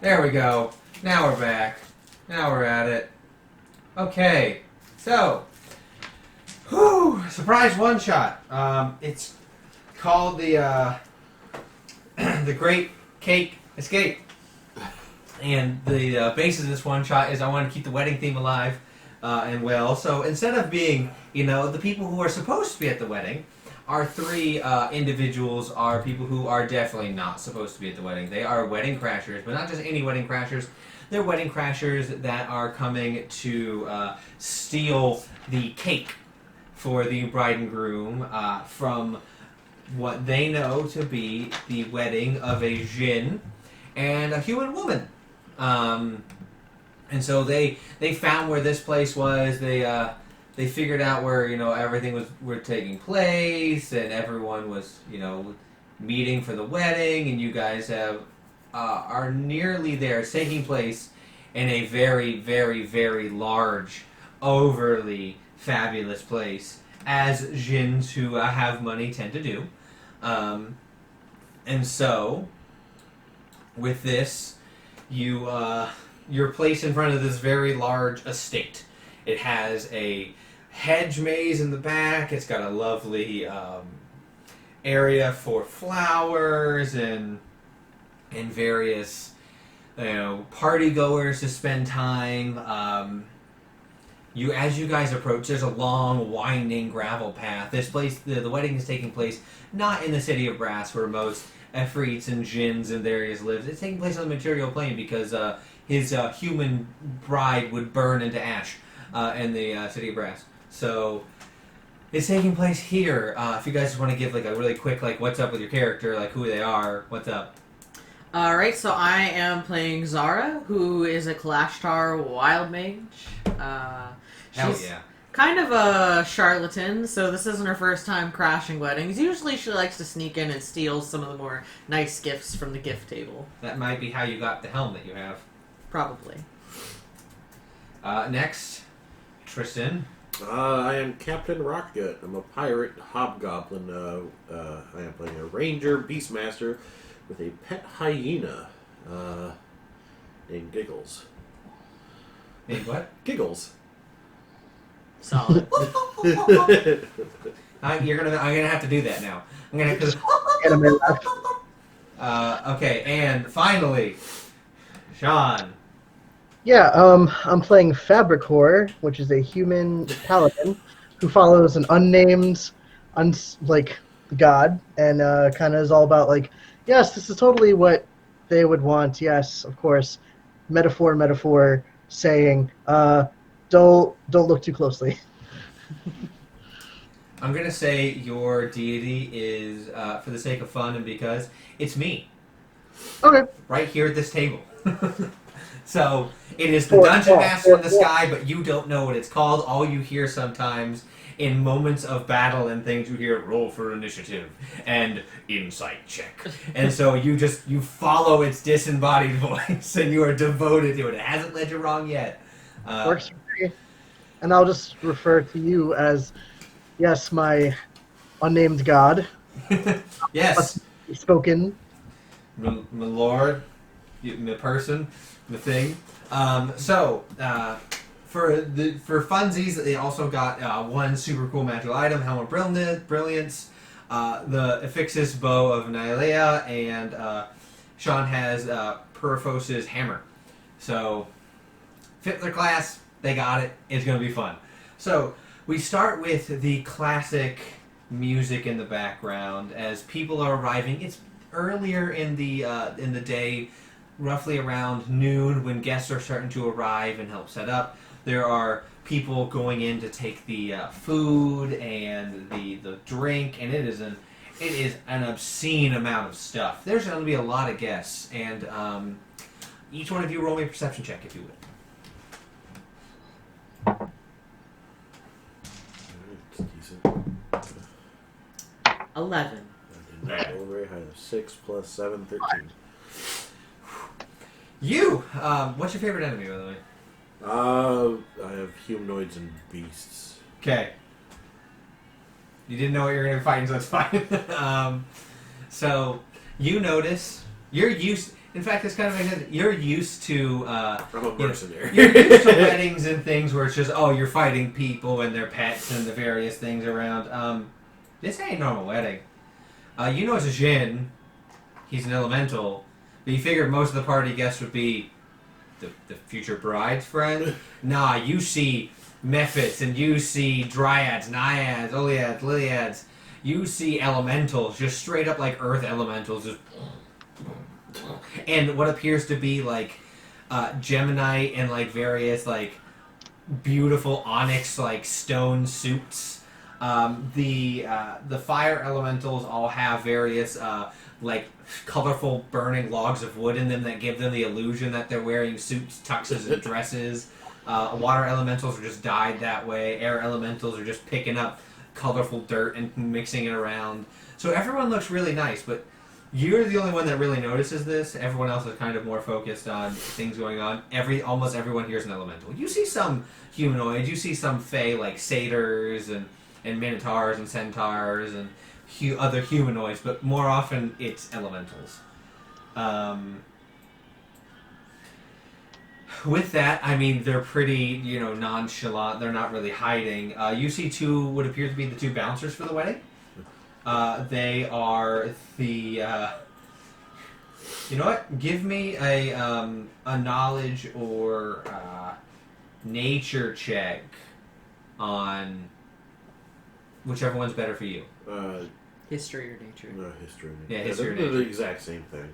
There we go. Now we're back. Now we're at it. Okay. So, surprise one shot. It's called the the Great Cake Escape. And the basis of this one shot is I want to keep the wedding theme alive and well. So instead of being, the people who are supposed to be at the wedding, our three individuals are people who are definitely not supposed to be at the wedding. They are wedding crashers, but not just any wedding crashers. They're wedding crashers that are coming to steal the cake for the bride and groom from what they know to be the wedding of a Jinn and a human woman. And so they found where this place was. They figured out where everything were taking place, and everyone was meeting for the wedding, and you guys are nearly there. It's taking place in a very, very, very large, overly fabulous place, as Jinns who have money tend to do. And so, with this, you're placed in front of this very large estate. It has a hedge maze in the back. It's got a lovely area for flowers and various party goers to spend time. As you guys approach, there's a long, winding gravel path. This place, the wedding is taking place not in the city of Brass, where most Efreets and Jinns and various lives. It's taking place on the material plane because his human bride would burn into ash in the city of Brass. So it's taking place here. If you guys just want to give a really quick what's up with your character, who they are, what's up. Alright, so I am playing Zara, who is a Kalashtar wild mage. She's kind of a charlatan, so this isn't her first time crashing weddings. Usually she likes to sneak in and steal some of the more nice gifts from the gift table. That might be how you got the helm that you have. Probably. Next, Tristan. I am Captain Rockgut. I'm a pirate hobgoblin. I am playing a ranger beastmaster with a pet hyena named Giggles. Named what? Giggles. Solid. I'm gonna have to do that now. I'm gonna have to. Okay, and finally, Sean. Yeah, I'm playing Fabricor, which is a human paladin who follows an unnamed, god, and kind of is all about yes, this is totally what they would want. Yes, of course, metaphor, saying, don't look too closely. I'm gonna say your deity is, for the sake of fun and because it's me. Okay. Right here at this table. So it is the Dungeon Master in the sky, but you don't know what it's called. All you hear sometimes in moments of battle and things, you hear roll for initiative and insight check. And so you follow its disembodied voice and you are devoted to it. It hasn't led you wrong yet. Works for me. And I'll just refer to you as, yes, my unnamed god. Yes. Spoken. My lord, the person, the thing. For funsies, they also got one super cool magical item, Helm of Brilliance, the Affixis Bow of Nylea, and Sean has Purifos' Hammer. So, fit their class, they got it, it's going to be fun. So, we start with the classic music in the background as people are arriving. It's earlier in the day, roughly around noon, when guests are starting to arrive and help set up. There are people going in to take the food and the drink, and it is an obscene amount of stuff. There's going to be a lot of guests, and each one of you roll me a perception check, if you would. It's decent. 11. I did not roll very high. 6 plus 7, 13. You! What's your favorite enemy, by the way? I have humanoids and beasts. Okay. You didn't know what you were going to be fighting, so it's fine. So, you notice, you're used... In fact, it's kind of like you're used to. I'm a mercenary. You're used to weddings and things where it's just you're fighting people and their pets and the various things around. This ain't a normal wedding. You know it's a Jinn. He's an elemental, but you figured most of the party guests would be the future bride's friend. Nah, you see mephits and you see dryads, naiads, oleads, liliads. You see elementals, just straight up like earth elementals, just. And what appears to be like Gemini and like various like beautiful onyx like stone suits. The fire elementals all have various like colorful burning logs of wood in them that give them the illusion that they're wearing suits, tuxes, and dresses. Water elementals are just dyed that way. Air elementals are just picking up colorful dirt and mixing it around. So everyone looks really nice, but you're the only one that really notices this. Everyone else is kind of more focused on things going on. Almost everyone here is an elemental. You see some humanoids. You see some fae like satyrs and minotaurs and centaurs and other humanoids, but more often it's elementals. With that, I mean, they're pretty, nonchalant. They're not really hiding. You see what appear to be the two bouncers for the wedding. They are the. You know what? Give me a knowledge or nature check on whichever one's better for you. History or nature? No, history. Yeah, history or they're nature. the exact same thing.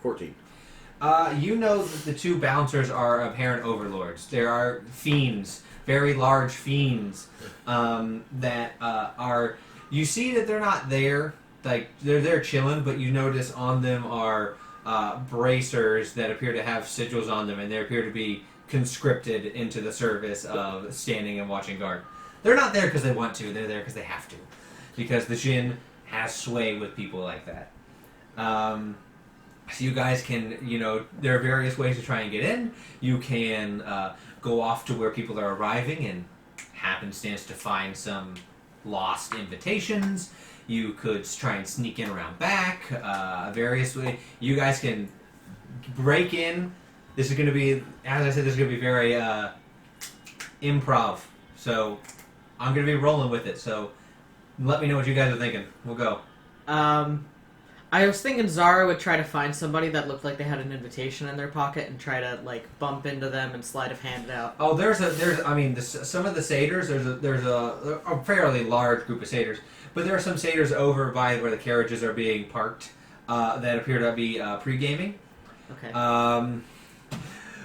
14. You know that the two bouncers are apparent overlords. There are fiends, very large fiends, that are... You see that they're not there, like, they're there chilling, but you notice on them are bracers that appear to have sigils on them, and they appear to be conscripted into the service of standing and watching guard. They're not there because they want to, they're there because they have to. Because the Jinn has sway with people like that. So you guys can, there are various ways to try and get in. You can go off to where people are arriving and happenstance to find some lost invitations. You could try and sneak in around back. Various ways. You guys can break in. This is going to be, as I said, this is going to be very improv. So I'm going to be rolling with it. So let me know what you guys are thinking. We'll go. I was thinking Zara would try to find somebody that looked like they had an invitation in their pocket and try to bump into them and sleight of hand it out. Oh, some of the satyrs. There's a fairly large group of satyrs, but there are some satyrs over by where the carriages are being parked that appear to be pre-gaming. Okay.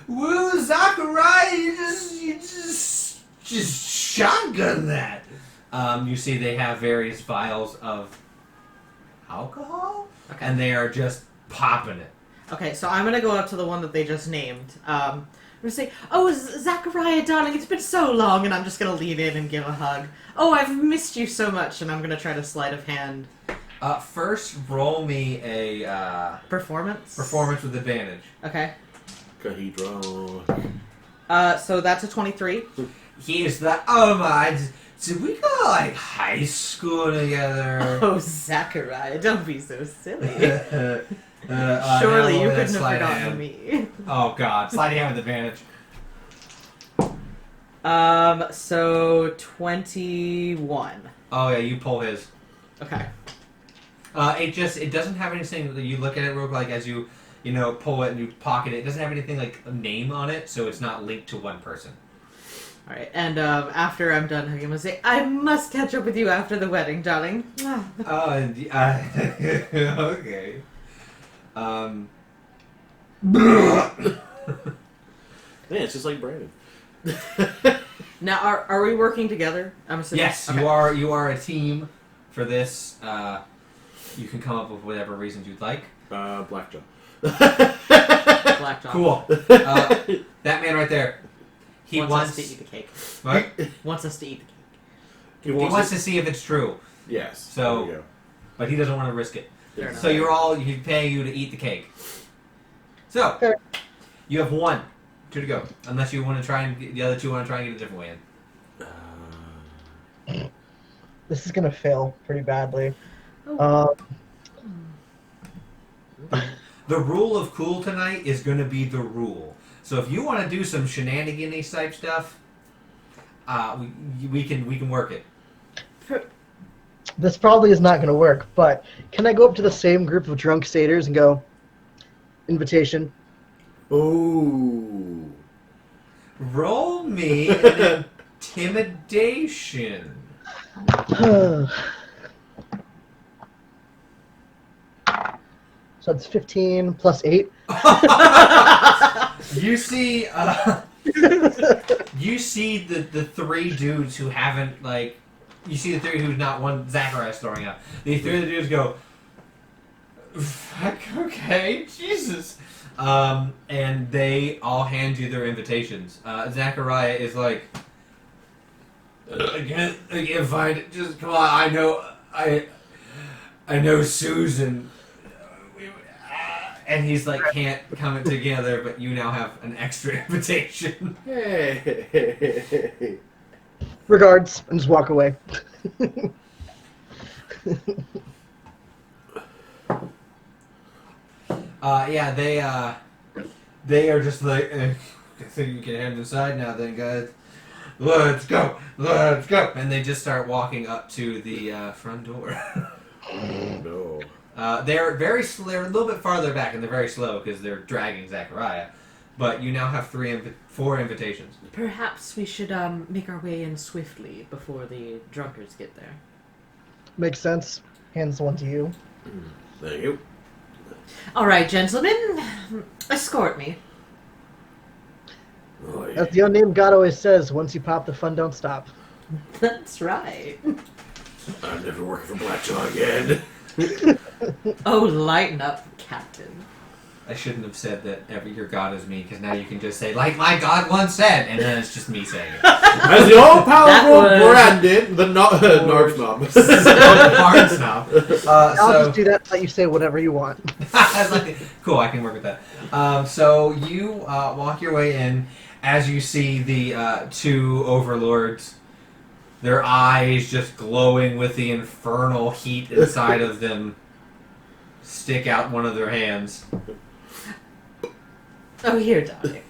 Woo, Zachariah, you just shotgun that. You see, they have various vials of alcohol. Okay. And they are just popping it. Okay, so I'm gonna go up to the one that they just named. I'm gonna say, "Oh, Zachariah, darling, it's been so long," and I'm just gonna lean in and give a hug. "Oh, I've missed you so much," and I'm gonna try to sleight of hand. First, roll me a Performance with advantage. Okay. Cathedral. So that's a 23. He's the my. Did we go high school together? Oh, Zachariah, don't be so silly. Surely you couldn't have forgotten me. Oh God, sliding hand with advantage. So 21. Oh yeah, you pull his. Okay. It doesn't have anything that you look at it real quick as you pull it and you pocket it. It doesn't have anything like a name on it, so it's not linked to one person. All right, and after I'm done hugging, I'm gonna say, "I must catch up with you after the wedding, darling." Okay. Yeah, it's just like Brandon. Now, are we working together? I'm assuming. Yes, okay. you are a team for this. You can come up with whatever reasons you'd like. Blackjaw. Blackjaw. Cool. That man right there. He wants us to eat the cake. What? Wants us to eat the cake. He wants to see if it's true. Yes. So, there we go. But he doesn't want to risk it. Fair So he's paying you to eat the cake. So, you have 1, 2 to go. Unless you want to try and the other 2 want to try and get a different way in. This is gonna fail pretty badly. Oh. the rule of cool tonight is going to be the rule. So if you want to do some shenanigan-y type stuff, we can work it. This probably is not going to work, but can I go up to the same group of drunk satyrs and go, invitation? Ooh. Roll me an intimidation. So it's 15 plus 8. You see, the three dudes who haven't, like, you see the three who's not one Zacharias throwing out. The three of the dudes go, fuck, okay, Jesus. And they all hand you their invitations. Zachariah is like, I can't find it. Just come on. I know Susan. And he's like, can't come it together, but you now have an extra invitation. Hey. Regards, and just walk away. Yeah, they are just like, I think you can head inside now then, guys. Let's go. And they just start walking up to the front door. No. They're very slow. They're a little bit farther back, and they're very slow because they're dragging Zachariah. But you now have 4 invitations. Perhaps we should make our way in swiftly before the drunkards get there. Makes sense. Hands one to you. Thank you. All right, gentlemen, escort me. Oh, yeah. As the unnamed god always says, once you pop, the fun don't stop. That's right. I'm never working for Blackjaw again. Oh, lighten up, Captain. I shouldn't have said that your god is me, because now you can just say, like my god once said, and then it's just me saying it. As the all-powerful Brandon, the Narc Snob. Hard snob. I'll just do that and let you say whatever you want. Cool, I can work with that. So you walk your way in as you see the 2 overlords, their eyes just glowing with the infernal heat inside of them, stick out one of their hands. Oh, here, darling.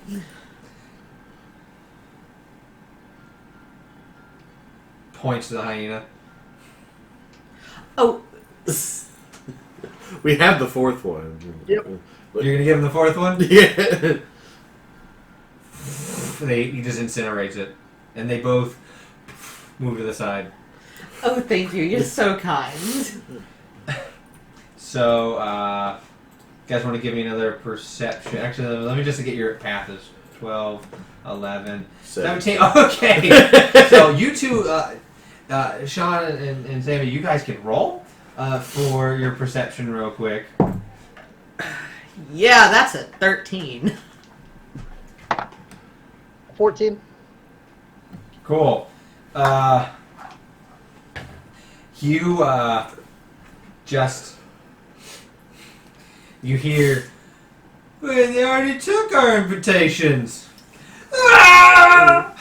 Points to the hyena. Oh. We have the 4th one. Yep. But, You're gonna give him the 4th one? yeah. He just incinerates it, and they both move to the side. Oh, thank you. You're so kind. So, you guys want to give me another perception? Actually, let me just get your path is 12, 11, 17. Okay. So you two, Sean and Sammy, you guys can roll for your perception real quick. Yeah, that's a 13. 14. Cool. You just... You hear, well, they already took our invitations. Ah!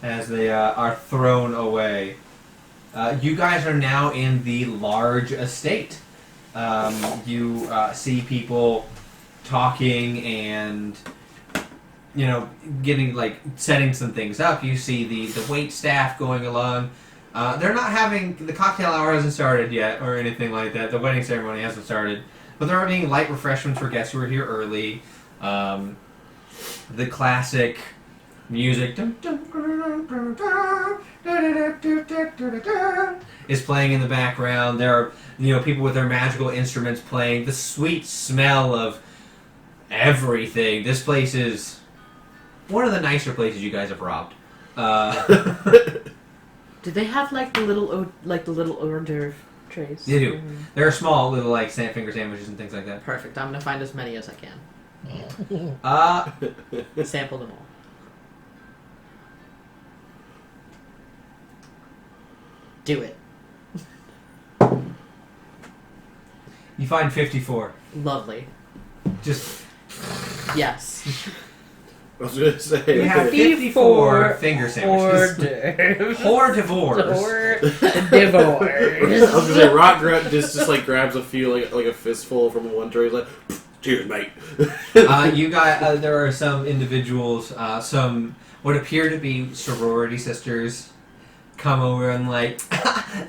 As they are thrown away. You guys are now in the large estate. You see people talking and, you know, getting, like, setting some things up. You see the wait staff going along. They're not having... The cocktail hour hasn't started yet, or anything like that. The wedding ceremony hasn't started. But there are being light refreshments for guests who are here early. The classic music is playing in the background. There are, you know, people with their magical instruments playing. The sweet smell of everything. This place is one of the nicer places you guys have robbed. Do they have like the little hors d'oeuvre trays? They do. There are small little like finger sandwiches and things like that. Perfect. I'm gonna find as many as I can. Sample them all. Do it. You find 54. Lovely. Just Yes. I was going to say. You have 54 finger sandwiches. Hors d'oeuvres. Or divorce. I was going to say, Rock just like grabs a few, like a fistful from one tray. He's like, cheers, mate. You got, there are some individuals, some what appear to be sorority sisters, come over and like,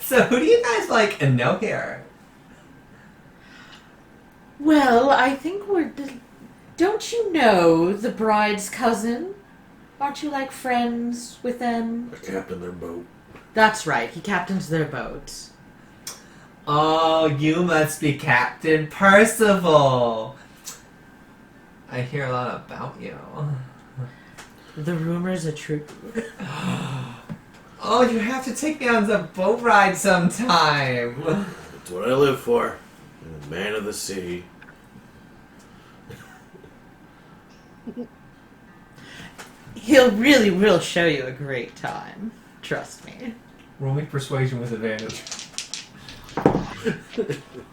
so who do you guys like and know here? Well, I think we're... Don't you know the bride's cousin? Aren't you like friends with them? I captained their boat. That's right, he captains their boat. Oh, you must be Captain Percival. I hear a lot about you. The rumors are true. Oh, you have to take me on the boat ride sometime. That's what I live for. I'm a man of the sea. He'll really will show you a great time. Trust me. Roll me persuasion with advantage.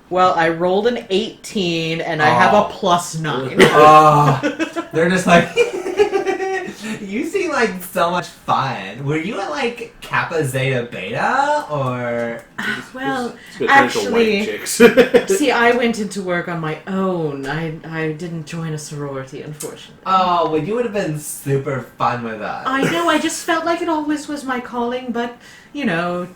Well, I rolled an 18 and I have a +9. Oh, they're just like, you seem like so much fun. Were you at like Kappa Zeta Beta or? Well, It's good potential white actually, chicks. see, I went into work on my own. I didn't join a sorority, unfortunately. Oh, well, you would have been super fun with us. I know, I just felt like it always was my calling, but, you know,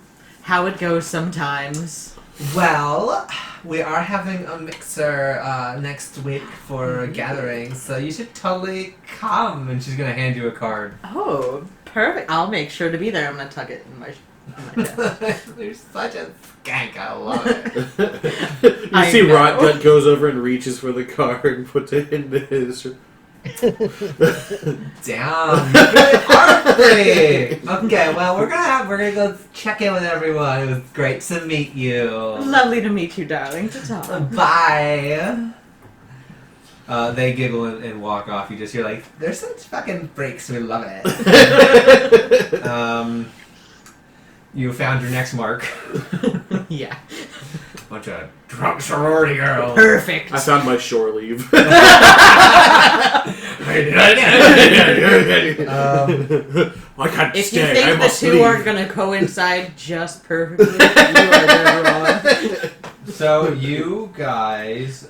how it goes sometimes. Well, we are having a mixer next week for a gathering, so you should totally come. And she's gonna hand you a card. Oh, perfect. I'll make sure to be there. I'm going to tuck it in my desk. You're such a skank. I love it. You I see know. Rotgut goes over and reaches for the card and puts it into his... Damn. Perfect. Okay, well we're gonna go check in with everyone. It was great to meet you. Lovely to meet you, darling. Ta-ta. Bye. They giggle and walk off. You just hear like, they're such fucking freaks. We love it. You found your next mark. Yeah. Bunch of drunk sorority girls. Perfect. I found my shore leave. I can't If stay. you I think the must two leave. are going to coincide just perfectly, you are dead wrong. So you guys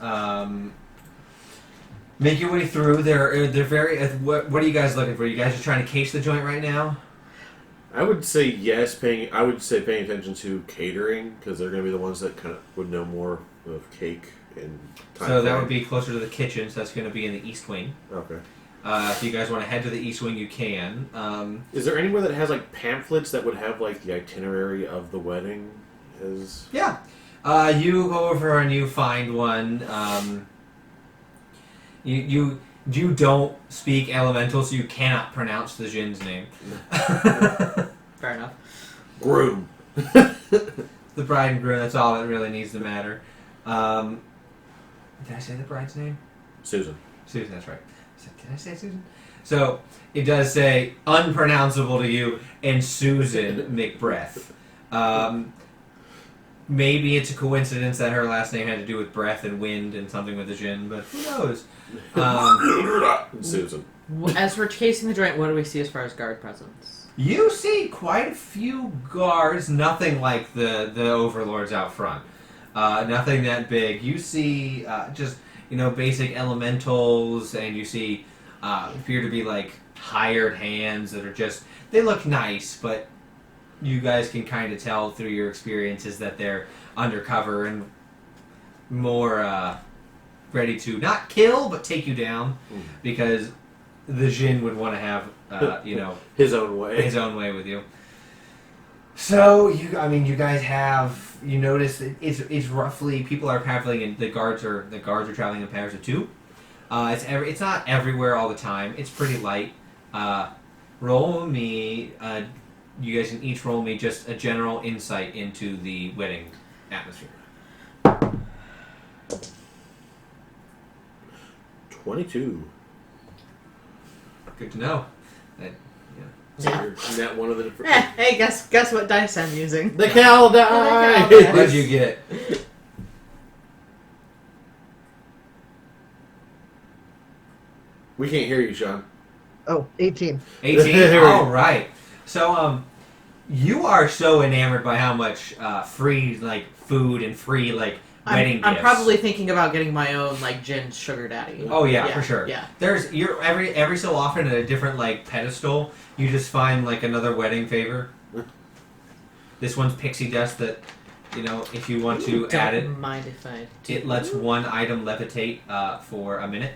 make your way through. They're very. What are you guys looking for? You guys are trying to case the joint right now. I would say yes. Paying attention to catering because they're going to be the ones that kind of would know more of cake and. Time So that frame. would be closer to the kitchen. So that's going to be in the east wing. Okay. If you guys want to head to the east wing, you can. Is there anywhere that has like pamphlets that would have like the itinerary of the wedding? As Yeah. You go over and you find one. You don't speak elemental, so you cannot pronounce the Jinn's name. Fair enough. groom. The bride and groom, that's all that really needs to matter. Did I say the bride's name? Susan. Susan, that's right. Did I say Susan? So, it does say unpronounceable to you and Susan McBreath. Maybe it's a coincidence that her last name had to do with breath and wind and something with the Jinn, but who knows? Susan. As we're chasing the joint, what do we see as far as guard presence? You see quite a few guards, nothing like the overlords out front. Nothing that big. You see just, basic elementals, and you see appear to be like hired hands that are just, they look nice, but you guys can kind of tell through your experiences that they're undercover and more ready to not kill, but take you down, because the Jinn would want to have, his own way. his own way with you. So you guys have, you notice that it's roughly, people are traveling, and the guards are traveling in pairs of two. It's not everywhere all the time. It's pretty light. Roll me. You guys can each roll me just a general insight into the wedding atmosphere. 22. Good to know. So you're not one of the different. Hey, guess what dice I'm using? The cow The died. cow What did you get? We can't hear you, Sean. Oh, 18. 18? All right. So, you are so enamored by how much free, like, food and free, like, wedding gifts. I'm probably thinking about getting my own, like, Jinn sugar daddy. Oh, yeah, for sure. Yeah. You're every so often at a different, like, pedestal, you just find, like, another wedding favor. This one's pixie dust that, you know, if you want to add it, Don't mind if I do. it lets one item levitate for a minute.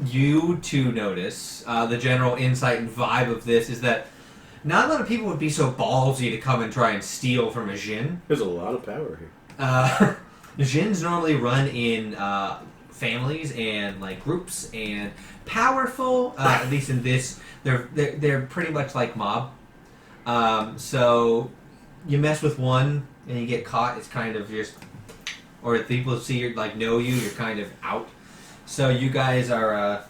You two notice the general insight and vibe of this is that not a lot of people would be so ballsy to come and try and steal from a Jinn. There's a lot of power here. Jinns normally run in families and like groups and powerful. At least in this, they're pretty much like mob. So you mess with one and you get caught. It's kind of just, or if people see you like know you, you're kind of out. So you guys are,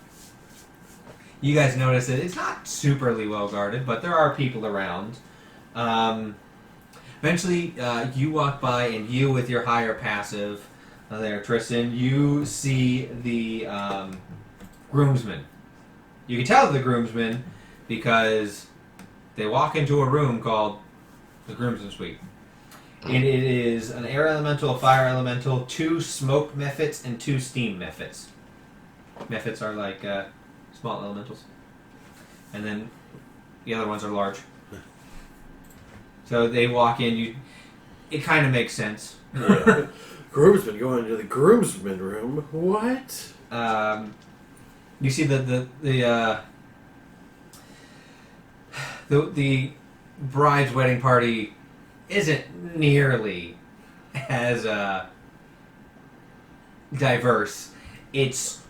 you guys notice that it's not superly well guarded, but there are people around. Eventually, you walk by, and you, with your higher passive, there, Tristan, you see the groomsmen. You can tell the groomsmen because they walk into a room called the Groomsmen Suite. And it is an air elemental, a fire elemental, 2 smoke mephits, and 2 steam mephits. Mephits are like small elementals. And then the other ones are large. So they walk in, it kind of makes sense. Yeah. Groomsmen going into the groomsmen room. What? You see the bride's wedding party isn't nearly as diverse. It's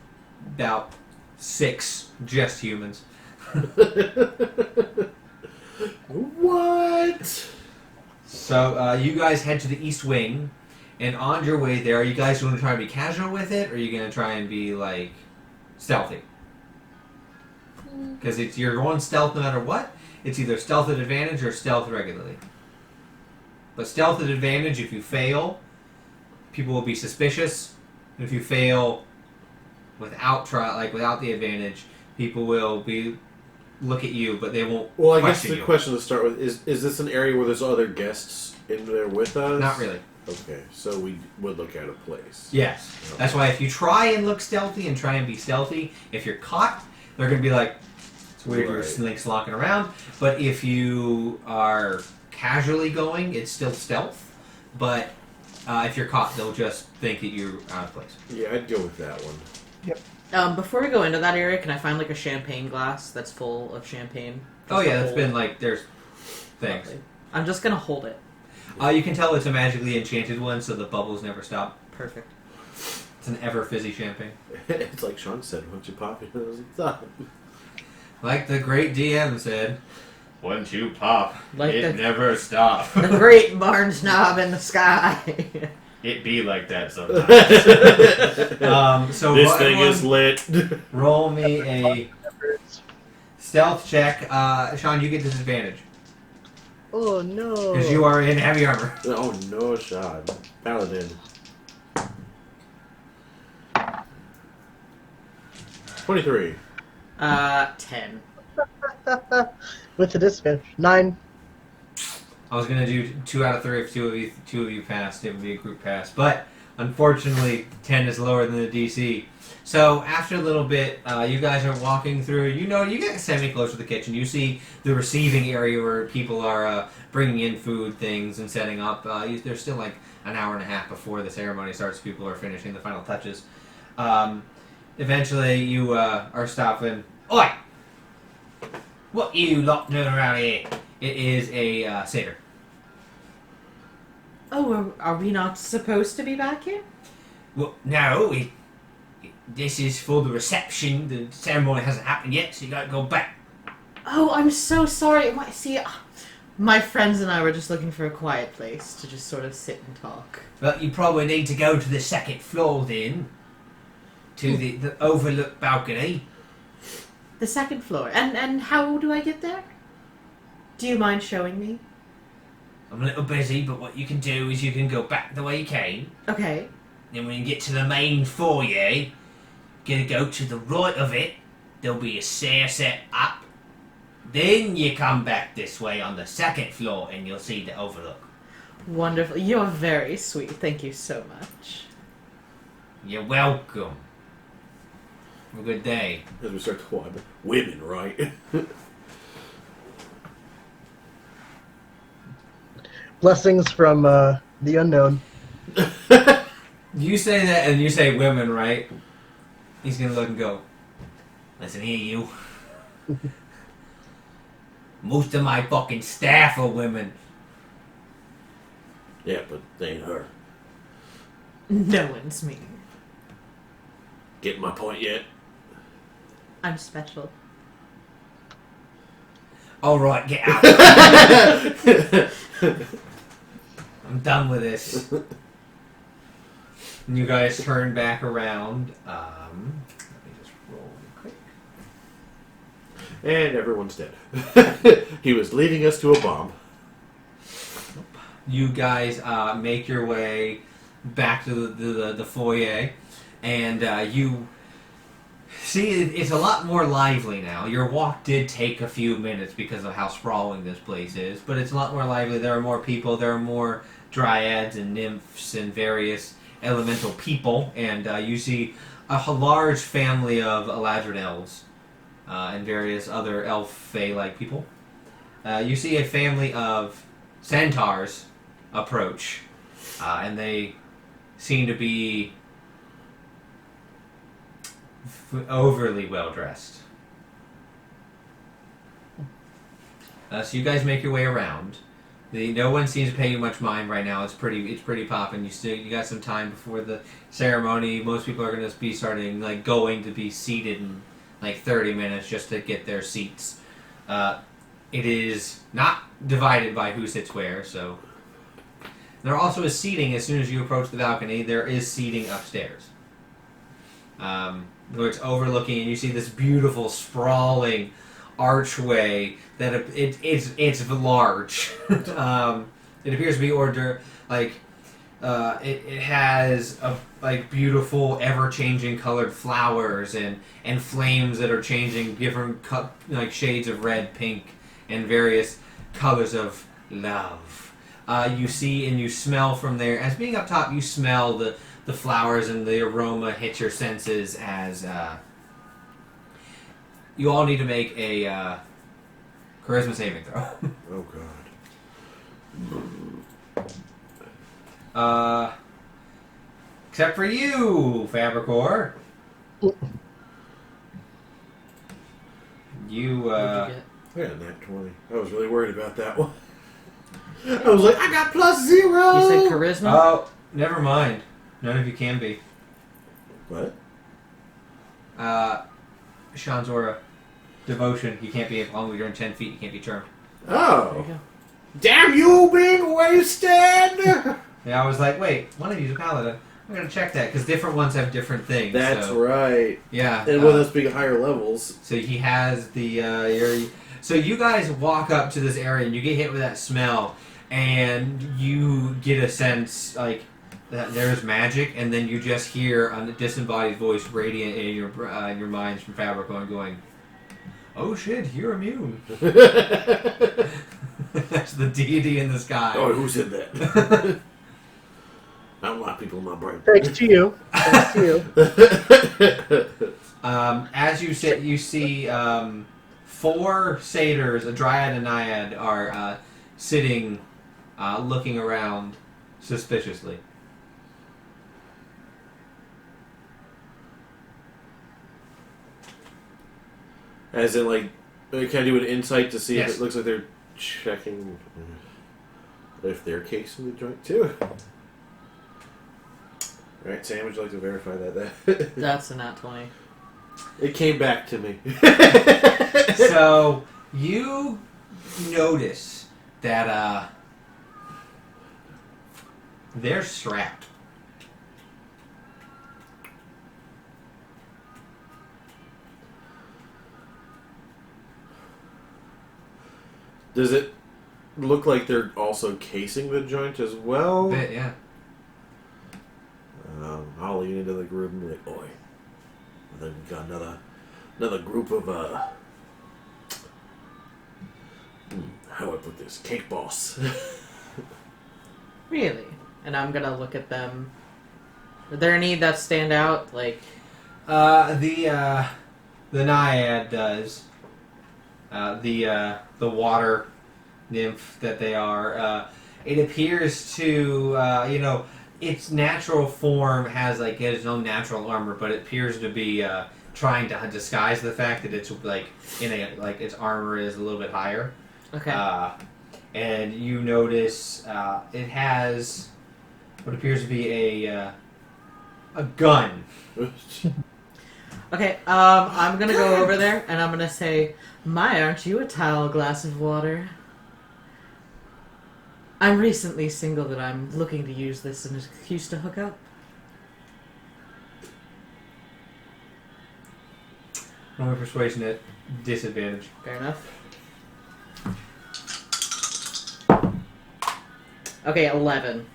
about 6 just humans. What? So you guys head to the East Wing, and on your way there, are you guys going to try and be casual with it, or are you going to try and be like stealthy? Because you're going stealth no matter what. It's either stealth at advantage or stealth regularly. But stealth at advantage, if you fail, people will be suspicious. And if you fail without the advantage, people will look at you, but they won't. Well, I guess question the question to start with is this an area where there's other guests in there with us? Not really. Okay, so we would look at a place. Yes. Okay. That's why if you try and look stealthy and try and be stealthy, if you're caught, they're going to be like, it's weird you're slonking around. But if you are casually going, it's still stealth. But if you're caught, they'll just think that you're out of place. Yeah, I'd go with that one. Yep. Before we go into that area, can I find like a champagne glass that's full of champagne? Oh yeah, that's been like, there's things. Lovely. I'm just going to hold it. You can tell it's a magically enchanted one, so the bubbles never stop. Perfect. It's an ever fizzy champagne. It's like Sean said, once you pop it, it's Like the great DM said, once you pop, Like it the- never stops. The great Barnes knob in the sky. It be like that sometimes. So this thing is lit. roll me a stealth check. Sean, you get disadvantage. Oh no! Because you are in heavy armor. Oh no, Sean. Paladin. 23. 10. With the disadvantage. 9. I was gonna do 2 out of 3 if two of you passed. It would be a group pass, but unfortunately, 10 is lower than the DC. So after a little bit, you guys are walking through. You get semi-close to the kitchen. You see the receiving area where people are bringing in food, things, and setting up. There's still like an hour and a half before the ceremony starts. People are finishing the final touches. Eventually, you are stopping. Oi! What you lot doing around here? It is a satyr. Oh, are we not supposed to be back here? Well, no. This is for the reception. The ceremony hasn't happened yet, so you gotta go back. Oh, I'm so sorry. My friends and I were just looking for a quiet place to just sort of sit and talk. Well, you probably need to go to the second floor then. To the overlook balcony. The second floor. And how do I get there? Do you mind showing me? I'm a little busy, but what you can do is you can go back the way you came. Okay. Then when you get to the main foyer, Gonna go to the right of it. There'll be a stair set up. Then you come back this way on the second floor and you'll see the overlook. Wonderful. You're very sweet. Thank you so much. You're welcome. Have a good day. As we start to climb, women, right? Blessings from the unknown. You say that and you say women, right? He's gonna look and go, listen here, you. Most of my fucking staff are women. Yeah, but they ain't her. No one's me. Getting my point yet? I'm special. Alright, get out. I'm done with this. And you guys turn back around. Let me just roll quick. And everyone's dead. He was leading us to a bomb. You guys make your way back to the foyer, and you see it's a lot more lively now. Your walk did take a few minutes because of how sprawling this place is, but it's a lot more lively. There are more people. There are more dryads and nymphs and various elemental people, and you see a large family of Eladrin elves and various other elf fae-like people. You see a family of centaurs approach, and they seem to be overly well dressed. So you guys make your way around. No one seems to pay you much mind right now. It's pretty poppin'. You got some time before the ceremony. Most people are going to be going to be seated in 30 minutes just to get their seats. It is not divided by who sits where, so there also is seating as soon as you approach the balcony. There is seating upstairs, where it's overlooking, and you see this beautiful sprawling archway that it's large. It appears to be it has beautiful ever-changing colored flowers and flames that are changing different shades of red, pink, and various colors of love. You see and you smell from there. As being up top, you smell the flowers and the aroma hit your senses as you all need to make a charisma saving throw. Oh, God. Except for you, Fabricor. You, What'd you get? I got a nat 20. I was really worried about that one. I was like, I got +0! You said charisma? Oh, never mind. None of you can be. What? Sean's aura. Devotion. You can't be, as long as you're in 10 feet, you can't be charmed. Oh. There you go. Damn you being wasted! Yeah, I was like, wait, one of you's a paladin. I'm going to check that, because different ones have different things. That's so. right. Yeah. And with us being higher levels. So he has the area. So you guys walk up to this area, and you get hit with that smell, and you get a sense, that there's magic, and then you just hear a disembodied voice radiant in your minds from Fabricon going, oh shit, you're immune. That's the deity in the sky. Oh, who said that? Not a lot of people in my brain. Thanks to you. Thanks to you. As you sit, you see 4 satyrs, a dryad and a naiad, are sitting, looking around suspiciously. As in, can I do an insight to see Yes. if it looks like they're checking if they're casing the joint too? Alright, Sam, would you like to verify that? That's a nat 20. It came back to me. So, you notice that they're strapped. Does it look like they're also casing the joint as well? Bit, yeah. I'll lean into the group and be like, oi, got another group of how do I put this? Cake boss. Really? And I'm gonna look at them. Are there any that stand out? Like, The naiad does. The water nymph that they are. It appears to its natural form has like its own natural armor, but it appears to be trying to disguise the fact that it's like its armor is a little bit higher. okay. And you notice it has what appears to be a gun. Okay, I'm gonna go over there and I'm gonna say, "My, aren't you a tall glass of water? I'm recently single and I'm looking to use this as an excuse to hook up." Roll persuasion at disadvantage. Fair enough. Okay, 11.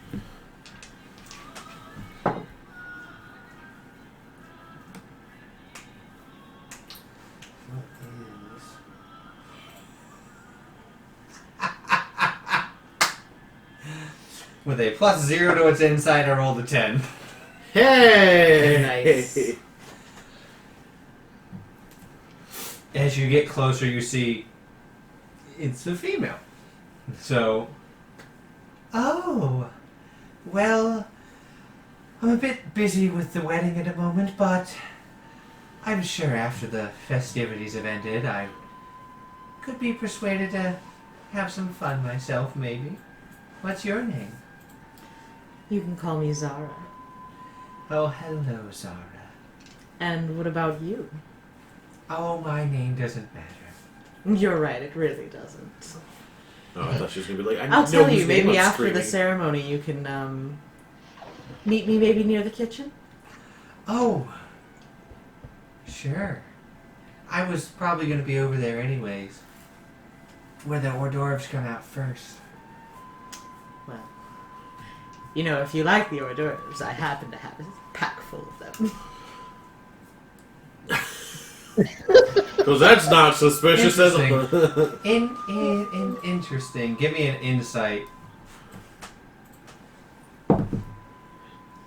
With a +0 to its insight, I rolled a 10. Hey! Nice. As you get closer, you see it's a female. So, oh, well, I'm a bit busy with the wedding at the moment, but I'm sure after the festivities have ended, I could be persuaded to have some fun myself, maybe. What's your name? You can call me Zara. Oh, hello, Zara. And what about you? Oh, my name doesn't matter. You're right, it really doesn't. Oh, I thought she was gonna be like, I'll tell you, whose maybe name I'm after the screaming. ceremony you can meet me maybe near the kitchen? Oh, sure. I was probably going to be over there anyways. Where the hors d'oeuvres come out first. Well, you know, if you like the hors d'oeuvres, I happen to have a pack full of them. Because that's not suspicious at Interesting. all. Interesting. Give me an insight.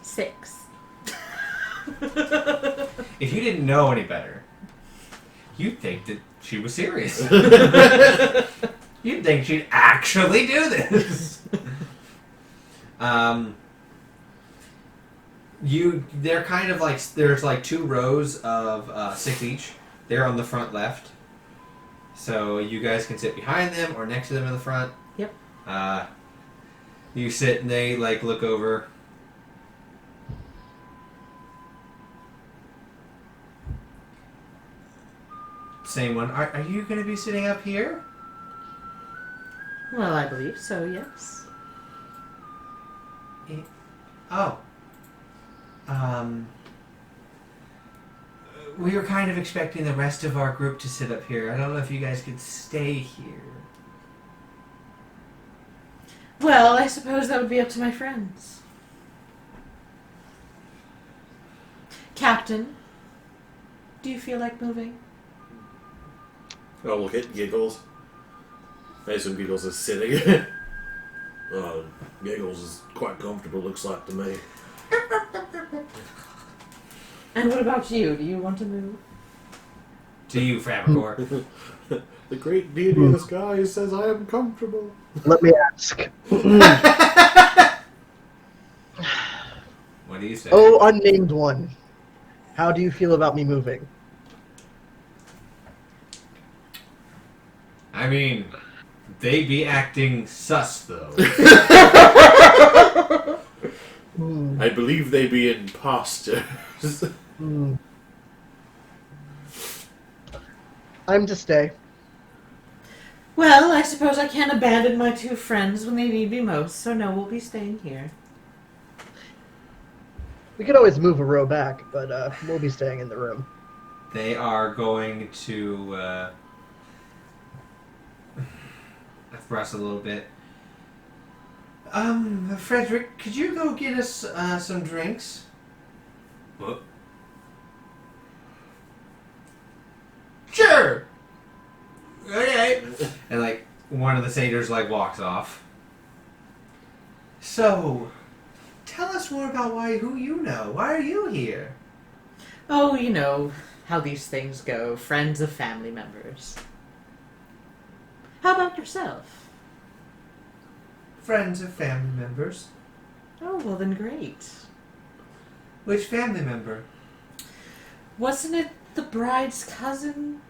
6. If you didn't know any better, you'd think that she was serious. You'd think she'd actually do this. They're kind of like, there's like 2 rows of 6 each. They're on the front left. So you guys can sit behind them or next to them in the front. Yep. You sit and they like look over. Same one. Are you going to be sitting up here? Well, I believe so, yes. Oh. We were kind of expecting the rest of our group to sit up here. I don't know if you guys could stay here. Well, I suppose that would be up to my friends. Captain, do you feel like moving? Oh, look at Giggles. I assume Giggles is sitting. Giggles is quite comfortable, looks like to me. And what about you? Do you want to move? To you, Fabricor. The great deity of the sky says I am comfortable. Let me ask. What do you say? Oh, unnamed one. How do you feel about me moving? I mean, they be acting sus, though. I believe they be imposters. I'm to stay. Well, I suppose I can't abandon my 2 friends when they need me most, so no, we'll be staying here. We could always move a row back, but we'll be staying in the room. They are going to thrust a little bit. Frederick, could you go get us some drinks? What? okay. And like one of the satyrs like walks off. So, tell us more about who you know. Why are you here? Oh, you know how these things go. Friends of family members. How about yourself? Friends of family members. Oh, well then great. Which family member? Wasn't it the bride's cousin?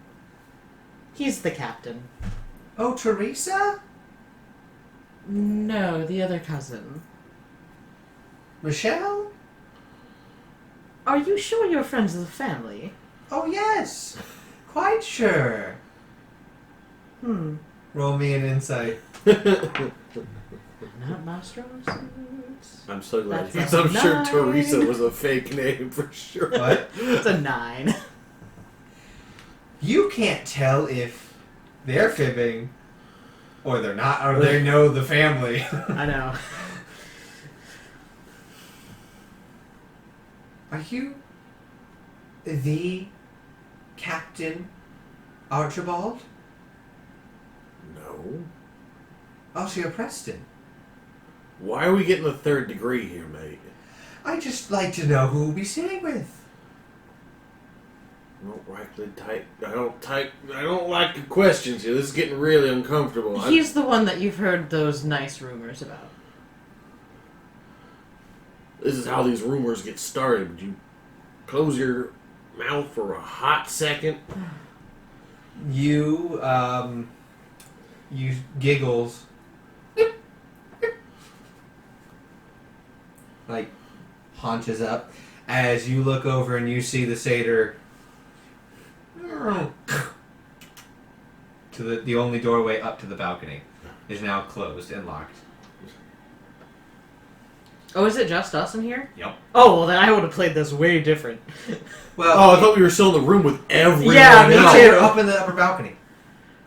He's the captain. Oh, Teresa? No, the other cousin. Michelle? Are you sure you're friends of the family? Oh, yes. Quite sure. Roll me an insight. Not my strong suit. I'm so glad. That's I'm sure 9. Teresa was a fake name for sure. What? It's a 9. You can't tell if they're fibbing or they're not, or they know the family. I know. Are you the Captain Archibald? No. Oh, so you're Preston. Why are we getting the 3rd degree here, mate? I just like to know who we'll be sitting with. I don't like the questions here. This is getting really uncomfortable. He's the one that you've heard those nice rumors about. This is how these rumors get started. Would you close your mouth for a hot second? You giggles. Like, haunches up. As you look over and you see the satyr to the only doorway up to the balcony is now closed and locked. Oh, is it just us in here? Yep. Oh, well then I would have played this way different. Well, Oh, I thought we were still in the room with everyone. Yeah, me no, too. you're up in the upper balcony.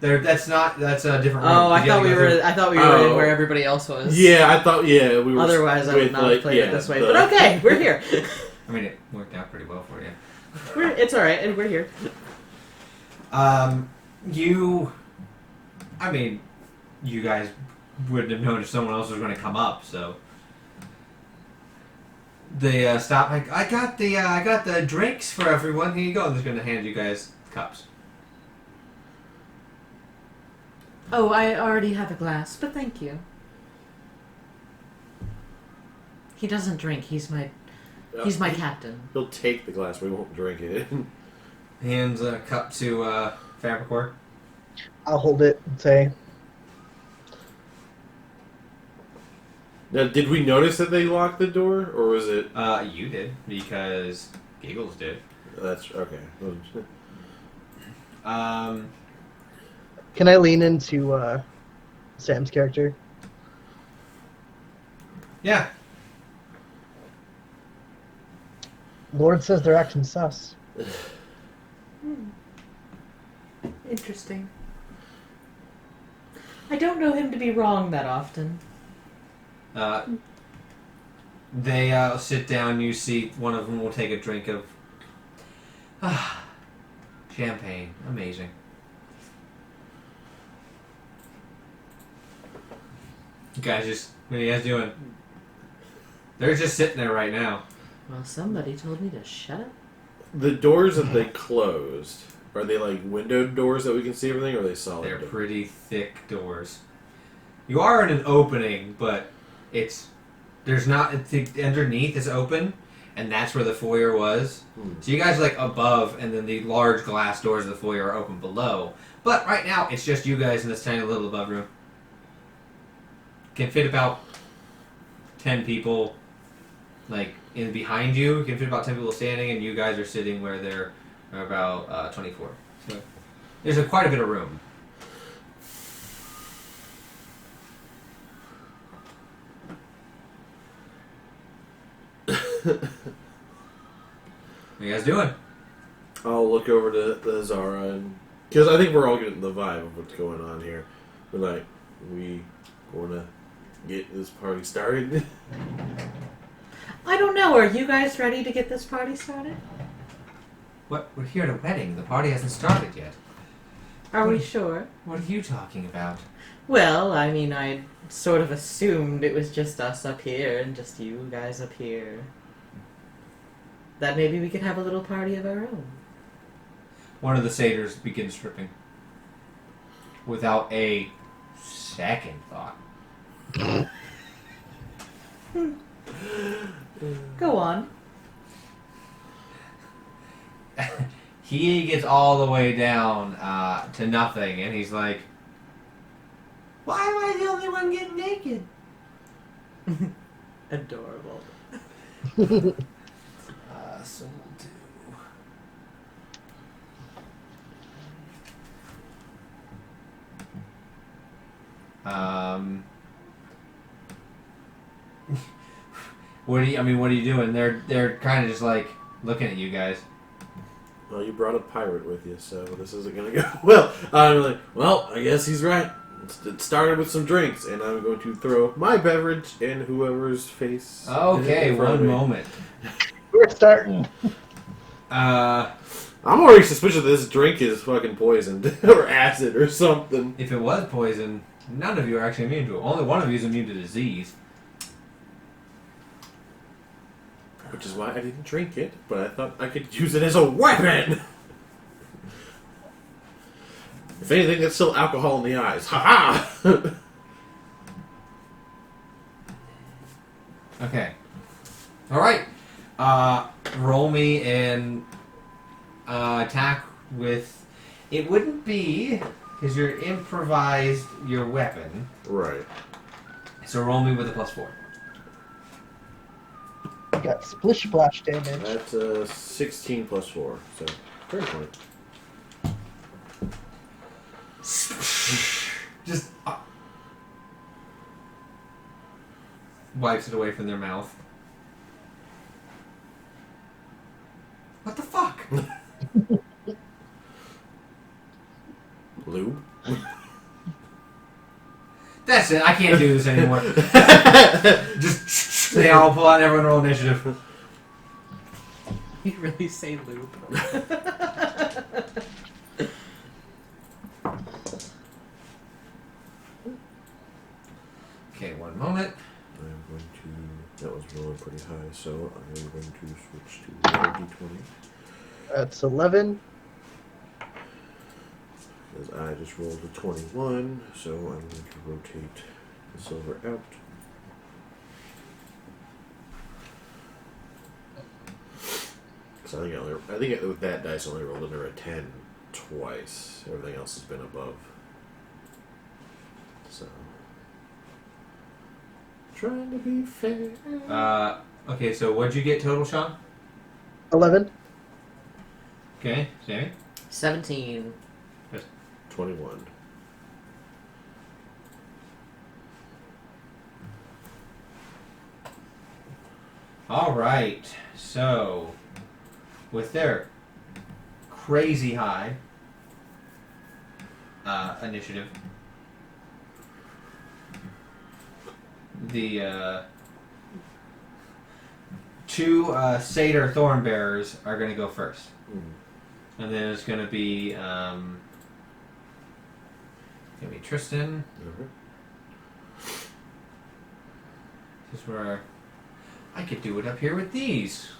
That's a different room. Oh, I You gotta thought we go were. through- I thought we were in where everybody else was. Yeah, I thought. Yeah, we were. Otherwise, I would with, not have played it this way. the- But okay, we're here. I mean, it worked out pretty well for you. It's all right, and we're here. You guys wouldn't have known if someone else was going to come up, so they stop. I got the drinks for everyone. Here you go. And they're going to hand you guys cups. Oh, I already have a glass, but thank you. He doesn't drink. He's my captain. He'll take the glass. We won't drink it. Hands a cup to Fabricor. I'll hold it and say, Now, did we notice that they locked the door, or was it? You did because Giggles did. That's okay. can I lean into Sam's character? Yeah. Lord says they're acting sus. Interesting. I don't know him to be wrong that often. They sit down. You see one of them will take a drink of champagne. Amazing. You guys what are you guys doing? They're just sitting there right now. Well, somebody told me to shut up. The doors that they closed, are they like windowed doors that we can see everything, or are they solid? They're pretty thick doors. You are in an opening, but underneath is open, and that's where the foyer was. So you guys are like above, and then the large glass doors of the foyer are open below. But right now, it's just you guys in this tiny little above room. Can fit about 10 people, like in behind you. You can fit about 10 people standing, and you guys are sitting where there are about 24. So there's quite a bit of room. What are you guys doing? I'll look over to Zara, and because I think we're all getting the vibe of what's going on here. We're like, we want to get this party started. I don't know. Are you guys ready to get this party started? What? We're here at a wedding. The party hasn't started yet. Are we sure? What are you talking about? Well, I mean, I sort of assumed it was just us up here and just you guys up here. That maybe we could have a little party of our own. One of the satyrs begins stripping. Without a second thought. Go on. He gets all the way down to nothing, and he's like, "Why am I the only one getting naked?" Adorable. So we'll do. What are you doing? They're kind of just like looking at you guys. Well, you brought a pirate with you, so this isn't gonna go well. I'm like, well, I guess he's right. It started with some drinks, and I'm going to throw my beverage in whoever's face. Okay, in front of one me. moment. We're starting. I'm already suspicious that this drink is fucking poisoned or acid or something. If it was poison, none of you are actually immune to it. Only one of you is immune to disease. Which is why I didn't drink it, but I thought I could use it as a weapon! If anything, that's still alcohol in the eyes. Ha-ha! Okay. Alright. Roll me an attack with... It wouldn't be, because you're improvised your weapon. Right. So roll me with a +4. Got splish splash damage. That's 16 plus 4, so 20. Just wipes it away from their mouth. What the fuck? Lube? That's it. I can't do this anymore. Just they all pull out. Everyone roll initiative. You really say lube. Okay, one moment. I'm going to... That was rolling pretty high, so I'm going to switch to D20. That's 11. Because I just rolled a 21, so I'm going to rotate the silver out. So I think with that dice I only rolled under a 10 twice. Everything else has been above. So trying to be fair. Okay, so what'd you get total, Sean? 11. Okay, Sammy? 17. 21. Alright, so with their crazy high initiative, the two Satyr Thornbearers are going to go first. And then it's going to be Tristan. This is where I could do it up here with these.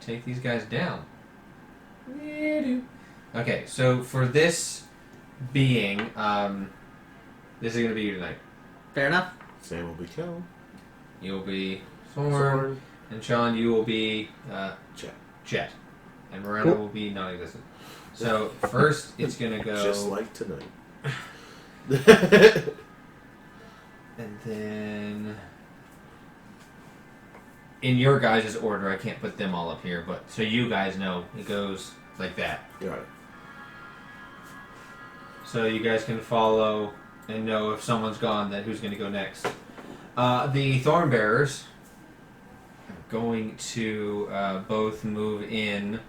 Take these guys down. Okay, so for this being, this is going to be you tonight. Fair enough. Sam will be Kel. You'll be Thorn, and Sean, you will be Chet. And Miranda will be non-existent. So first, it's going to go... Just like tonight. And then... In your guys' order, I can't put them all up here, but so you guys know, it goes like that. Got it. So you guys can follow and know if someone's gone, then who's going to go next. The Thornbearers are going to both move in.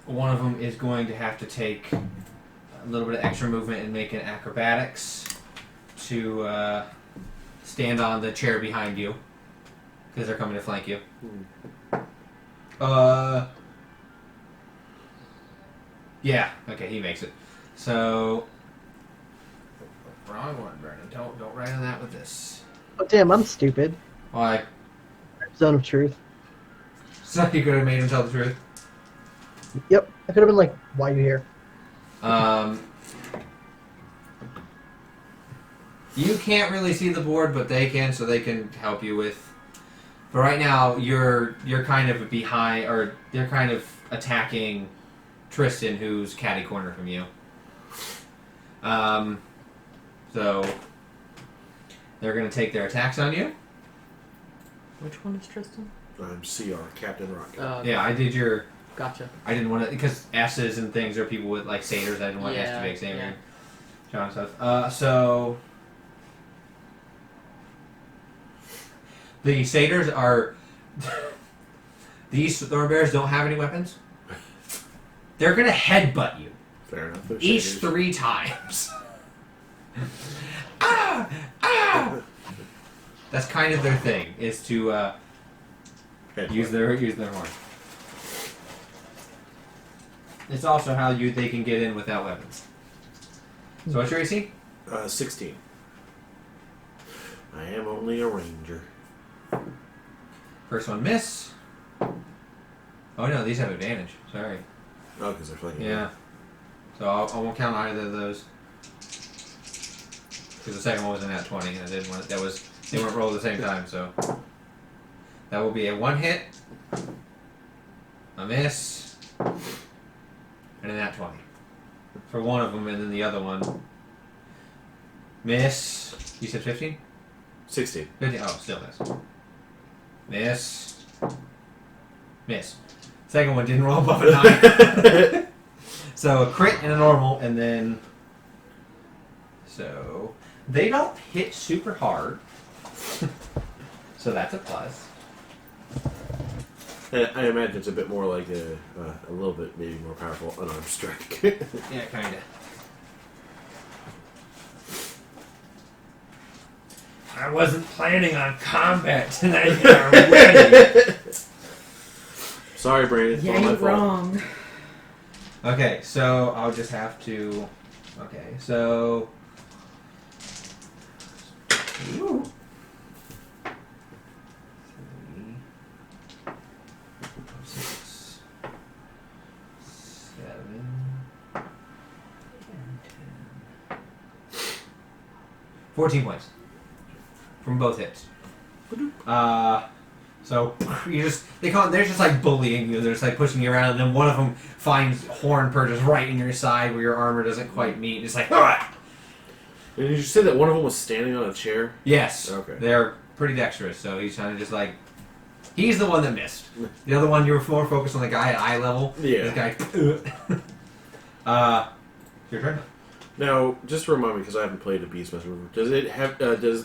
One of them is going to have to take a little bit of extra movement and make an acrobatics to stand on the chair behind you. Because they're coming to flank you. Yeah. Okay, he makes it. So wrong one, Brennan. Don't write on that with this. Oh damn, I'm stupid. Why? Zone of truth. So you could have made him tell the truth. Yep, I could have been like, "Why are you here?" You can't really see the board, but they can, so they can help you with. But right now, you're kind of behind, or they're kind of attacking Tristan, who's catty corner from you. So they're going to take their attacks on you. Which one is Tristan? I'm CR, Captain Rocket. Yeah, I did your. Gotcha. I didn't want to, because S's and things are people with like satyrs. I didn't want S to be Xavier. John stuff. So the satyrs are. These Thornbears don't have any weapons. They're gonna headbutt you. Fair enough. They're Each satyrs. 3 times. Ah! Ah! That's kind of their thing, is to use their horn. It's also how they can get in without weapons. So what's your AC? 16. I am only a ranger. First one miss. Oh no, these have advantage. Sorry. Oh, because they're flanking. Yeah. So I won't count either of those. Because the second one was in that 20, and I didn't want they weren't rolled at the same time, so that will be a 1 hit, a miss, and a nat 20 for one of them, and then the other one miss. You said 15? 16. 15. Oh, still miss. Miss. Miss. Second one didn't roll above a 9. So a crit and a normal, and then so they don't hit super hard. So that's a plus. I imagine it's a bit more like a little bit maybe more powerful unarmed strike. Yeah, kind of. I wasn't planning on combat tonight. Already. Sorry, Brandon. Yeah, It's all my you're fault. wrong. Okay, so I'll just have to. Okay, so. Ooh. 3, 6, 7, and 10. 14 points from both hits. So they're just like bullying you. They're just like pushing you around, and then one of them finds horn perches right in your side where your armor doesn't quite meet. It's like, ah! Did you say that one of them was standing on a chair? Yes. Okay. They're pretty dexterous, so he's kind of just like, he's the one that missed. The other one, you were more focused on the guy at eye level. Yeah. This guy. Your turn. Now, just to remind me, because I haven't played a Beastmaster, does it have?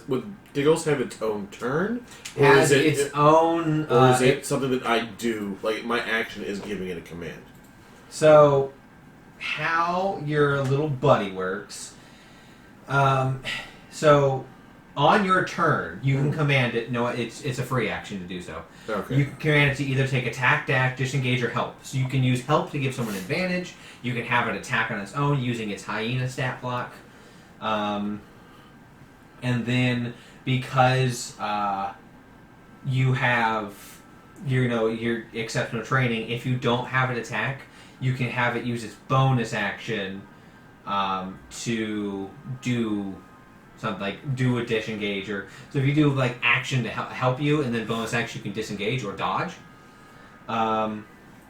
Would Giggles have its own turn, Has its own. or is it something that I do? Like my action is giving it a command. So, how your little buddy works. So, on your turn, you can command it. No, it's a free action to do so. Okay. You can command it to either take attack, dash, disengage, or help. So you can use help to give someone advantage. You can have it attack on its own using its hyena stat block. And then because you have your exceptional training, if you don't have it attack, you can have it use its bonus action to do something like do a disengage, or so if you do like action to help you and then bonus action you can disengage or dodge.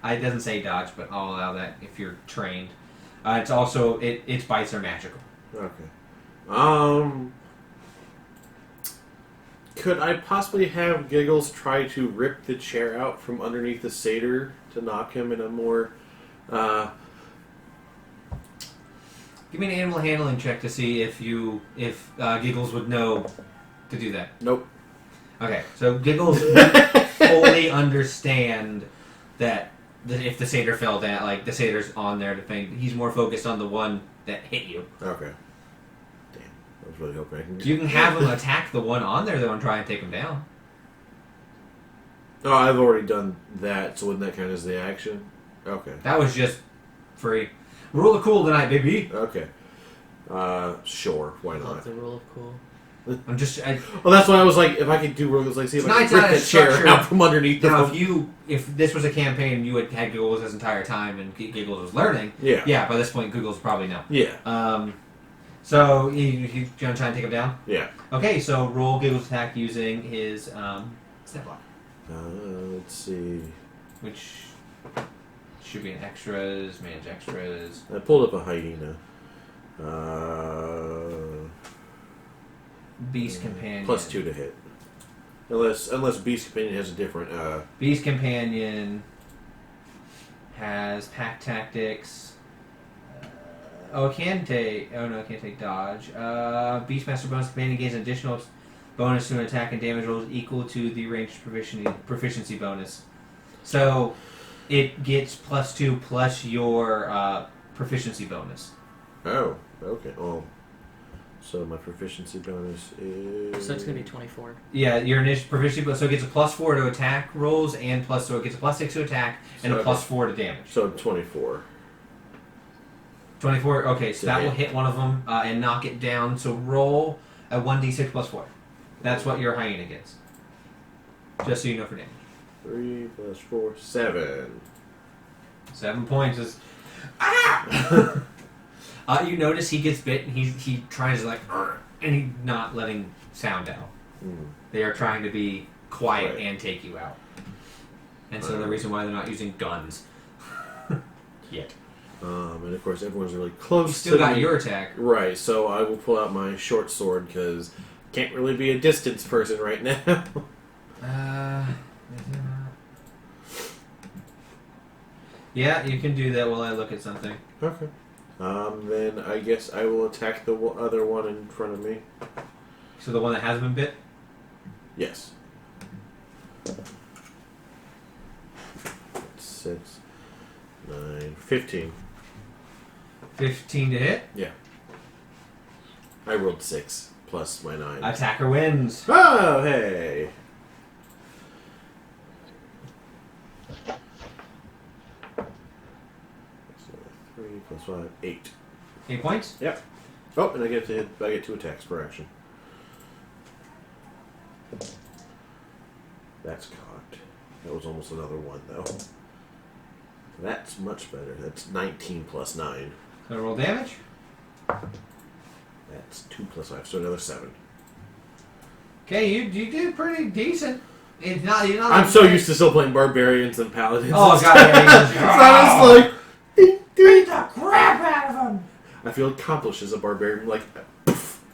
It doesn't say dodge, but I'll allow that if you're trained. It's also its bites are magical. Okay. Could I possibly have Giggles try to rip the chair out from underneath the satyr to knock him in a more Give me an animal handling check to see if Giggles would know to do that. Nope. Okay, so Giggles would fully understand that if the satyr fell down, like the satyr's on there to think, he's more focused on the one that hit you. Okay. Damn. I was really hoping I can get... You can have him attack the one on there though and try and take him down. Oh, I've already done that, so wouldn't that count as the action? Okay. That was just free. Rule of cool tonight, baby. Okay. Sure. Why I love not? the rule of cool. I'm just. Well, that's why I was like, if I could do rules, like, see if I Tonight's could rip not that as chair structured. out from underneath the Now, phone. if this was a campaign and you had Giggles his entire time and Giggles was learning, Yeah. by this point Giggles probably know. Yeah. So you gonna try and take him down? Yeah. Okay, so roll Giggles attack using his step block, Let's see. which should be an extras, manage extras. I pulled up a hyena. Beast Companion. +2 to hit. Unless Beast Companion has a different. Beast Companion has pack tactics. It can take. Oh no, it can't take dodge. Beastmaster bonus companion gains an additional bonus to an attack and damage rolls equal to the ranged proficiency bonus. So it gets +2 plus your proficiency bonus. Oh, okay. Oh. So my proficiency bonus is. So it's gonna be 24. Yeah, your initial proficiency bonus. So it gets a +4 to attack rolls and so it gets a +6 to attack and a +4 to damage. So 24. 24. Okay, so To that hit. will hit one of them and knock it down. So roll a 1d6 +4. That's what your hyena gets. Just so you know for damage. 3 + 4, 7. 7 points is. You notice he gets bit and he tries like, and he's not letting sound out. They are trying to be quiet and take you out. And so the reason why they're not using guns yet. And of course, everyone's really close. You still to got me. your attack. Right, so I will pull out my short sword because can't really be a distance person right now. Yeah, you can do that while I look at something. Okay. Then I guess I will attack the other one in front of me. So the one that has been bit? Yes. 6, 9, 15. 15 to hit. Yeah. I rolled 6 plus my 9. Attacker wins. Oh, hey! So 3 plus 5, 8. 8 points? Yep. Oh, and I get 2 attacks per action. That's cocked. That was almost another 1, though. That's much better. That's 19 plus 9. So roll damage. That's 2 plus 5, so another 7. Okay, you did pretty decent. It's not. You're not. I'm so used to still playing barbarians and paladins. Oh god! Yeah, So I was like, beat the crap out of him. I feel accomplished as a barbarian. Like,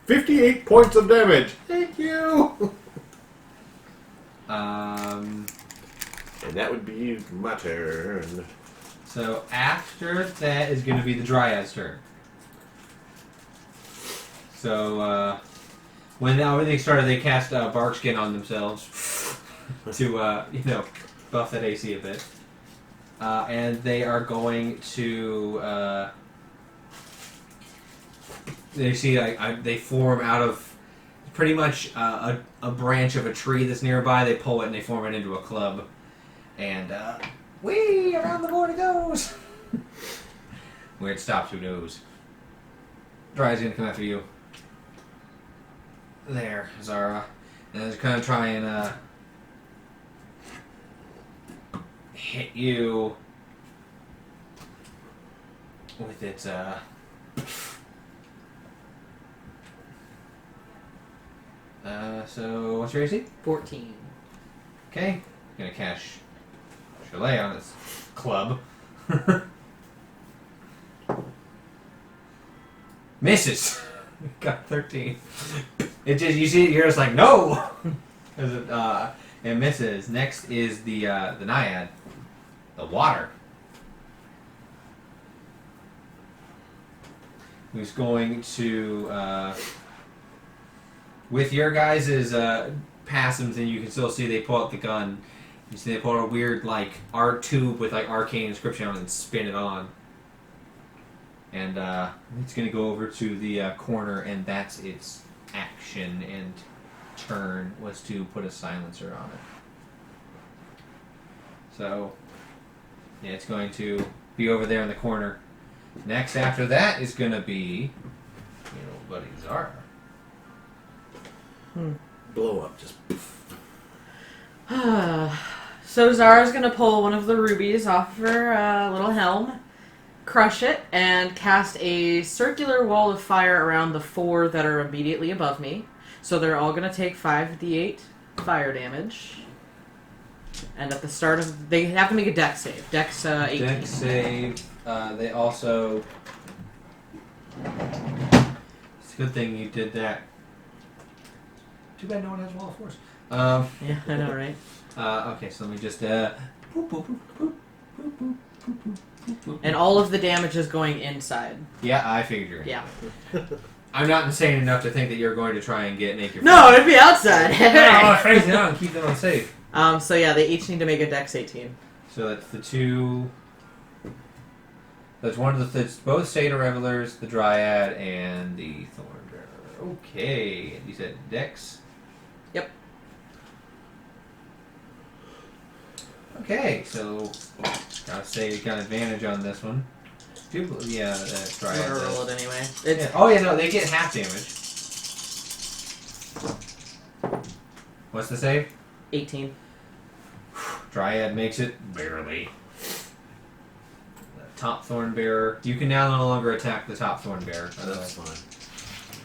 58 points of damage. Thank you. Um. And that would be my turn. So after that is going to be the Dryad's turn. So when everything started, they cast bark skin on themselves to buff that AC a bit, and they are going to. They see they form out of pretty much a branch of a tree that's nearby. They pull it and they form it into a club, and whee! Around the board it goes. Where it stops, who knows? Dryad's gonna come after you. There, Zara. And it's gonna try and hit you with its so what's your AC? 14. Okay. Gonna cast Chalet on its club. Misses. Got 13. It just you're just like no. It misses. Next is the Naiad, the water, who's going to with your guys' passives, and you can still see they pull out the gun. You see they pull out a weird like art tube with like arcane inscription on it and spin it on. And it's going to go over to the corner, and that's its action and turn was to put a silencer on it. So, yeah, it's going to be over there in the corner. Next after that is going to be buddy Zara. Blow up, just. So Zara's gonna pull one of the rubies off of her little helm, crush it, and cast a circular wall of fire around the 4 that are immediately above me. So they're all gonna take 5d8 fire damage. And at the start of... They have to make a dex save. Dex 18. Dex save. They also... It's a good thing you did that. Too bad no one has Wall of Force. Yeah, I know, right? Okay, so let me just... boop, boop, boop, boop, boop, boop, boop, boop, And all of the damage is going inside. Yeah, I figured. Yeah. I'm not insane enough to think that you're going to try and make your... No, it'd be outside. No, phase it out and keep them on safe. So yeah, they each need to make a dex 18. So that's the 2... That's one of the... It's both Satyr Revelers, the Dryad, and the Thornbearer. Okay. And you said dex? Yep. Okay, so... Gotta say you got advantage on this one. Yeah, that's I'm Dryad gonna does. roll it anyway. Yeah. Oh yeah, no, they get half damage. What's the save? 18. Dryad makes it barely. The top thorn bearer. You can now no longer attack the top thorn bearer. That's fine.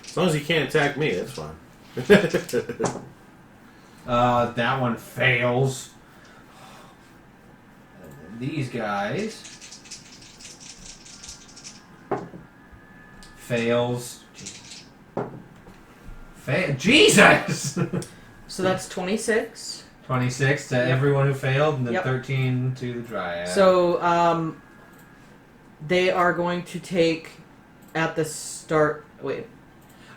As long as you can't attack me, that's fine. That one fails. And then these guys fails. Jesus! So that's 26. 26 to everyone who failed, and then Yep. 13 to the Dryad. So, they are going to take at the start. Wait.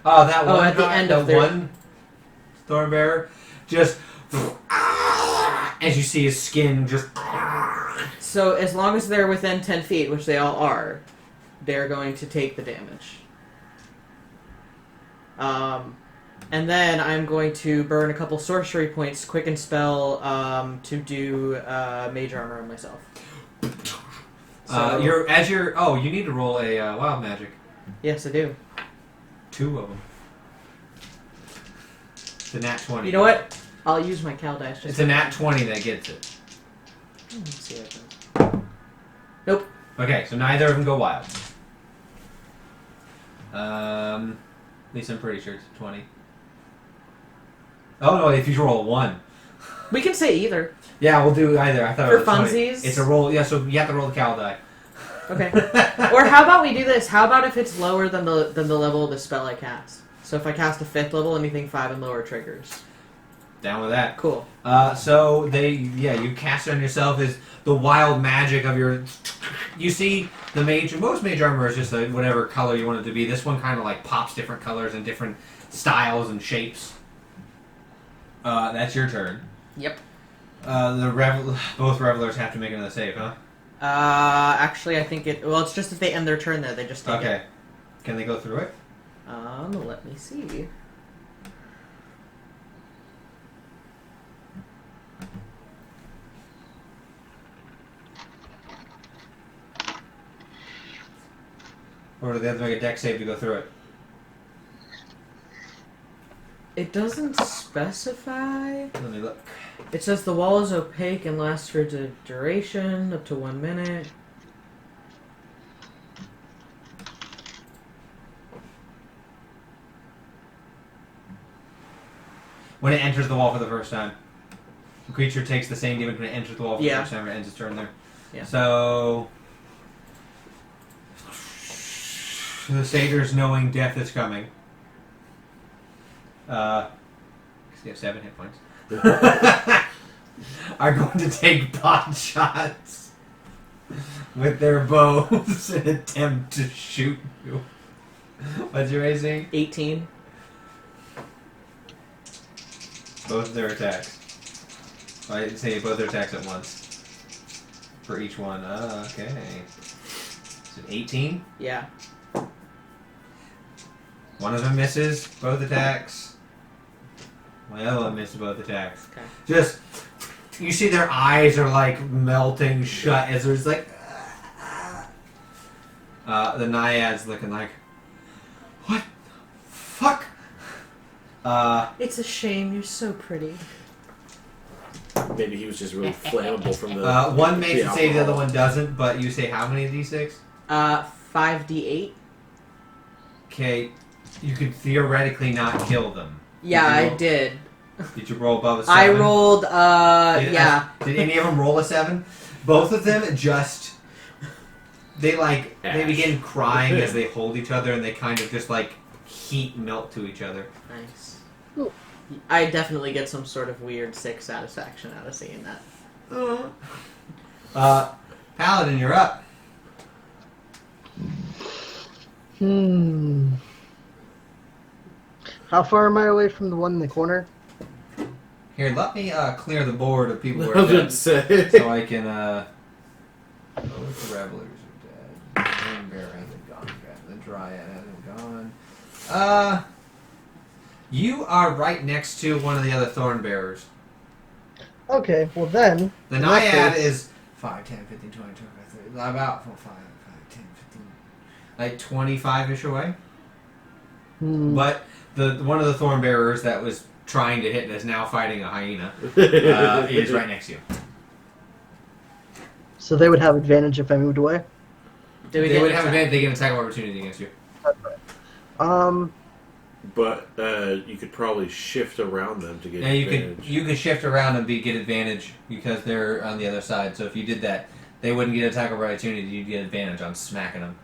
Oh, that one. at the end of their... one Thornbearer, just as you see his skin just. So as long as they're within 10 feet, which they all are, they're going to take the damage. And then I'm going to burn a couple sorcery points, quicken spell, to do mage armor on myself. So, you need to roll a wild magic. Yes, I do. 2 of them. It's a nat 20. You know what? I'll use my Cal dice. It's a nat 20 that gets it. Let's see how it goes. Nope. Okay, so neither of them go wild. At least I'm pretty sure it's a 20. Oh no, if you roll a 1. We can say either. Yeah, we'll do either. I thought For it was 20. funsies? It's a roll. Yeah, so you have to roll the Cal die. Okay. Or how about we do this? How about if it's lower than the level of the spell I cast? So if I cast a 5th level, anything 5 and lower triggers. Down with that. Cool. So you cast it on yourself is the wild magic of your. You see the mage. Most mage armor is just whatever color you want it to be. This one kind of like pops different colors and different styles and shapes. That's your turn. Yep. Both revelers have to make another save, huh? Actually, I think it's just if they end their turn there, they just take it. Okay. Can they go through it? Let me see. Or do they have to make a dex save to go through it? It doesn't specify. Let me look. It says the wall is opaque and lasts for the duration, up to 1 minute. When it enters the wall for the first time. The creature takes the same damage when it enters the wall for the first time and it ends its turn there. Yeah. So... The satyrs knowing death is coming. Because they have 7 hit points. Are going to take pot shots with their bows and attempt to shoot you. What's your AC? 18. Both of their attacks. I didn't say both their attacks at once. For each one. Okay. Is it 18? Yeah. One of them misses both attacks. My other one misses both attacks. Okay. Just, you see their eyes are like melting shut as there's like... The Naiad's looking like, what? Fuck. It's a shame. You're so pretty. Maybe he was just really flammable from the. One makes the it save, the other alcohol. one doesn't. But you say how many d6? 5d8. Okay, you could theoretically not kill them. Yeah, Did you I roll- did. Did you roll above a 7? I rolled, yeah. Did any of them roll a 7? Both of them just... They Ash. begin crying as they hold each other, and they kind of just heat melt to each other. Nice. Ooh. I definitely get some sort of weird sick satisfaction out of seeing that. Paladin, you're up. How far am I away from the one in the corner? Here, let me clear the board of people who I are was dead, going to say. so I can... Both the revelers are dead. The Iron Bear hasn't gone yet. The Dryad hasn't gone. You are right next to one of the other Thorn Bearers. Okay, well then... The in that Naiad case- is 5, 10, 15, 20, 25, 30, about 5, 10, 15, like 25-ish away. But one of the Thorn Bearers that was trying to hit and is now fighting a hyena is right next to you. So they would have advantage if I moved away? They would have advantage. They get an attack of opportunity against you. But you could probably shift around them to get Yeah, advantage. you could shift around and get advantage because they're on the other side. So if you did that, they wouldn't get attack of opportunity. You'd get advantage on smacking them.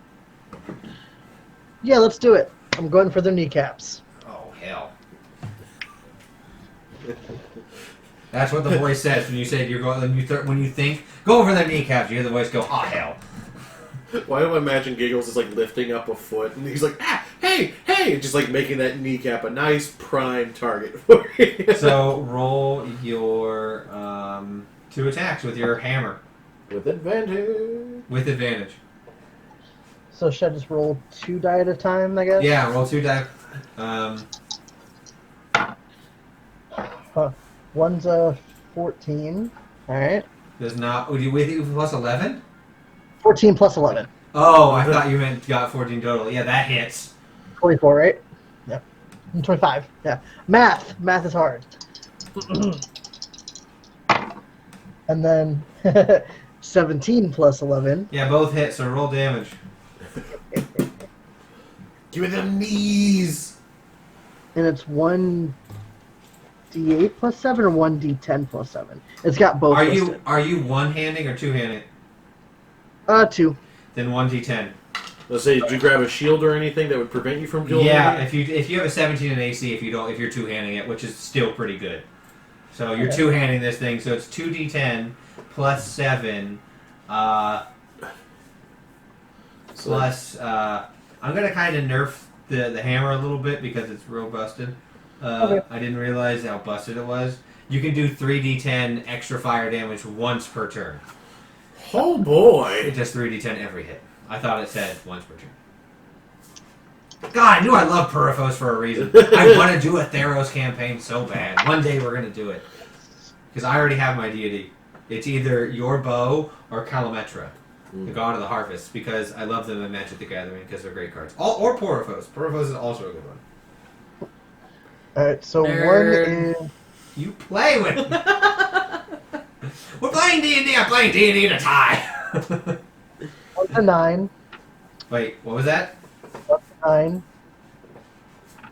Yeah, let's do it. I'm going for their kneecaps. Oh hell! That's what the voice says when you say you're going. When you think go over their kneecaps, you hear the voice go, "Oh hell!" Why do I imagine Giggles is lifting up a foot and he's like, ah, hey, hey, just making that kneecap a nice prime target for you. So roll your 2 attacks with your hammer With advantage. with advantage. So should I just roll 2 die at a time, I guess? Yeah, roll 2 die. One's a 14. Alright. Does not. Would you with you plus 11? 14 plus 11. Oh, I thought you meant got 14 total. Yeah, that hits. 24, right? Yep. 25. Yeah. Math. Math is hard. And then 17 plus 11. Yeah, both hit. So roll damage. Give me them knees. And it's 1d8 plus 7 or 1d10 plus 7? It's got both listed. Are you one-handing or two-handing? 2. Then 1d10. Let's say, did you grab a shield or anything that would prevent you from killing Yeah, anybody? if you have a 17 in AC, if you're two-handing it, which is still pretty good. So you're Okay. two-handing this thing, so it's 2d10 plus 7 plus I'm gonna kind of nerf the hammer a little bit because it's real busted. Okay. I didn't realize how busted it was. You can do 3d10 extra fire damage once per turn. Oh boy. It does 3d10 every hit. I thought it said once per turn. God, I knew I loved Puriphos for a reason. I want to do a Theros campaign so bad. One day we're going to do it. Because I already have my deity. It's either your bow or Kalametra, the god of the harvest, because I love them in Magic the Gathering because they're great cards. Or Puriphos. Puriphos is also a good one. Alright, so Nerd. one is... You play with me. We're playing D&D. I'm playing D&D to tie. One's a 9. Wait, what was that? 9. Oh,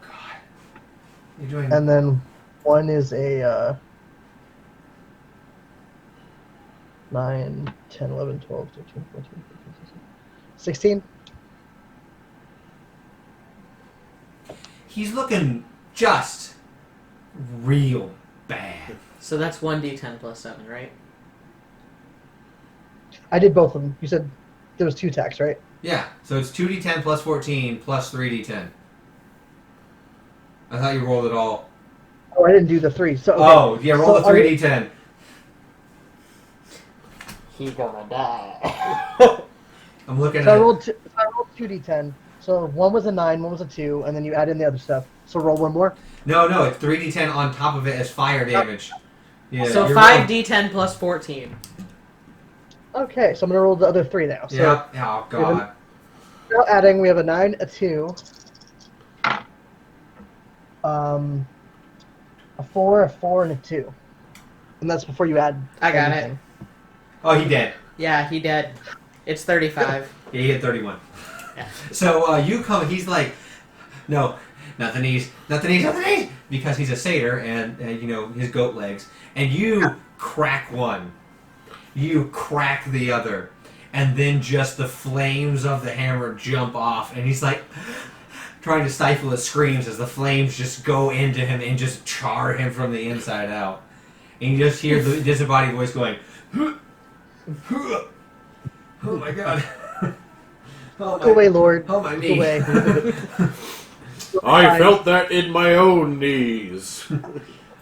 God. You're doing... And then one is a 9, 10, 11, 12, 13, 14, 15, 16. He's looking just real bad. So that's 1d10 plus 7, right? I did both of them. You said there was 2 attacks, right? Yeah, so it's 2d10 plus 14 plus 3d10. I thought you rolled it all. Oh, I didn't do the 3. So okay. Oh, yeah, roll So the 3d10. He's gonna die. I'm looking So I at rolled 2d10. So one was a 9, one was a 2, and then you add in the other stuff. So roll one more. No, it's 3d10 on top of it as fire damage. Yeah, So you're 5d10 plus 14. Okay, so I'm gonna roll the other 3 now. So Yep. Oh God. now adding, we have a 9, a 2, a 4, a 4, and a 2. And that's before you add. I got anything. it. Oh, he dead. Yeah, he dead. It's 35. Yeah, he hit 31. Yeah. So you come. He's like, no, nothing ease, because he's a satyr and his goat legs. And you crack one, you crack the other, and then just the flames of the hammer jump off, and he's like trying to stifle his screams as the flames just go into him and just char him from the inside out. And you just hear the disembodied voice going, "Oh my God." Oh Go away, Lord. Oh my Go knee. away. I felt that in my own knees.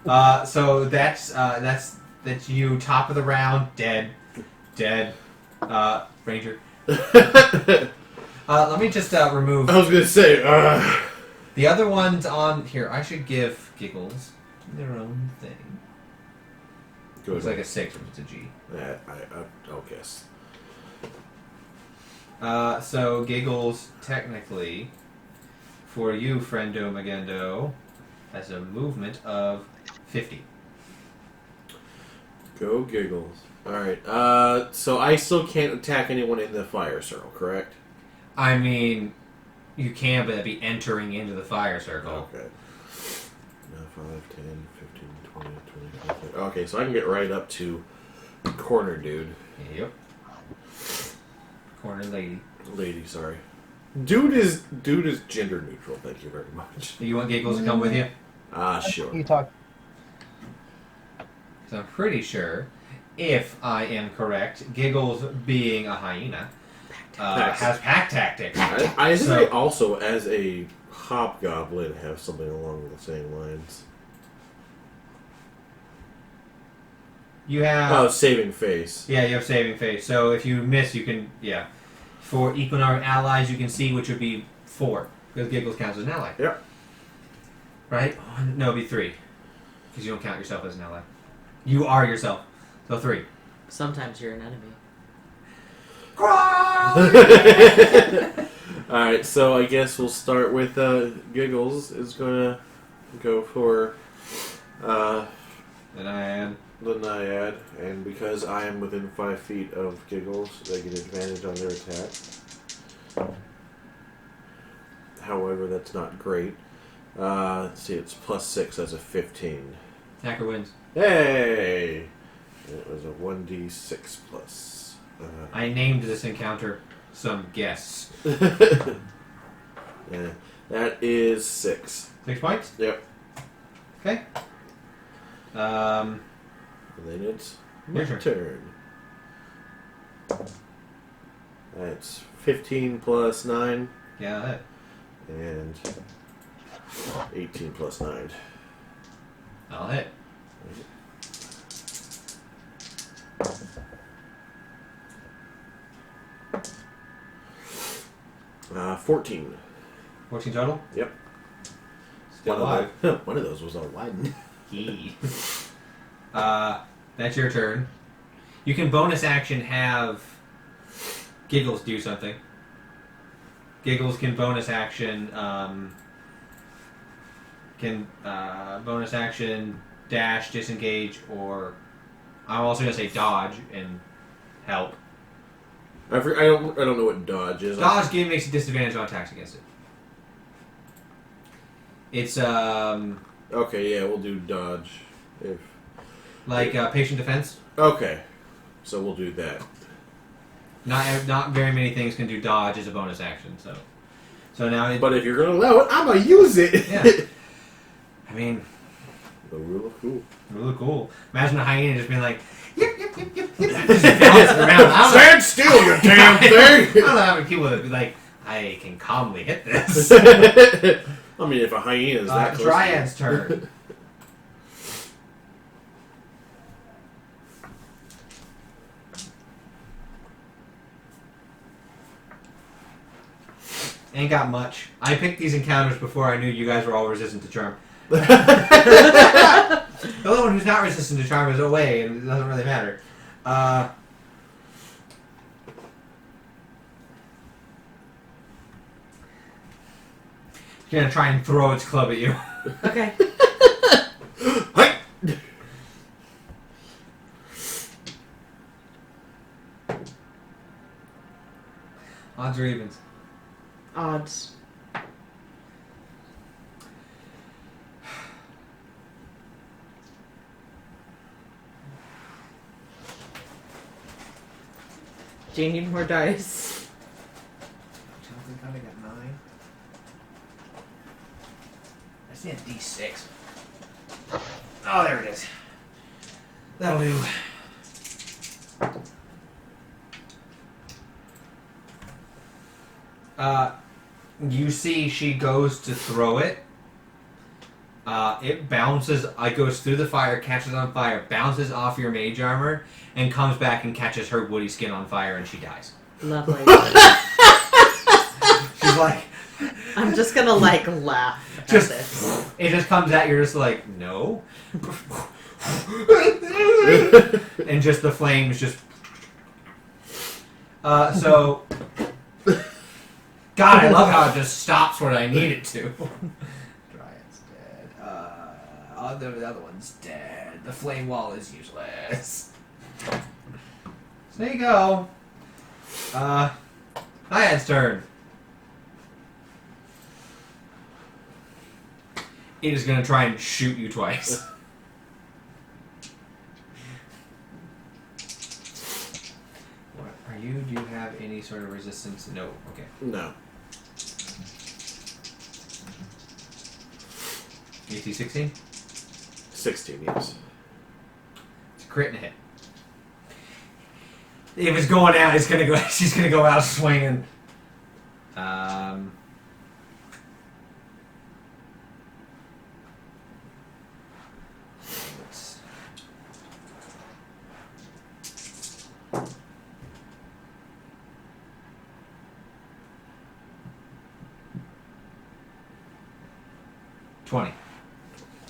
So that's you. Top of the round, dead. Ranger. Let me just remove. I was gonna say. The other ones on here. I should give Giggles their own thing. Looks like a 6, but it's a G. Yeah, I'll guess. So Giggles, technically, for you, Friendo Magendo, has a movement of 50. Go Giggles. Alright, so I still can't attack anyone in the fire circle, correct? I mean, you can, but that'd be entering into the fire circle. Okay. 5, 10, 15, 20, 25. Okay, so I can get right up to corner dude. Yep. Corner lady. Lady, sorry. Dude is gender neutral, thank you very much. You want Giggles to come with you? Sure. You talk. So I'm pretty sure, if I am correct, Giggles being a hyena has pack tactics. I think I also, as a hobgoblin, have something along the same lines. You have... Oh, saving face. Yeah, you have saving face. So if you miss, you can... Yeah. For Equinarm allies, you can see which would be 4. Because Giggles counts as an ally. Yep. Right? No, it'd be 3. Because you don't count yourself as an ally. You are yourself. So 3. Sometimes you're an enemy. Alright, so I guess we'll start with Giggles is gonna go for The Naiad. the Naiad, and because I am within 5 feet of Giggles, they get advantage on their attack. However, that's not great. Let's see, it's +6, that's a 15. Hacker wins. Hey! It was a 1d6 plus. I named this encounter some guess. Yeah, that is 6. 6 points? Yep. Okay. And then it's my Your turn. That's 15 plus 9 Yeah, that. and 18 plus 9. I'll hit. 14. 14 total? Yep. Still alive. One of those was a one. That's your turn. You can bonus action have Giggles do something. Giggles can bonus action dash, disengage, or I'm also gonna say dodge and help. I don't know what dodge is. Dodge makes a disadvantage on attacks against it. It's Okay, yeah, we'll do dodge. If like patient defense. okay, so we'll do that. Not very many things can do dodge as a bonus action. So now. But if you're gonna allow it, I'm gonna use it. Yeah. I mean, the rule of cool. really cool. Imagine a hyena just being like, yip, yip, yip, yip, yip, just bouncing around. Stand still, you damn I thing! don't know how many people would be like, I can calmly hit this. I mean, if a hyena is that close. Dryad's turn. Ain't got much. I picked these encounters before I knew you guys were all resistant to charm. The only one who's not resistant to charm is away, and it doesn't really matter. gonna try and throw its club at you. Okay. Hi! Odds or evens? Odds. Do you need more dice? I think I got 9. I see a D6. Oh, there it is. That'll do. You see she goes to throw it. It bounces, it goes through the fire, catches on fire, bounces off your mage armor, and comes back and catches her woody skin on fire, and she dies. Lovely. She's like... I'm just gonna, like, laugh at this. It just comes at you, you're just like, no. And just the flames just... so... God, I love how it just stops when I need it to. Dryad's dead. The other one's dead. The flame wall is useless. So there you go. Dryad's turn. It is going to try and shoot you twice. What are you? Do you have any sort of resistance? No. Okay. No. AC 16? 16, yes. It's a crit and a hit. If it's going out, it's gonna go. She's gonna go out swinging.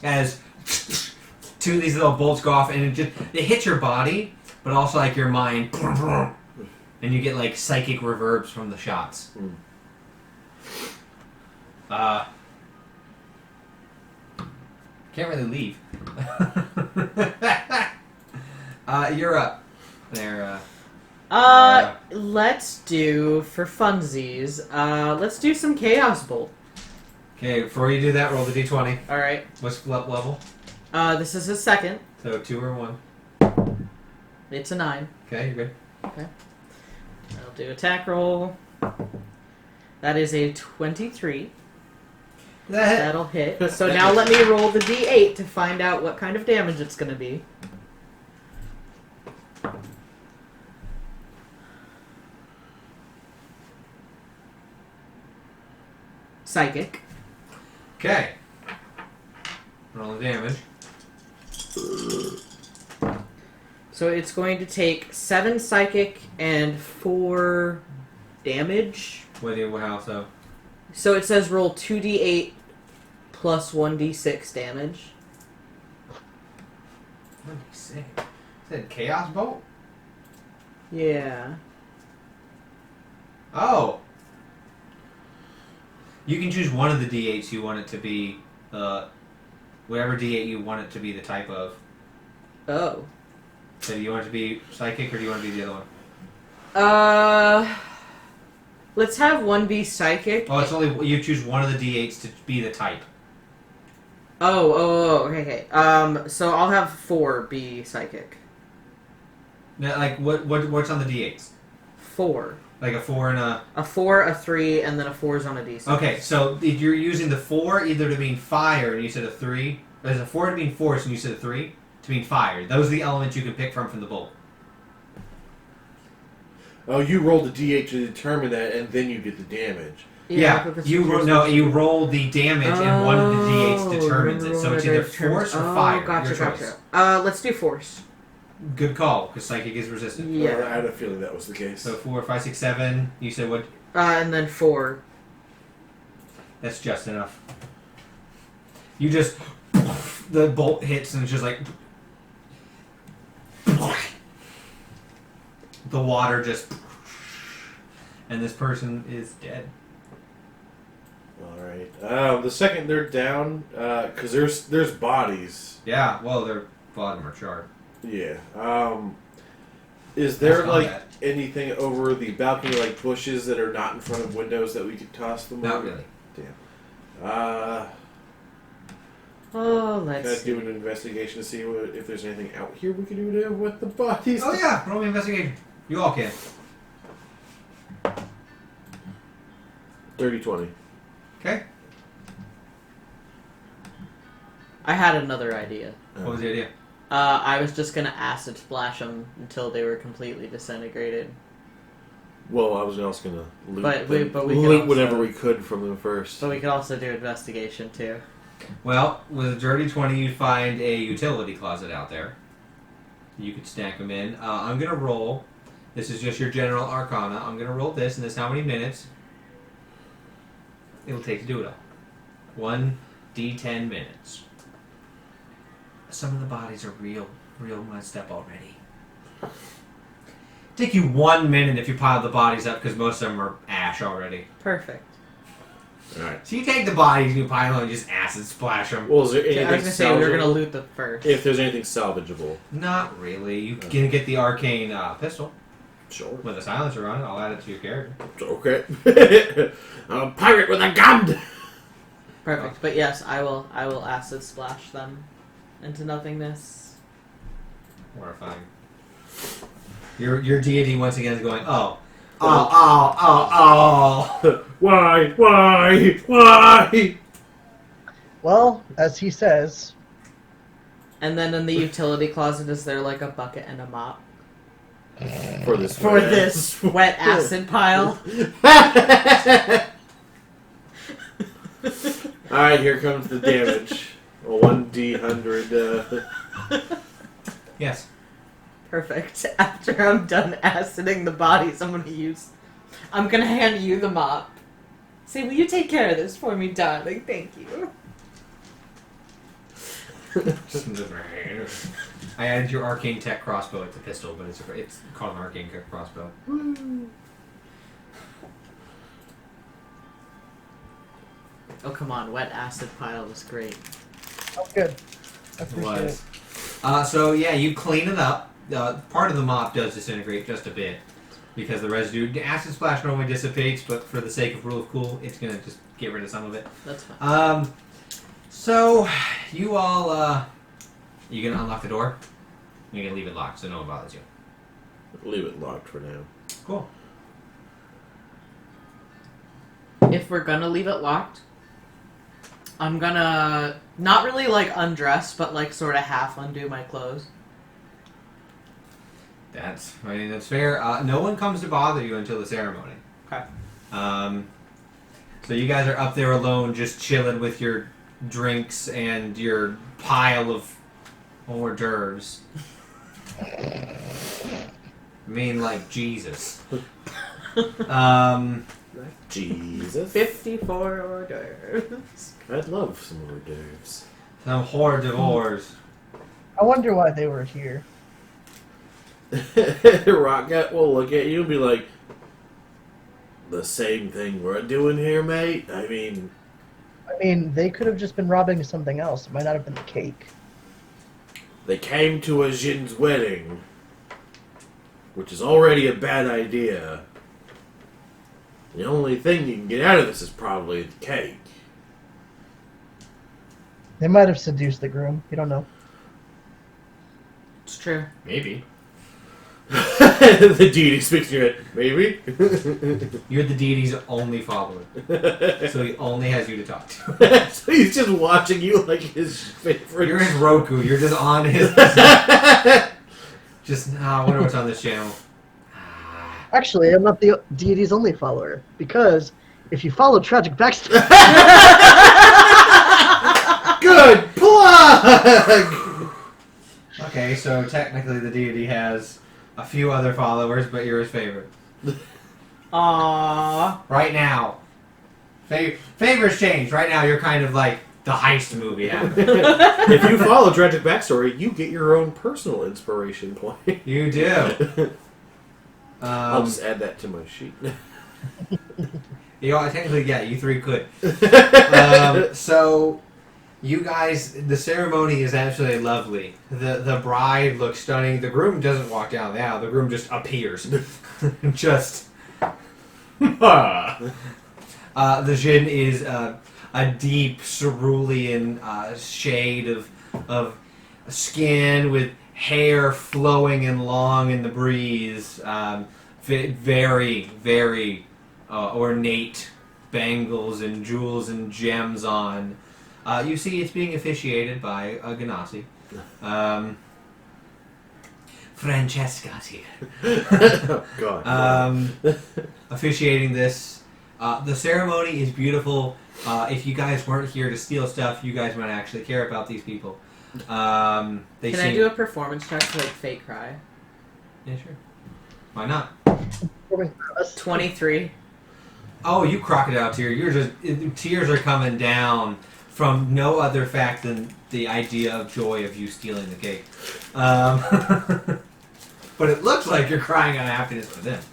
As two of these little bolts go off, and it hits your body, but also like your mind, and you get like psychic reverbs from the shots. Can't really leave. You're up. There. Let's do, for funsies, let's do some Chaos Bolt. Okay, before you do that, roll the d20. Alright. What's level? This is his second. So 2 or 1. It's a 9. Okay, you're good. Okay. I'll do attack roll. That is a 23. That'll hit. So now let me roll the d8 to find out what kind of damage it's going to be. Psychic. Okay. Roll the damage. So it's going to take 7 psychic and 4 damage. How so? So it says roll 2d8 plus 1d6 damage. 1d6. Is that Chaos Bolt? Yeah. Oh. You can choose one of the d8s you want it to be, whatever d8 you want it to be the type of. Oh. So do you want it to be psychic or do you want it to be the other one? Let's have one be psychic. Oh, it's only you choose one of the d8s to be the type. Okay. So I'll have 4 be psychic. Now, like what's on the d8s? 4. Like a 4 and a... A 4, a 3, and then a 4's on a d6. Okay, so if you're using the 4 either to mean fire and you said a 3, or there's a 4 to mean force and you said a 3 to mean fire. Those are the elements you can pick from the bolt. Oh, you roll the d8 to determine that, and then you get the damage. Yeah, you roll the damage and one of the d8s determines it. So it's either force or fire. Gotcha. Let's do force. Good call, because psychic is resistant. Yeah. I had a feeling that was the case. So 4, 5, 6, 7. You said what? And then 4. That's just enough. You just... The bolt hits and it's just like... The water just... And this person is dead. Alright. The second they're down, because there's bodies. Yeah, well, a lot of them are charred. Yeah. Is there That's not bad. anything over the balcony, like bushes that are not in front of windows that we could toss them? Not over? really. Damn. Oh, Can I let's do an investigation to see if there's anything out here we can do with the bodies? Oh yeah, roll me investigation. You all can. 30-20. Okay. I had another idea. What was the idea? I was just gonna acid splash them until they were completely disintegrated. Well, I was also gonna loot, But them, we could loot also- whatever we could from them first. But we could also do investigation too. Well, with a dirty 20, you find a utility closet out there. You could stack them in. I'm going to roll. This is just your general arcana. I'm going to roll this, and this how many minutes it'll take to do it all. 1d10 minutes. Some of the bodies are real messed up already. Take you 1 minute if you pile the bodies up, because most of them are ash already. Perfect. Alright. So you take the bodies and you pile them and just acid splash them. Well, is there anything I was gonna say we were gonna salvageable? loot them first. If there's anything salvageable. Not really. You can get the arcane pistol Sure. with a silencer on it. I'll add it to your character. Okay. I'm a pirate with a gun! Perfect. But yes, I will acid splash them into nothingness. Horrifying. Your deity once again is going, oh. Why? Well, as he says, And then in the utility closet, is there like a bucket and a mop For this. for this wet acid pile? Alright, here comes the damage. A 1d100. Yes. Perfect. After I'm done aciding the bodies, I'm gonna hand you the mop. Say, will you take care of this for me, darling? Thank you. I added your arcane tech crossbow. It's a pistol, but it's called an arcane tech crossbow. Oh, come on. Wet acid pile was great. oh good. I It appreciate was. it. So yeah, you clean it up. Part of the mop does disintegrate just a bit because the residue, the acid splash normally dissipates, but for the sake of rule of cool, it's gonna just get rid of some of it. That's fine. So you all, you gonna unlock the door? You're gonna leave it locked so no one bothers you. Leave it locked for now. Cool. If we're gonna leave it locked, I'm gonna not really like undress, but like sort of half undo my clothes. That's fair. No one comes to bother you until the ceremony. Okay. So you guys are up there alone, just chilling with your drinks and your pile of hors d'oeuvres. I mean, like Jesus. Jesus. 54 hors d'oeuvres. I'd love some hors d'oeuvres. Some hors d'oeuvres. I wonder why they were here. Rocket will look at you and be like, the same thing we're doing here, mate? I mean, They could have just been robbing something else. It might not have been the cake. they came to a Jinn's wedding, which is already a bad idea. The only thing you can get out of this is probably the cake. They might have seduced the groom. You don't know. It's true. Maybe. The deity speaks to your head. Maybe? You're the deity's only follower, so he only has you to talk to. So he's just watching you like his favorite. You're his Roku. You're just on his. Just I wonder what's on this channel. Actually, I'm not the deity's only follower, because if you follow Tragic Backstory... Good plug! Okay, so technically the deity has a few other followers, but you're his favorite. Aww. Right now. Favors change. Right now you're kind of like the heist movie happening. If you follow Tragic Backstory, you get your own personal inspiration point. You do. I'll just add that to my sheet. Technically, yeah, you three could. So, you guys, the ceremony is absolutely lovely. The bride looks stunning. The groom doesn't walk down the aisle. The groom just appears. Just. The Jinn is a deep cerulean shade of skin with hair flowing and long in the breeze. Very, very ornate bangles and jewels and gems on. You see it's being officiated by a Ganassi. Francesca's here. Oh, God. Officiating this. The ceremony is beautiful. If you guys weren't here to steal stuff, you guys might actually care about these people. Can I do a performance check to fake cry? Yeah, sure. Why not? 23. Oh, you crocodile tear. Tears are coming down from no other fact than the idea of joy of you stealing the cake. But it looks like you're crying out of happiness for them.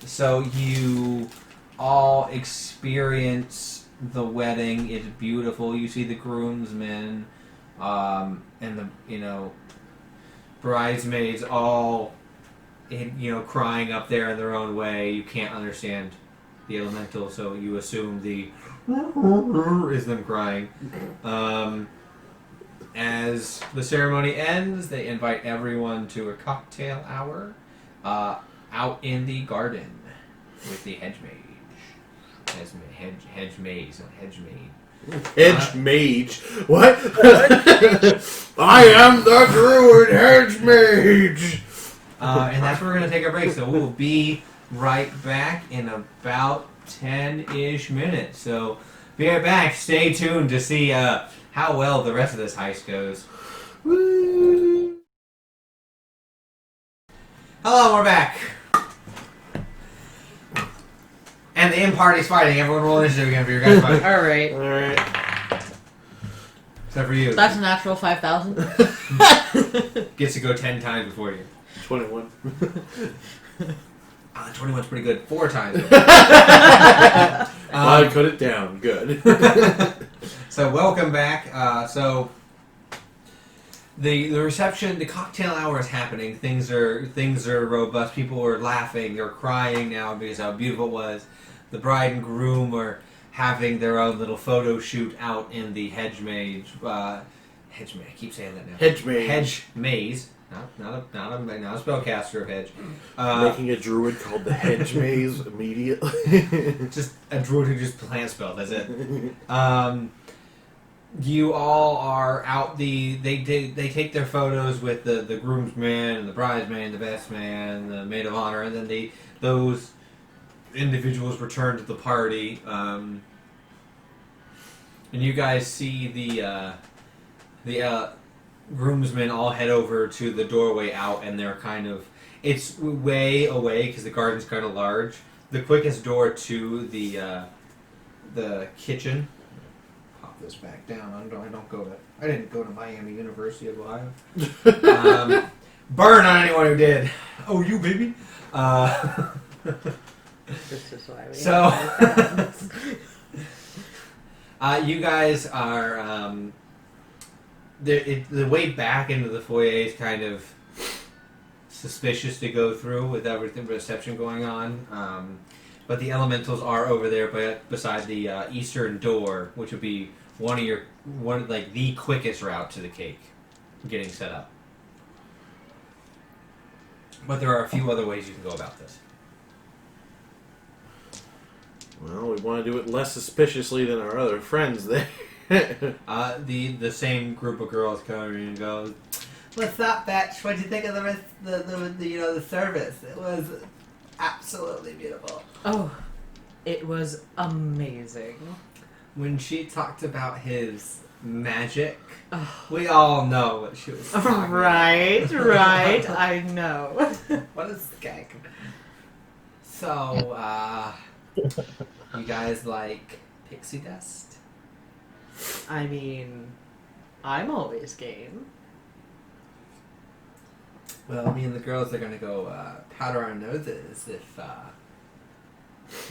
So you all experience the wedding. It's beautiful. You see the groomsmen and the bridesmaids all crying up there in their own way. You can't understand the elemental, so you assume the is them crying. As the ceremony ends, they invite everyone to a cocktail hour out in the garden with the hedge mage. Hedge maze, not hedge maid. Hedge mage? What? I am the druid hedge mage! And that's where we're going to take a break, so we'll be right back in about 10-ish minutes. So be right back. Stay tuned to see how well the rest of this heist goes. Woo. Hello, we're back. And the in-party's fighting. Everyone roll initiative again for your guys' fight. Alright. Alright. Except for you. That's a natural 5,000. Gets to go 10 times before you. 21. The 21's pretty good. 4 times. I cut it down. Good. So welcome back. So the reception, the cocktail hour is happening. Things are robust. People are laughing. They're crying now because how beautiful it was. The bride and groom are having their own little photo shoot out in the hedge mage. I keep saying that now. Hedge mage. Hedge maze. Not a spellcaster of hedge. Making a druid called the hedge maze immediately. Just a druid who just plant spell. That's it. You all are out. They take their photos with the groomsman and the bridesman, the best man, the maid of honor, and then those individuals return to the party. And you guys see the groomsmen all head over to the doorway out, and they're it's way away because the garden's kind of large. The quickest door to the kitchen. Pop this back down. I didn't go to Miami University of Ohio. Burn on anyone who did. Oh, you baby. This is why we So you guys are. The way back into the foyer is kind of suspicious to go through with everything reception going on. But the elementals are over there, beside the eastern door, which would be the quickest route to the cake getting set up. But there are a few other ways you can go about this. Well, we want to do it less suspiciously than our other friends there. The same group of girls come in and go, "What's up, Betch? What'd you think of the service? It was absolutely beautiful." Oh, it was amazing. When she talked about his magic, we all know what she was talking about. Right, I know. What is skag? So, you guys like pixie dust? I mean, I'm always game. Well, me and the girls are gonna go powder our noses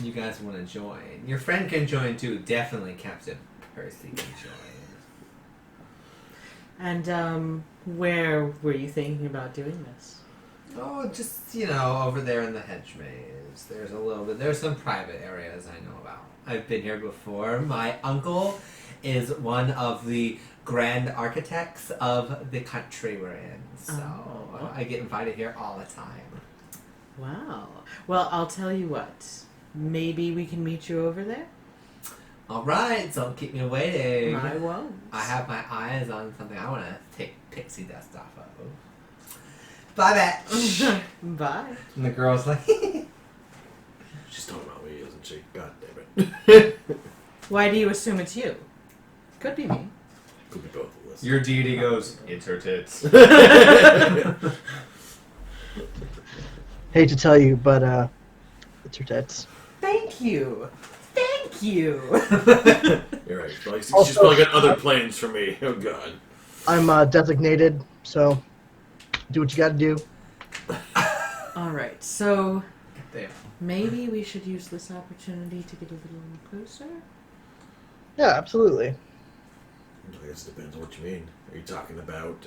you guys want to join. Your friend can join too. Definitely Captain Percy can join. And where were you thinking about doing this? Oh, just, over there in the hedge maze. There's some private areas I know about. I've been here before. My uncle is one of the grand architects of the country we're in. So I get invited here all the time. Wow. Well, I'll tell you what. Maybe we can meet you over there? Alright, don't keep me waiting. I won't. I have my eyes on something I want to take pixie dust off of. Bye, bitch. Bye. And the girl's like, She's talking about me, isn't she? God damn it. Why do you assume it's you? Could be me. Could be both of us. Your deity goes, it's her tits. Hate to tell you, but it's her tits. Thank you. Thank you. You're right. She's Also, probably got other plans for me. Oh, God. I'm designated, so do what you gotta do. Alright, so damn. maybe we should use this opportunity to get a little closer? Yeah, absolutely. I guess it depends on what you mean. Are you talking about,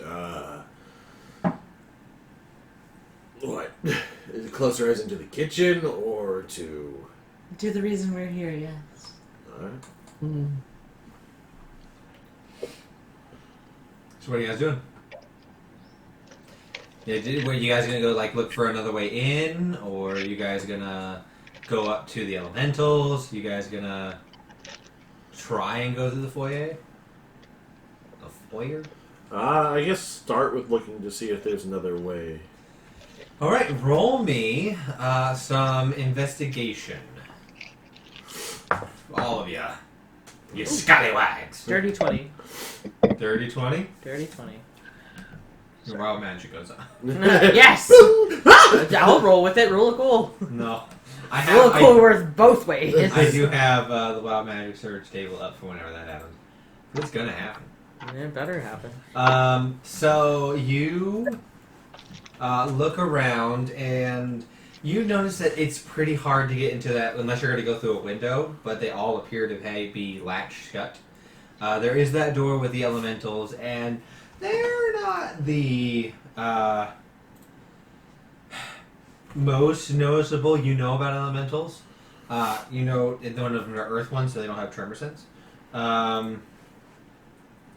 what? Is it closer as into the kitchen or to... To the reason we're here, yes. Alright. Mm. So what are you guys doing? Yeah, were you guys gonna go look for another way in, or are you guys gonna go up to the elementals? You guys gonna try and go through the foyer? The foyer? I guess start with looking to see if there's another way. All right, roll me some investigation. All of ya. You scallywags. Dirty 20. Dirty 20? Dirty 20. Your wild magic goes on. Yes! I'll roll with it. Rule of cool. No. Rule of cool works both ways. I do have the wild magic search table up for whenever that happens. It's gonna happen. It better happen. So you look around and you notice that it's pretty hard to get into that unless you're going to go through a window, but they all appear to be latched shut. There is that door with the elementals, and they're not the most noticeable about elementals. One of them are earth ones, so they don't have tremor sense.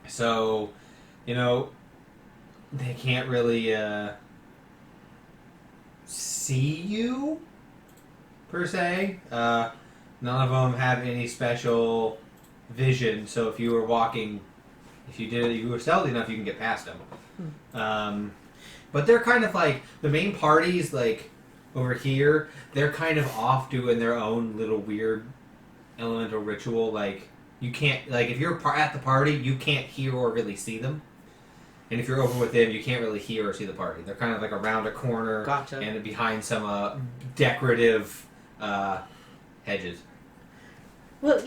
So, they can't really see you, per se. None of them have any special vision, so if you were walking, if you were stealthy enough, you can get past them. But they're kind of the main parties, over here, they're kind of off doing their own little weird elemental ritual, you can't, if you're at the party, you can't hear or really see them. And if you're over with them, you can't really hear or see the party. They're kind of around a corner and behind some decorative hedges. Well,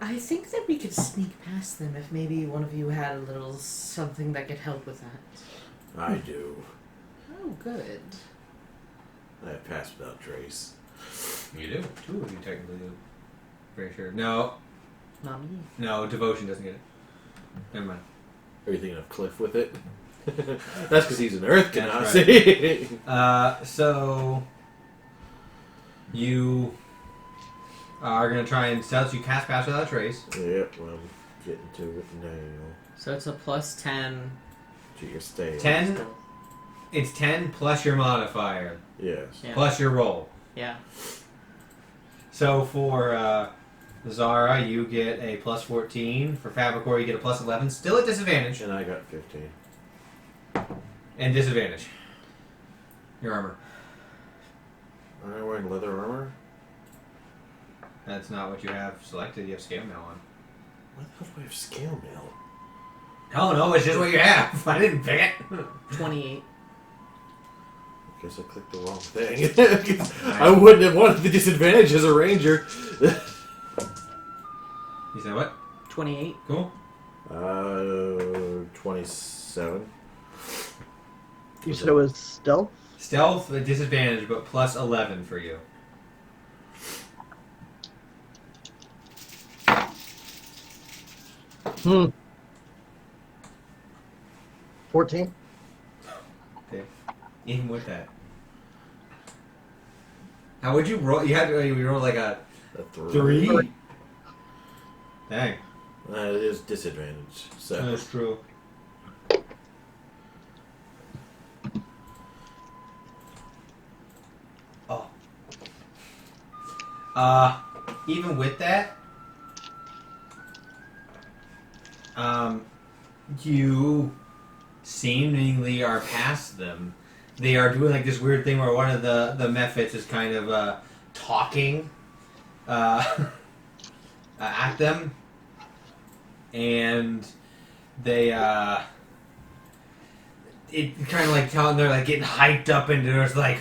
I think that we could sneak past them if maybe one of you had a little something that could help with that. I do. Oh, good. I have passed without trace. You do? Two of you technically do. Very sure. No. Not me. No, devotion doesn't get it. Never mind. Are you thinking of Cliff with it? That's because he's an Earth That's Genasi. So you are going to try and stealth. You cast Pass Without a Trace. Yep, well, I'm getting to it now. So it's a plus 10. To your stay. 10. It's 10 plus your modifier. Yes. Yeah. Plus your roll. Yeah. So for Zara, you get a plus 14. For Fabricor, you get a plus 11. Still at disadvantage. And I got 15. And disadvantage. Your armor. Am I wearing leather armor? That's not what you have selected. You have scale mail on. Why the hell do I have scale mail? Oh no, it's just what you have. I didn't pick it. 28. I guess I clicked the wrong thing. I wouldn't have wanted the disadvantage as a ranger. You said what? 28. Cool. 27. You said it was stealth? Stealth, a disadvantage, but plus 11 for you. 14. Okay. Even with that. How would you roll? You roll like a 3? Dang. It is disadvantage. So That's true. Oh. Even with that, you seemingly are past them. They are doing like this weird thing where one of the Mephits is kind of talking at them, and they it kind of like telling they're like getting hyped up into there's like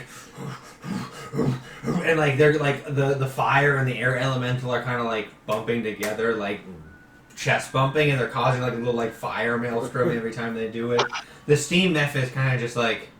and like they're like the fire and the air elemental are kind of like bumping together like chest bumping, and they're causing like a little like fire maelstrom every time they do it. The steam Mephit is kind of just like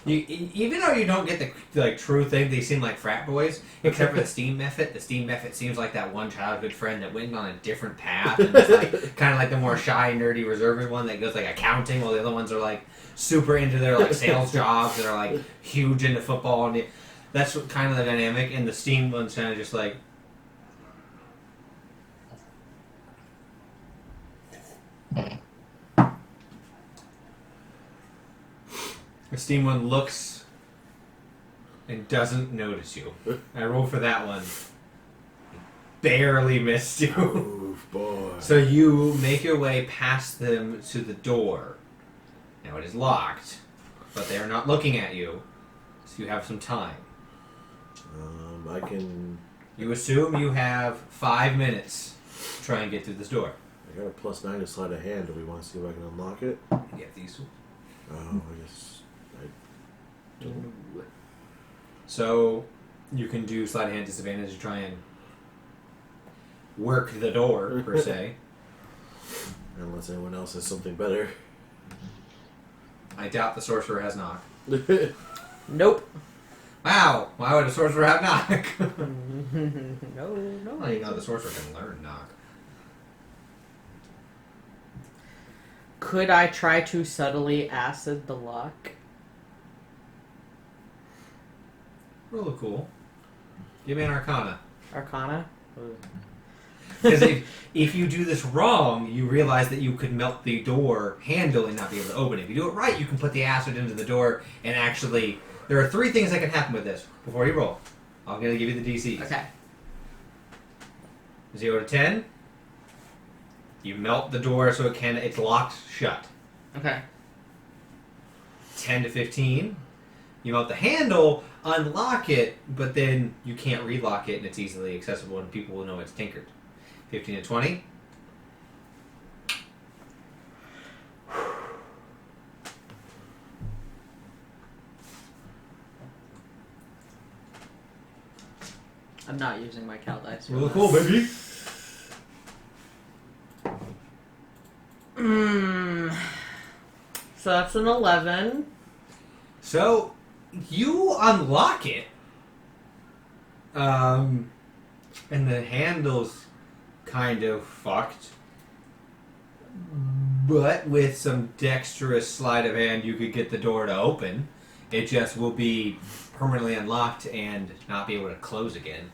even though you don't get the like true thing, they seem like frat boys. Except for the steam Mephit. The steam Mephit seems like that one childhood friend that went on a different path, and it's like kind of like the more shy, nerdy, reserved one that goes like accounting, while the other ones are like super into their like sales jobs and are like huge into football, and that's kind of the dynamic. And the steam one's kind of just like. The steam one looks and doesn't notice you. I rolled for that one. Barely missed you. Oof, boy. So you make your way past them to the door. Now it is locked, but they are not looking at you, so you have some time. I can... You assume you have 5 minutes to try and get through this door. I got a +9 to sleight of hand. Do we want to see if I can unlock it? You get these. Oh, I guess... So you can do sleight of hand disadvantage to try and work the door, per se. Unless anyone else has something better. I doubt the sorcerer has knock. Nope. Wow, why would a sorcerer have knock? No. Well, you know the sorcerer can learn knock. Could I try to subtly acid the lock? Really cool. Give me an arcana. Arcana? Because if you do this wrong, you realize that you could melt the door handle and not be able to open it. If you do it right, you can put the acid into the door and actually... There are 3 things that can happen with this before you roll. I'm going to give you the DCs. Okay. 0 to 10. You melt the door so it's locked shut. Okay. 10 to 15. You melt the handle, unlock it, but then you can't relock it and it's easily accessible and people will know it's tinkered. 15 to 20. I'm not using my Cal dice. for Really this. cool, baby. So that's an 11. So, you unlock it. And the handle's kind of fucked. But with some dexterous sleight of hand, you could get the door to open. It just will be permanently unlocked and not be able to close again.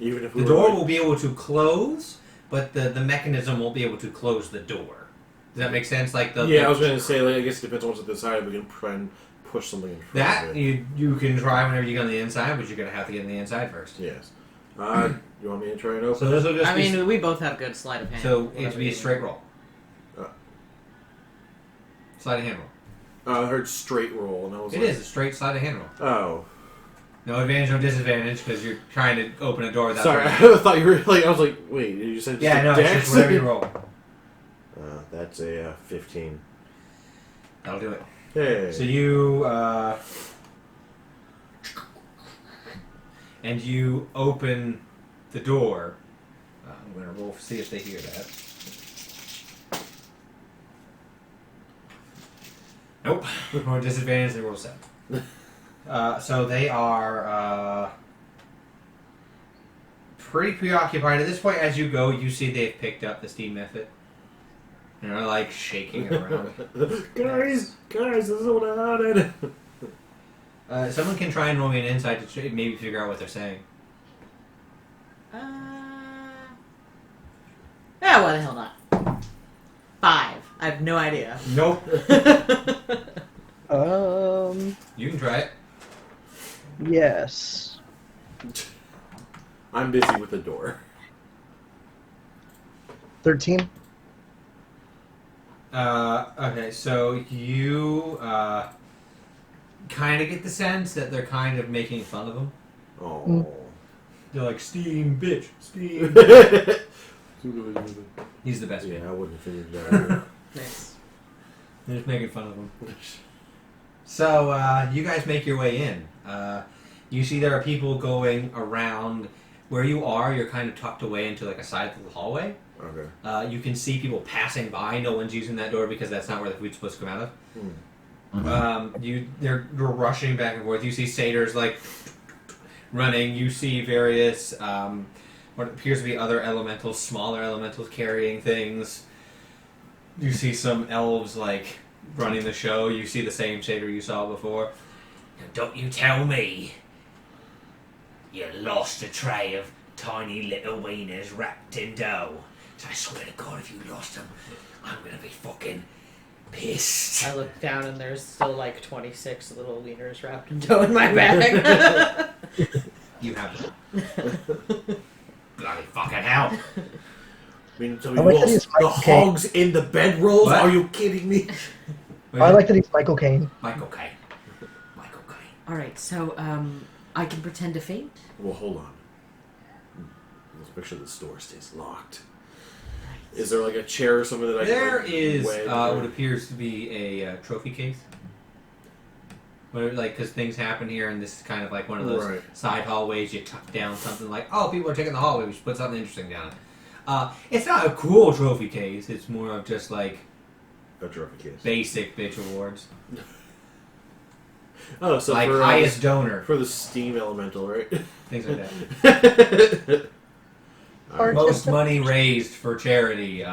Even if The door will be able to close, but the mechanism won't be able to close the door. Does that make sense? Like the I was going to say, like, I guess it depends on what's at the side. We can try and push something in front that of it. you can try whenever you get on the inside, but you're gonna have to get on the inside first. Yes. You want me to try and open? So this will just I mean, we both have good sleight of hand. so it whatever would be a you straight do. roll. Sleight of hand roll. I heard straight roll, and I was It like... is a straight sleight of hand roll. Oh. No advantage, no disadvantage, because you're trying to open a door without. Sorry, running. I thought you were like... I was like, wait, you said just Yeah, a no, it's dex? just whatever you roll. That's a 15. That'll do it. Hey. So you and you open the door. I'm gonna roll see if they hear that. Nope. More disadvantage. They roll 7. So they are pretty preoccupied at this point. As you go, you see they've picked up the steam Mephit. And they're like shaking around. guys, this is what I wanted. Someone can try and roll me an insight to maybe figure out what they're saying. Yeah, why the hell not? 5. I have no idea. Nope. You can try it. Yes. I'm busy with the door. 13. Okay, so you kind of get the sense that they're kind of making fun of him. Oh. They're like, Steam, bitch, Steam. He's the best. Yeah, I wouldn't have figured that out. Nice. They're just making fun of him. So, you guys make your way in. You see there are people going around where you are. You're kind of tucked away into like a side of the hallway. Okay. You can see people passing by. No one's using that door because that's not where the food's supposed to come out of. They're rushing back and forth. You see satyrs like running. You see various what appears to be other elementals, smaller elementals carrying things. You see some elves like running the show. You see the same satyr you saw before. Now, don't you tell me you lost a tray of tiny little wieners wrapped in dough. So I swear to God, if you lost them, I'm gonna be fucking pissed. I look down and there's still like 26 little wieners wrapped in dough in my bag. You have them. Bloody fucking hell. I mean, so I you like that lost he's the Michael Caine. hogs in the bedrolls? What? Are you kidding me? I like that he's Michael Caine. Michael Caine. Michael Caine. Alright, so I can pretend to faint. Well, hold on. Let's make sure the store stays locked. Is there like a chair or something that I There can is wedge what appears to be a trophy case. Like, because things happen here, and this is kind of like one of those side hallways. You tuck down something like, oh, people are taking the hallway. We should put something interesting down it. It's not a cool trophy case. It's more of just like a trophy case. Basic bitch awards. Oh, so like for, highest donor for the Steam Elemental, right? Things like that. Art- Most money raised for charity.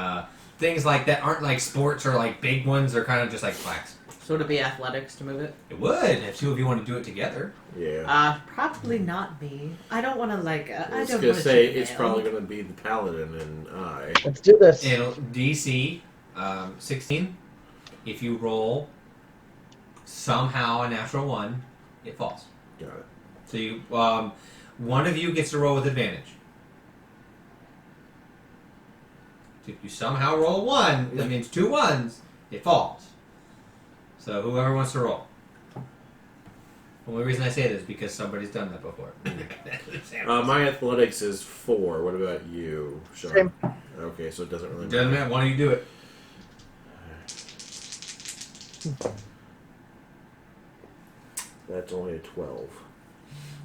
Things like that aren't like sports or like big ones. They're kind of just like plaques. So would it be athletics to move it? It would if two of you want to do it together. Yeah. Probably not me. I don't want to like. I was don't gonna wanna say cheat it's mail. probably gonna be the Paladin and I. Let's do this. It'll DC 16. If you roll somehow a natural 1, it falls. Got it. So you one of you gets to roll with advantage. If you somehow roll 1, that means 2 1s, it falls. So whoever wants to roll. The only reason I say this is because somebody's done that before. My athletics is 4. What about you, Sean? Same. Okay, so it doesn't really matter. Doesn't matter. Why don't you do it? That's only a 12.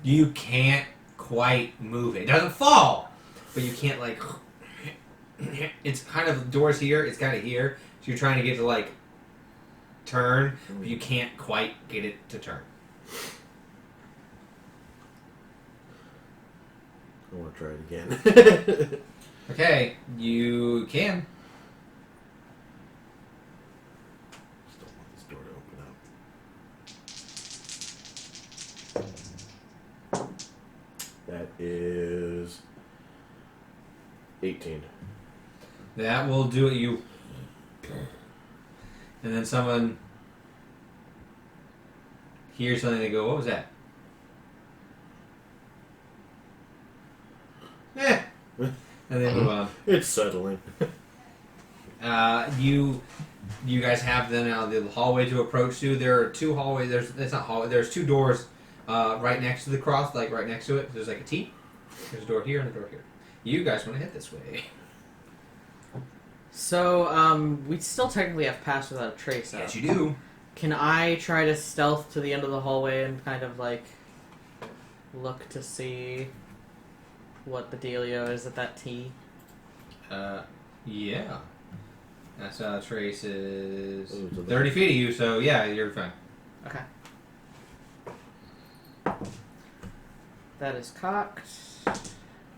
You can't quite move it. It doesn't fall, but you can't like. It's kind of doors here. It's kind of here. So you're trying to get to like turn, but you can't quite get it to turn. I want to try it again. Okay, you can. Still want this door to open up. That is 18. That will do it. You. And then someone hears something. They go, "What was that?" And they move on. It's settling. You guys have then now the hallway to approach to. There are 2 hallways. It's not hallway. There's 2 doors right next to the cross, like right next to it. There's like a T. There's a door here and a door here. You guys want to head this way? So we still technically have passed without a trace. Yes, you do. Can I try to stealth to the end of the hallway and kind of like look to see what the dealio is at that T? Yeah. That's trace is Ooh, so 30 feet of you, so yeah, you're fine. Okay. That is cocked.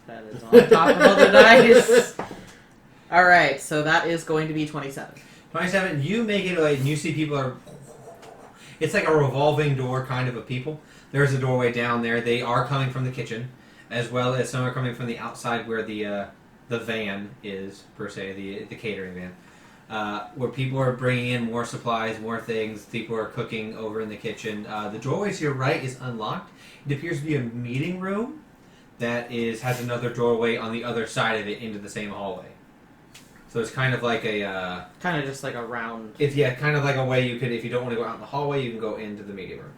That is on top of other dice. All right, so that is going to be 27. 27, you make it away, and you see people are... It's like a revolving door kind of people. There's a doorway down there. They are coming from the kitchen, as well as some are coming from the outside where the van is, per se, the catering van. Where people are bringing in more supplies, more things. People are cooking over in the kitchen. The doorway to your right is unlocked. It appears to be a meeting room that has another doorway on the other side of it into the same hallway. So it's kind of like a... kind of just like a round... It's, kind of like a way you could, if you don't want to go out in the hallway, you can go into the meeting room.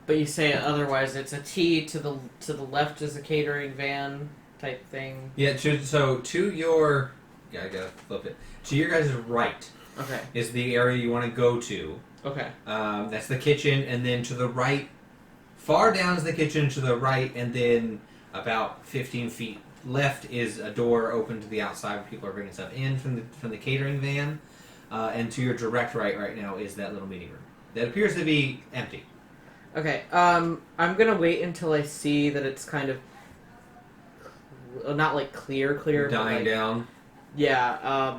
But you say otherwise it's a T, to the left is a catering van type thing. Yeah, so to your... Yeah, I gotta flip it. To your guys' right is the area you want to go to. Okay. That's the kitchen, and then to the right... Far down is the kitchen, to the right, and then about 15 feet left is a door open to the outside where people are bringing stuff in from the catering van. And to your direct right now is that little meeting room. That appears to be empty. Okay, I'm gonna wait until I see that it's kind of... not like clear, Dying but down. Yeah,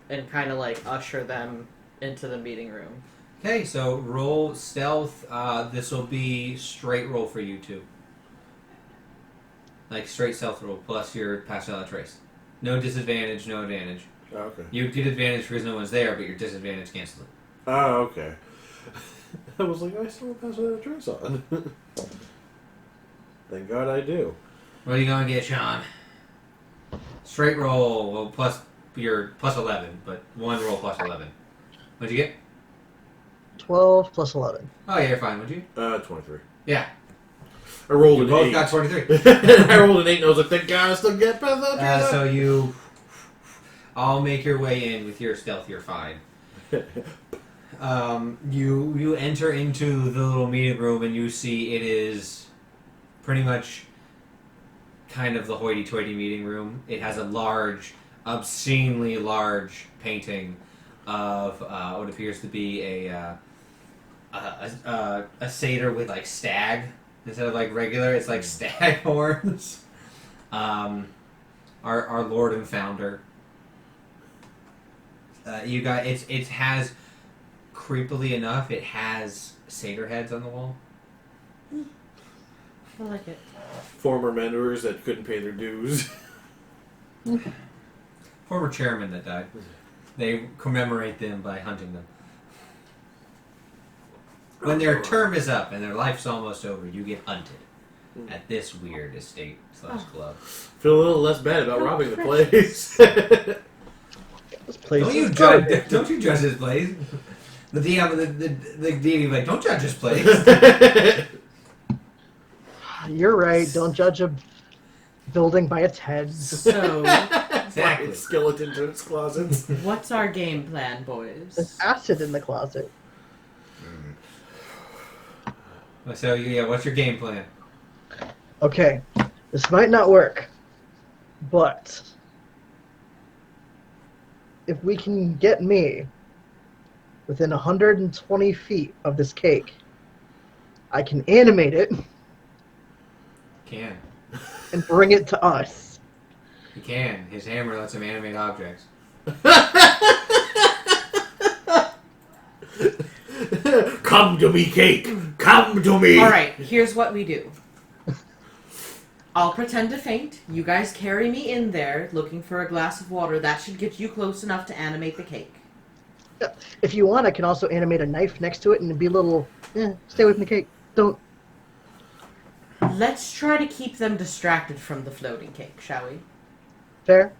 and kind of like usher them into the meeting room. Okay, so roll stealth. This will be straight roll for you two. Like straight stealth roll plus your pastel trace. No disadvantage, no advantage. Oh, okay. You get advantage because no one's there, but your disadvantage cancels it. Oh, okay. I was like, I still have pastel trace on. Thank God I do. What are you gonna get, Sean? Straight roll. Well, plus your plus 11, but one roll plus 11. What'd you get? 12 plus 11. Oh, yeah, you're fine. What'd you? 23. Yeah. I rolled You an both 8. got 23. I rolled an 8 and I was like, thank God I still get pastel trace. So you all make your way in with your stealth. You're fine. You enter into the little meeting room and you see it is pretty much kind of the hoity-toity meeting room. It has a large, obscenely large painting of what appears to be a satyr with like stag instead of like regular. It's like stag horns. Our Lord and Founder. You got it has, creepily enough, it has satyr heads on the wall. I like it. Former members that couldn't pay their dues. Former chairman that died. They commemorate them by hunting them. When their term is up and their life's almost over, you get hunted at this weird estate / club. Feel a little less bad about robbing the place. This place Don't you is judge? garbage. Don't you judge this place? The DM, the deity, like, don't judge this place. You're right. Don't judge a building by its heads. So, Exactly. Fucking skeleton to its closets. what's our game plan, boys? There's acid in the closet. So yeah, what's your game plan? Okay, this might not work, but if we can get me within 120 feet of this cake, I can animate it Can. and bring it to us. He can. His hammer lets him animate objects. Come to me, cake. Come to me. Alright, here's what we do. I'll pretend to faint. You guys carry me in there looking for a glass of water. That should get you close enough to animate the cake. If you want, I can also animate a knife next to it and be a little, stay away from the cake. Don't. Let's try to keep them distracted from the floating cake, shall we? Fair?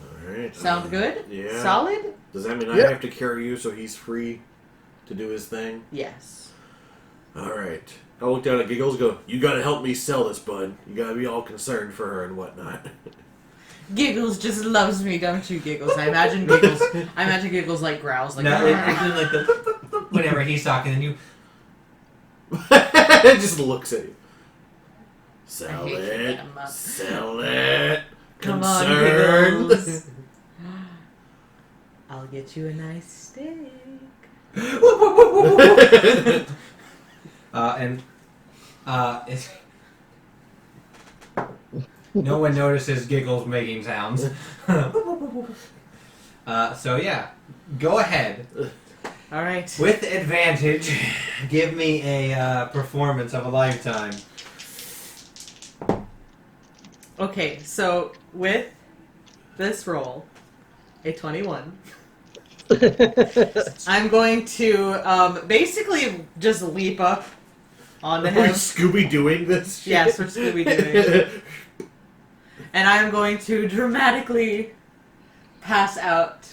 Alright. Sound good? Yeah. Solid? Does that mean I Yeah. have to carry you so he's free to do his thing? Yes. Alright. I look down at Giggles and go, you gotta help me sell this, bud. You gotta be all concerned for her and whatnot. Giggles just loves me, don't you, Giggles? I imagine Giggles like growls like No, it's doing like the whenever he's talking, and you. It just looks at you. Sell I hate it. them. Sell it. Come on, Concerned. Giggles. I'll get you a nice steak. It's, no one notices Giggles making sounds. So yeah, go ahead. All right. With advantage, give me a performance of a lifetime. Okay, so with this roll, a 21, I'm going to basically just leap up onto Are we him. Scooby-Dooing this shit? Yes, we're Scooby-Dooing. And I'm going to dramatically pass out.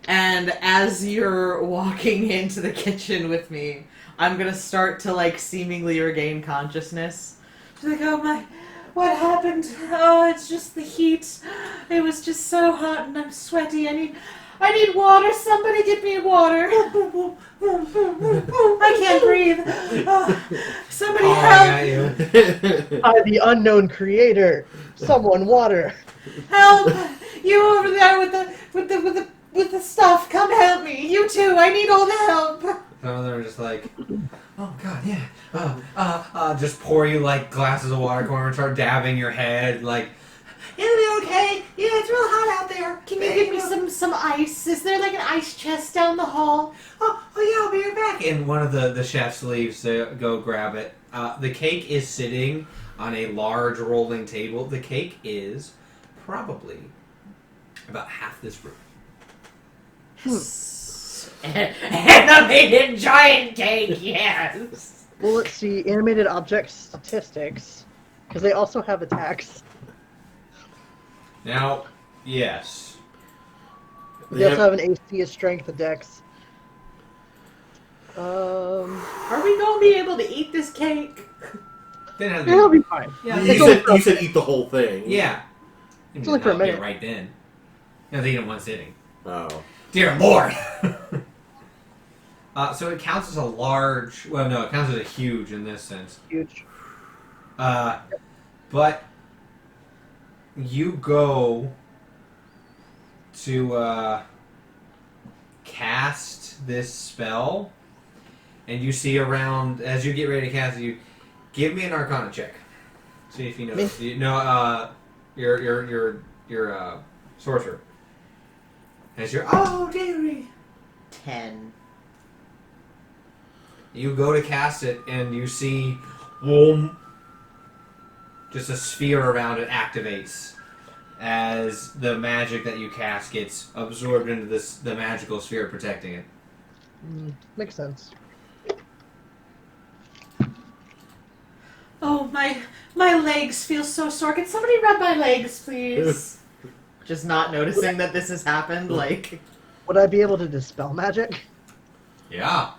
And as you're walking into the kitchen with me, I'm gonna start to, like, seemingly regain consciousness. She's like, oh my, what happened? Oh, it's just the heat. It was just so hot and I'm sweaty. I need water. Somebody get me water. I can't breathe. Oh, somebody help. By the unknown creator, someone water. Help! You over there with the stuff, come help me. You too, I need all the help. Some of them are just like, oh god, yeah. Just pour you like glasses of water, come over and start dabbing your head, like, it'll be okay. Yeah, it's real hot out there. Can you give me some ice? Is there like an ice chest down the hall? Oh yeah, I'll be right back. And one of the chefs leaves to go grab it. The cake is sitting on a large rolling table. The cake is probably about half this room. Animated giant cake, yes. Well, let's see. Animated object statistics. Because they also have attacks. Now, yes. They also have an AC, a strength, a dex. Are we going to be able to eat this cake? Then It'll be fine. Yeah, You said eat the whole thing. yeah. It's only for a minute. Right then. No, they eat in one sitting. Oh. Dear Lord! So it counts as a large... Well, no, it counts as a huge in this sense. Huge. But you go to cast this spell, and you see around... As you get ready to cast it, you give me an Arcana check. See if you know. Your sorcerer. As your dearie. 10. You go to cast it, and you see, boom, just a sphere around it activates as the magic that you cast gets absorbed into the magical sphere protecting it. Makes sense. Oh, my legs feel so sore. Can somebody rub my legs, please? Just not noticing that this has happened, like... Would I be able to dispel magic? Yeah.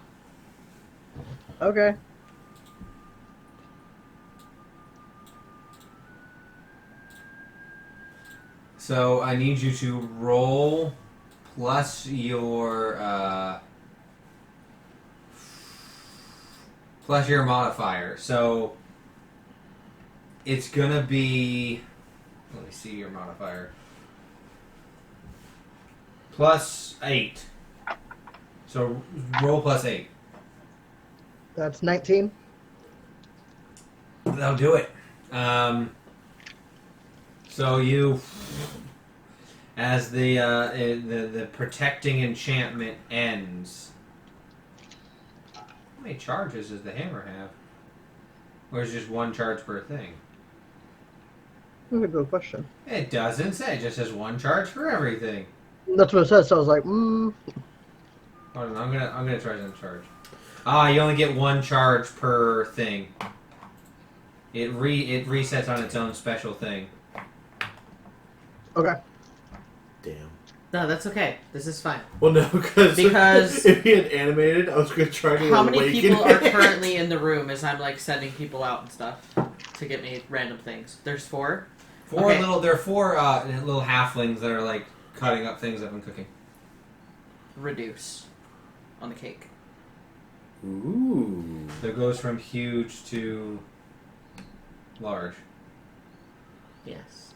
Okay. So I need you to roll plus your modifier. So it's gonna be. Let me see your modifier. Plus 8. So roll plus 8. That's 19. That'll do it. So you, as the protecting enchantment ends. How many charges does the hammer have? Or is it just one charge per thing? That's a good question. It doesn't say. It just says one charge for everything. That's what it says. So I was like, Hold on, I'm gonna try some charge. You only get one charge per thing. It resets on its own special thing. Okay. Damn. No, that's okay. This is fine. Well, no, Because if he had animated, I was going to try to how many awaken people are it. currently in the room as I'm, like, sending people out and stuff to get me random things? There's 4? There are 4 little halflings that are, like, cutting up things up and cooking. Reduce on the cake. Ooh. So it goes from huge to large. Yes.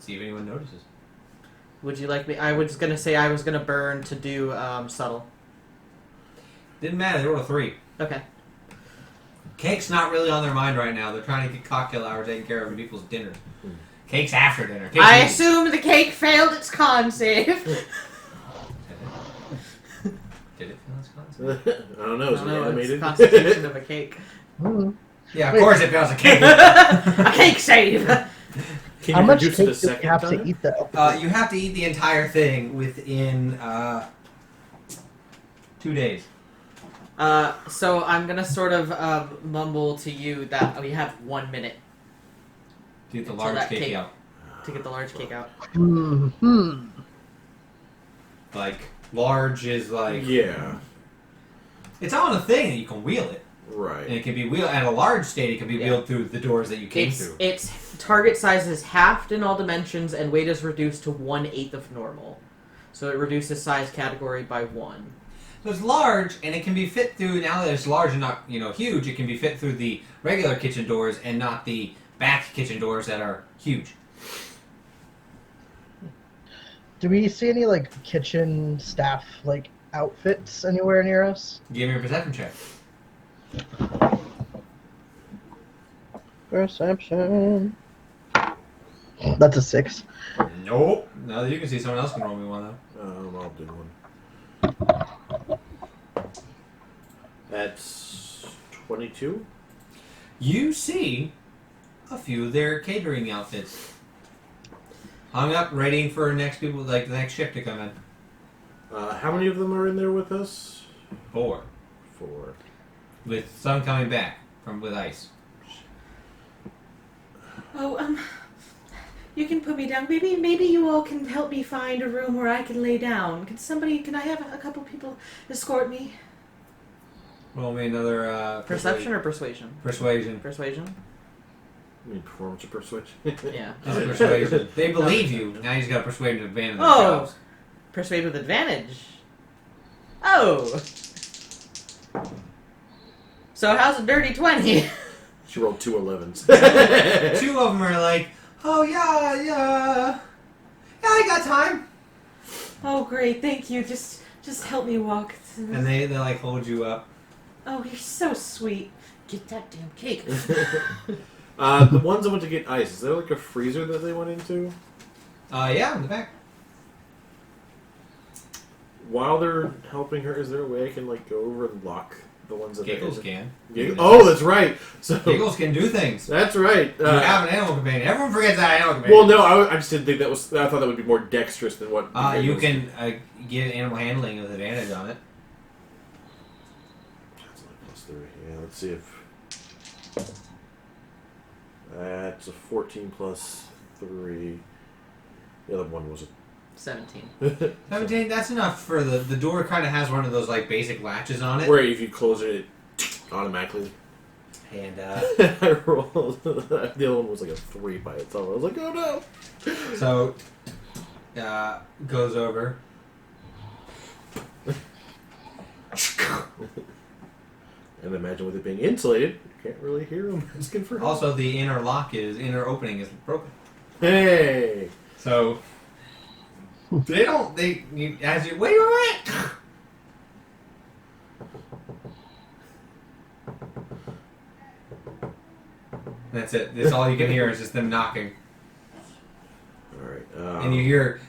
See if anyone notices. Would you like me? I was gonna say I was gonna burn to do subtle. Didn't matter. They rolled a 3. Okay. Cake's not really on their mind right now. They're trying to get cocktail hour taken care of and people's dinner. Cake's after dinner. Cake's I eating. assume the cake failed its con save. Did it fail its con save? I don't know. Is it animated? It's constitution of a cake. Yeah, of course it fails a cake. A cake save! Can How you much reduce cake it a do you second have time? to eat, though? You have to eat the entire thing within 2 days. So I'm gonna sort of mumble to you that we have 1 minute To get the Until large that cake cake- out. to get the large cake out. Like, large is like... Yeah. It's on a thing that you can wheel it. And Right. it can be wheeled... At a large state, it can be wheeled through the doors that you came through. Its target size is halved in all dimensions, and weight is reduced to 1/8 of normal. So it reduces size category by 1. So it's large, and it can be fit through... Now that it's large and not, huge, it can be fit through the regular kitchen doors and not the back kitchen doors that are huge. Do we see any like kitchen staff like outfits anywhere near us? Give me a perception check. Perception. That's a 6. Nope. Now that you can see, someone else can roll me one, though. I'll do one. That's 22. You see a few of their catering outfits hung up, ready for next people, like the next shift to come in. How many of them are in there with us? 4, 4. with some coming back with ice. Oh, you can put me down. Maybe you all can help me find a room where I can lay down. Can I have a couple people escort me? Roll me another Perception or persuasion? Persuasion. Persuasion? I mean, performance or persuasion? Yeah. Just persuasion. They believe you. Now you just got to persuade them to abandon Oh. themselves. Persuade with advantage. Oh. So how's a dirty 20? She rolled 2 11s. 2 of them are like, oh yeah, I got time. Oh, great, thank you. Just help me walk. And they like hold you up. Oh, you're so sweet. Get that damn cake. The ones that went to get ice, is there like a freezer that they went into? Yeah, in the back. While they're helping her, is there a way I can like go over and lock the ones that Giggles can. Oh, that's right. So Giggles can do things. that's right. You have an animal companion. Everyone forgets that animal companion. Well, no, I just didn't think that was. I thought that would be more dexterous than what. You can get animal handling with advantage on it. That's only +3. Yeah, let's see if. That's a 14 plus 3. The other one was 17. 17, that's enough for the door kind of has one of those like basic latches on it. where if you close it automatically. And I rolled. The other one was like a 3 by itself. I was like, oh no. so goes over. And imagine with it being insulated, you can't really hear them asking for help. Also, the inner opening is broken. Hey! So as you wait a minute. That's it. That's all you can hear is just them knocking, Alright. and you hear.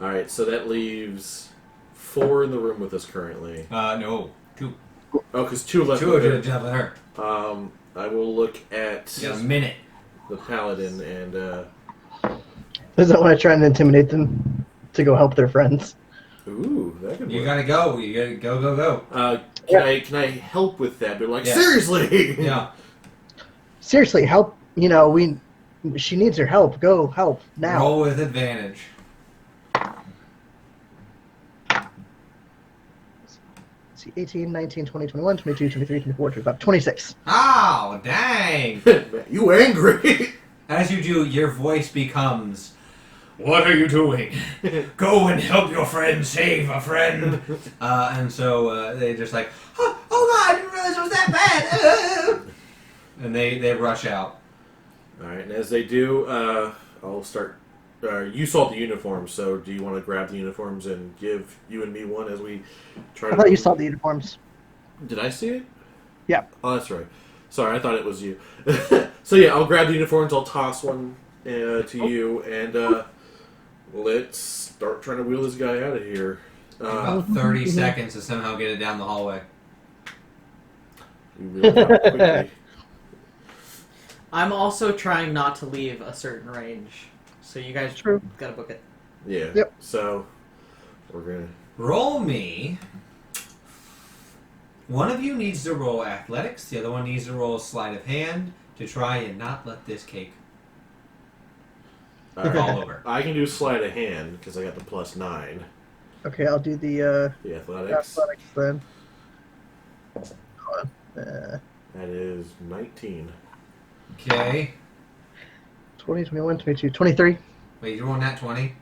Alright, so that leaves 4 in the room with us currently. No, 2. Oh, because 2 left. 2 with of her. you jump at her. I will look at You got a minute. the paladin and Doesn't want to try and intimidate them to go help their friends. ooh, that could work. You gotta go. You gotta go. Can I help with that? They're like, Yeah. seriously. Yeah. Seriously, help! She needs your help. Go help now. Roll with advantage. Let's see, 18, 19, 20, 21, 22, 23, 24, 25, 26. Oh, dang! You angry? As you do, your voice becomes, "What are you doing? Go and help your friend save a friend." And so they just like, oh God, I didn't realize it was that bad. And they rush out. Alright, and as they do, I'll start you saw the uniforms, so do you want to grab the uniforms and give you and me one as we try I to... thought you saw the uniforms. Did I see it? Yeah. Oh, that's right. Sorry, I thought it was you. So yeah, I'll grab the uniforms, I'll toss one to you, and let's start trying to wheel this guy out of here. About 30 seconds to somehow get it down the hallway. You wheel it out quickly. I'm also trying not to leave a certain range. So you guys gotta book it. Yeah. Yep. So, we're gonna... Roll me. One of you needs to roll athletics. The other one needs to roll sleight of hand to try and not let this cake fall over. I can do sleight of hand because I got the +9. Okay, I'll do the Athletics. athletics then. Hold on. That is 19. Okay. 20, 21, 22, 23, Wait, you're rolling that 20?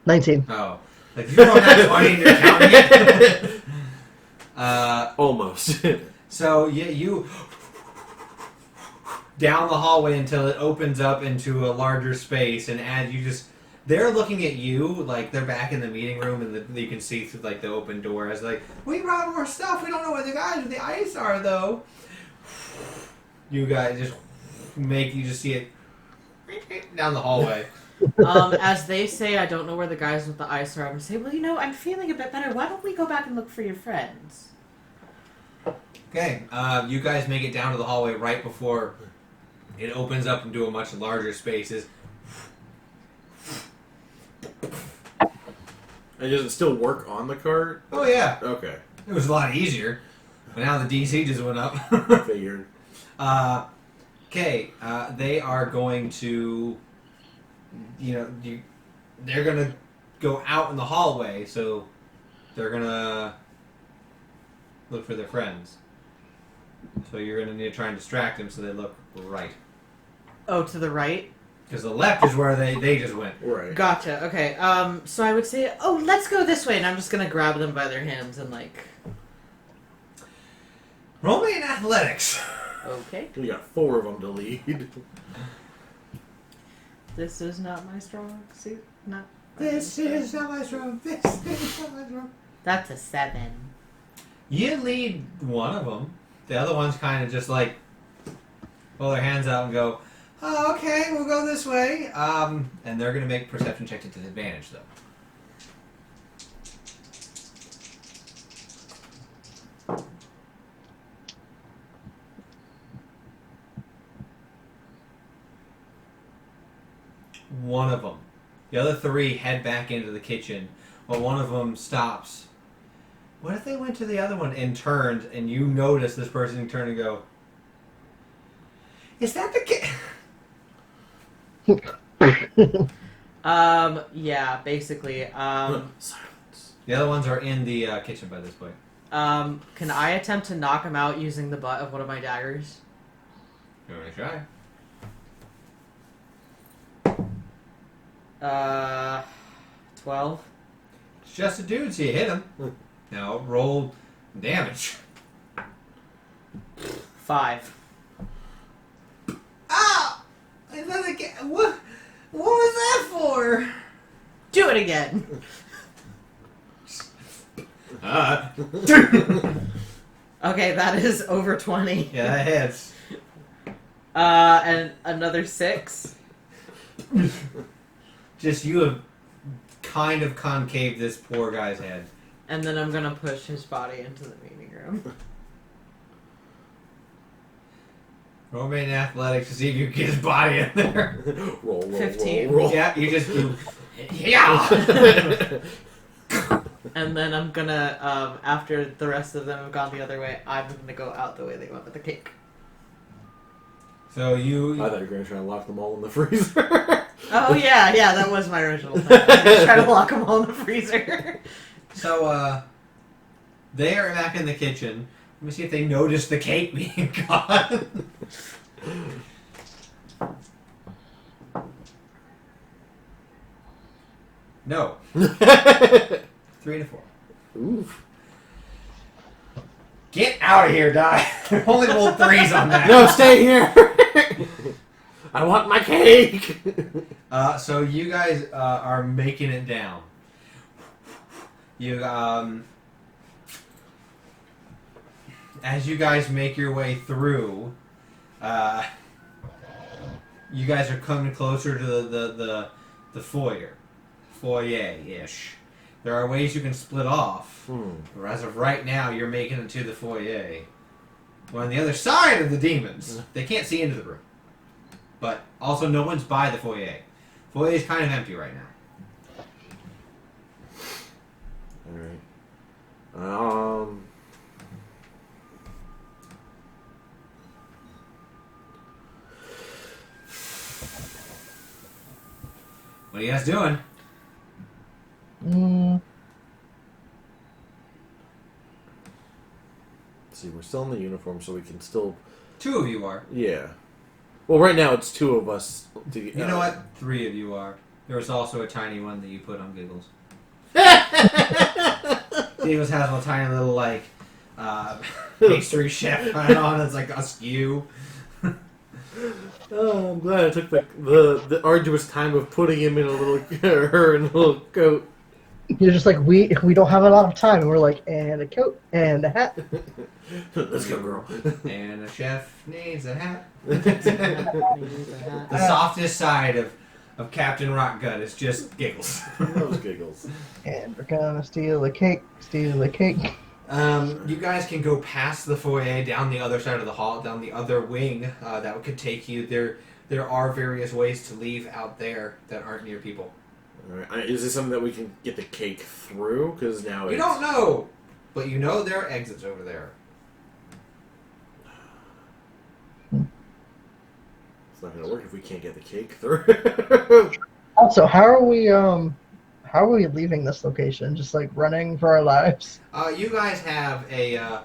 19. Oh. Like, you're rolling that 20 and you're counting it? Almost. So, yeah, you... down the hallway until it opens up into a larger space, and as you just... They're looking at you, like, they're back in the meeting room, and you can see through, like, the open door as, like, we brought more stuff, we don't know where the guys with the ice are, though. You guys just you just see it down the hallway. As they say, I don't know where the guys with the ice are. I'm going to say, well, I'm feeling a bit better. Why don't we go back and look for your friends? Okay, you guys make it down to the hallway right before it opens up into a much larger spaces. And does it still work on the cart? Oh yeah, Okay. it was a lot easier, but now the DC just went up. Figured. Okay, they are going to, they're gonna go out in the hallway, so they're gonna look for their friends. So you're gonna need to try and distract them so they look right. Oh, to the right? Because the left is where they just went. Right. Gotcha. Okay. So I would say, oh, let's go this way, and I'm just gonna grab them by their hands and Roll me in athletics. Okay. We got 4 of them to lead. This is not my strong suit. Not. This is not my strong. This is not my strong. That's a 7. You lead one of them. The other one's kind of just like pull their hands out and go, oh, okay, we'll go this way. And they're going to make perception checks at disadvantage, though. One of them. The other 3 head back into the kitchen, while one of them stops. What if they went to the other one and turned, and you notice this person turn and go, is that the kid? Yeah, basically. Silence. The other ones are in the kitchen by this point. Can I attempt to knock him out using the butt of one of my daggers? You want to try? 12. It's just a dude, so you hit him. Now roll damage. 5. Ah! Is that a what was that for? Do it again. Okay, that is over 20. Yeah, that hits. And another 6. Just you have kind of concave this poor guy's head. And then I'm gonna push his body into the meeting room. Roll me in athletics to see if you can get his body in there. Roll, 15. roll. Yeah, you just do. Yeah! And then I'm gonna, after the rest of them have gone the other way, I'm gonna go out the way they went with the cake. So you. I thought you were going to try and lock them all in the freezer. Oh yeah, that was my original plan. I was trying to lock them all in the freezer. So, they are back in the kitchen. Let me see if they notice the cake being gone. No. 3 to 4. Oof. Get out of here, Die. Only rolled 3s on that. No, stay here. I want my cake! So you guys are making it down. You as you guys make your way through, you guys are coming closer to the foyer-ish. There are ways you can split off. But as of right now, you're making it to the foyer. We're on the other side of the demons. They can't see into the room. But also, no one's by the foyer. Foyer is kind of empty right now. Alright. What are you guys doing? Let's see, we're still in the uniform, so we can still... 2 of you are. Yeah. Well, right now it's 2 of us. You know what? 3 of you are. There was also a tiny one that you put on Giggles. Giggles has a tiny little, like, pastry chef on. It's like a skew. Oh, I'm glad I took the arduous time of putting him in a little her in a little coat. You're just like, we don't have a lot of time, and we're like, and a coat and a hat. Let's go, girl. And a chef needs a hat. The softest side of Captain Rockgut is just Giggles. Those Giggles. And we're gonna steal a cake. You guys can go past the foyer, down the other side of the hall, down the other wing. That could take you there. There are various ways to leave out there that aren't near people. All right. Is this something that we can get the cake through? Because now you don't know, but you know there are exits over there. It's not going to work if we can't get the cake through. Also, how are we leaving this location? Just like running for our lives? You guys have a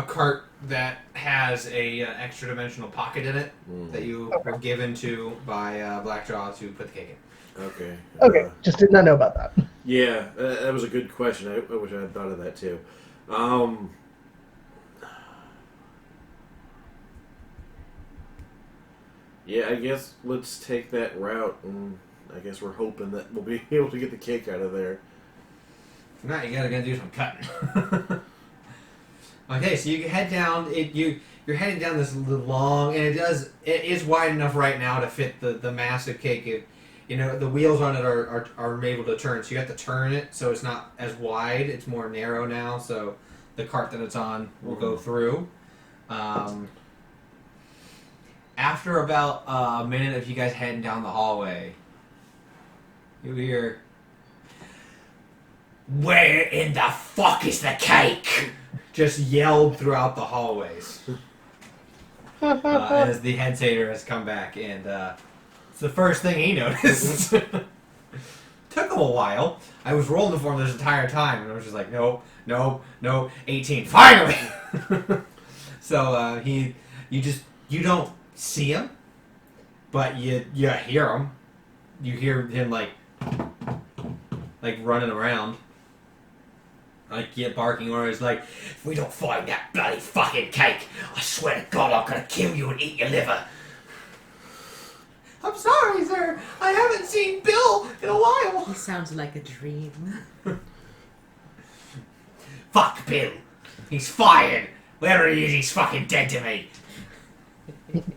cart that has a extra dimensional pocket in it that you were given to by Blackjaw to put the cake in. Okay. Okay, just did not know about that. Yeah, that was a good question. I wish I had thought of that too. Yeah, I guess let's take that route, and I guess we're hoping that we'll be able to get the cake out of there. If not, you gotta do some cutting. Okay, so you head down. You're heading down this long, and it is wide enough right now to fit the massive cake. The wheels on it are able to turn, so you have to turn it so it's not as wide. It's more narrow now, so the cart that it's on will go through. After about a minute of you guys heading down the hallway, you hear, "Where in the fuck is the cake?" just yelled throughout the hallways. As the head satyr has come back, and it's the first thing he noticed. Took him a while. I was rolling for him this entire time, and I was just like, no, 18, finally! So you don't see him, but you hear him. You hear him like running around. Like, barking orders like, "If we don't find that bloody fucking cake, I swear to God I'm gonna kill you and eat your liver." "I'm sorry, sir. I haven't seen Bill in a while." He sounds like a dream. "Fuck Bill. He's fired. Wherever he is, he's fucking dead to me."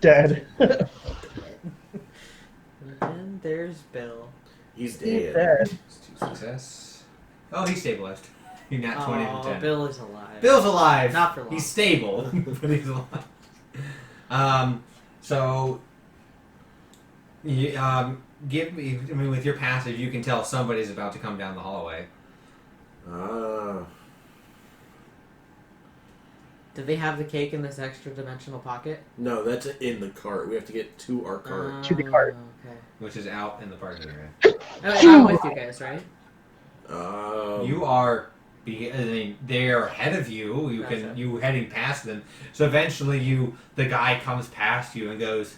Dead. And there's Bill. He's Dead. dead. Success. Oh, he's stabilized. He's not 20 to 10. Bill is alive. Bill's alive. Not for long. He's stable, but he's alive. So, give me. I mean, with your passive, you can tell somebody's about to come down the hallway. Do they have the cake in this extra dimensional pocket? No, that's in the cart. We have to get to our cart. To the cart. Okay. Which is out in the parking area. I'm with you guys, right? You are. They're ahead of you. You heading past them. So eventually, the guy comes past you and goes,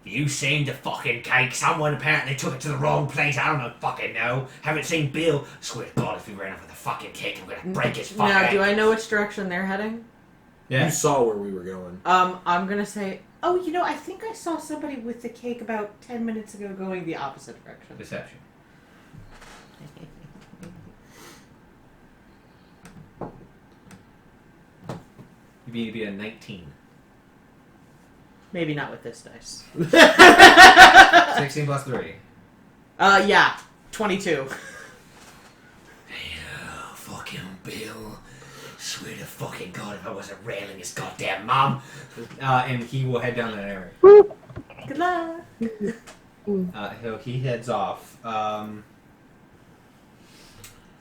"You seen the fucking cake? Someone apparently took it to the wrong place. I don't fucking know. Haven't seen Bill. Swear to God, if he ran off with the fucking cake, I'm gonna break his fucking Now, head." do I know which direction they're heading? Yeah. You saw where we were going. I'm gonna say Oh, you know, I think I saw somebody with the cake about 10 minutes ago going the opposite direction. Deception. You need to be a 19. Maybe not with this dice. 16 plus 3. Yeah. 22. Oh, fucking Bill. Swear to fucking God if I wasn't railing his goddamn mum. And he will head down that area. Good luck. So he heads off.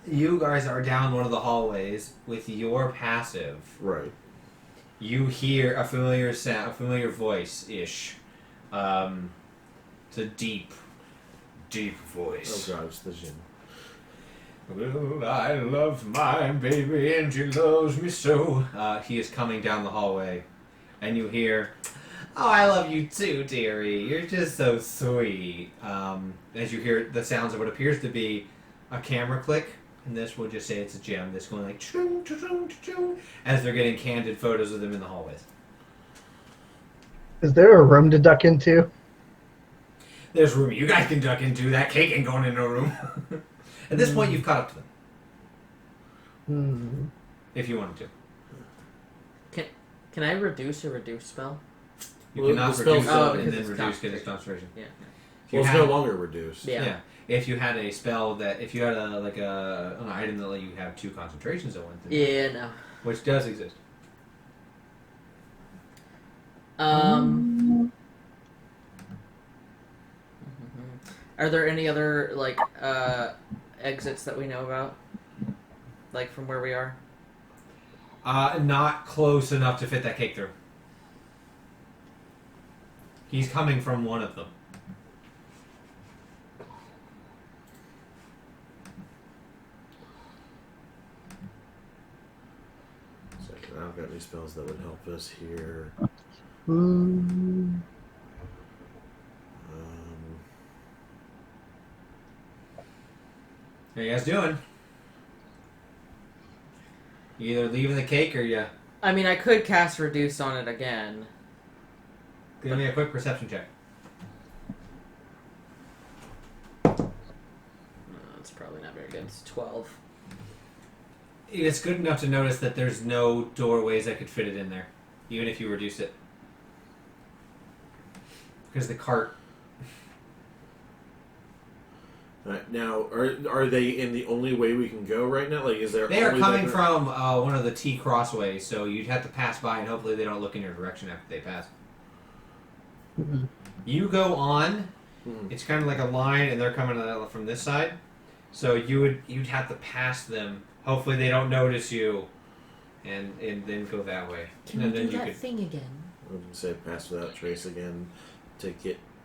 You guys are down one of the hallways with your passive. Right. You hear a familiar sound, a familiar voice-ish. It's a deep, deep voice. Oh god, it's the Jinn. Well, I love my baby and she loves me so. He is coming down the hallway. And you hear, "Oh, I love you too, dearie. You're just so sweet." As you hear the sounds of what appears to be a camera click. And this will just say it's a gem that's going like choo, choo, choo, choo, as they're getting candid photos of them in the hallways. Is there a room to duck into? There's room. You guys can duck into. That cake ain't going in no room. At this point, you've caught up to them. If you wanted to. Can I reduce a reduce spell? You Well, cannot the reduce spell's it and because then it's reduce because it's concentration. Yeah. If you Well, it's had- no longer reduced. Yeah. If you had a spell that, if you had an item that let you have 2 concentrations at once, Yeah, no. which does exist. Are there any other exits that we know about, like from where we are? Not close enough to fit that cake through. He's coming from one of them. Second, I don't got any spells that would help us here. How you guys doing? You either leaving the cake or you I mean, I could cast reduce on it again. give me a quick perception check. It's probably not very good. It's 12. It's good enough to notice that there's no doorways that could fit it in there, even if you reduce it. Because the cart. Alright, now, are they in the only way we can go right now? Like, is there? They are only coming that- from one of the T crossways, so you'd have to pass by, and hopefully they don't look in your direction after they pass. You go on. It's kind of like a line, and they're coming from this side. So you'd have to pass them. Hopefully they don't notice you, and then go that way. Can and you then do that thing again? I'm gonna say pass without trace again to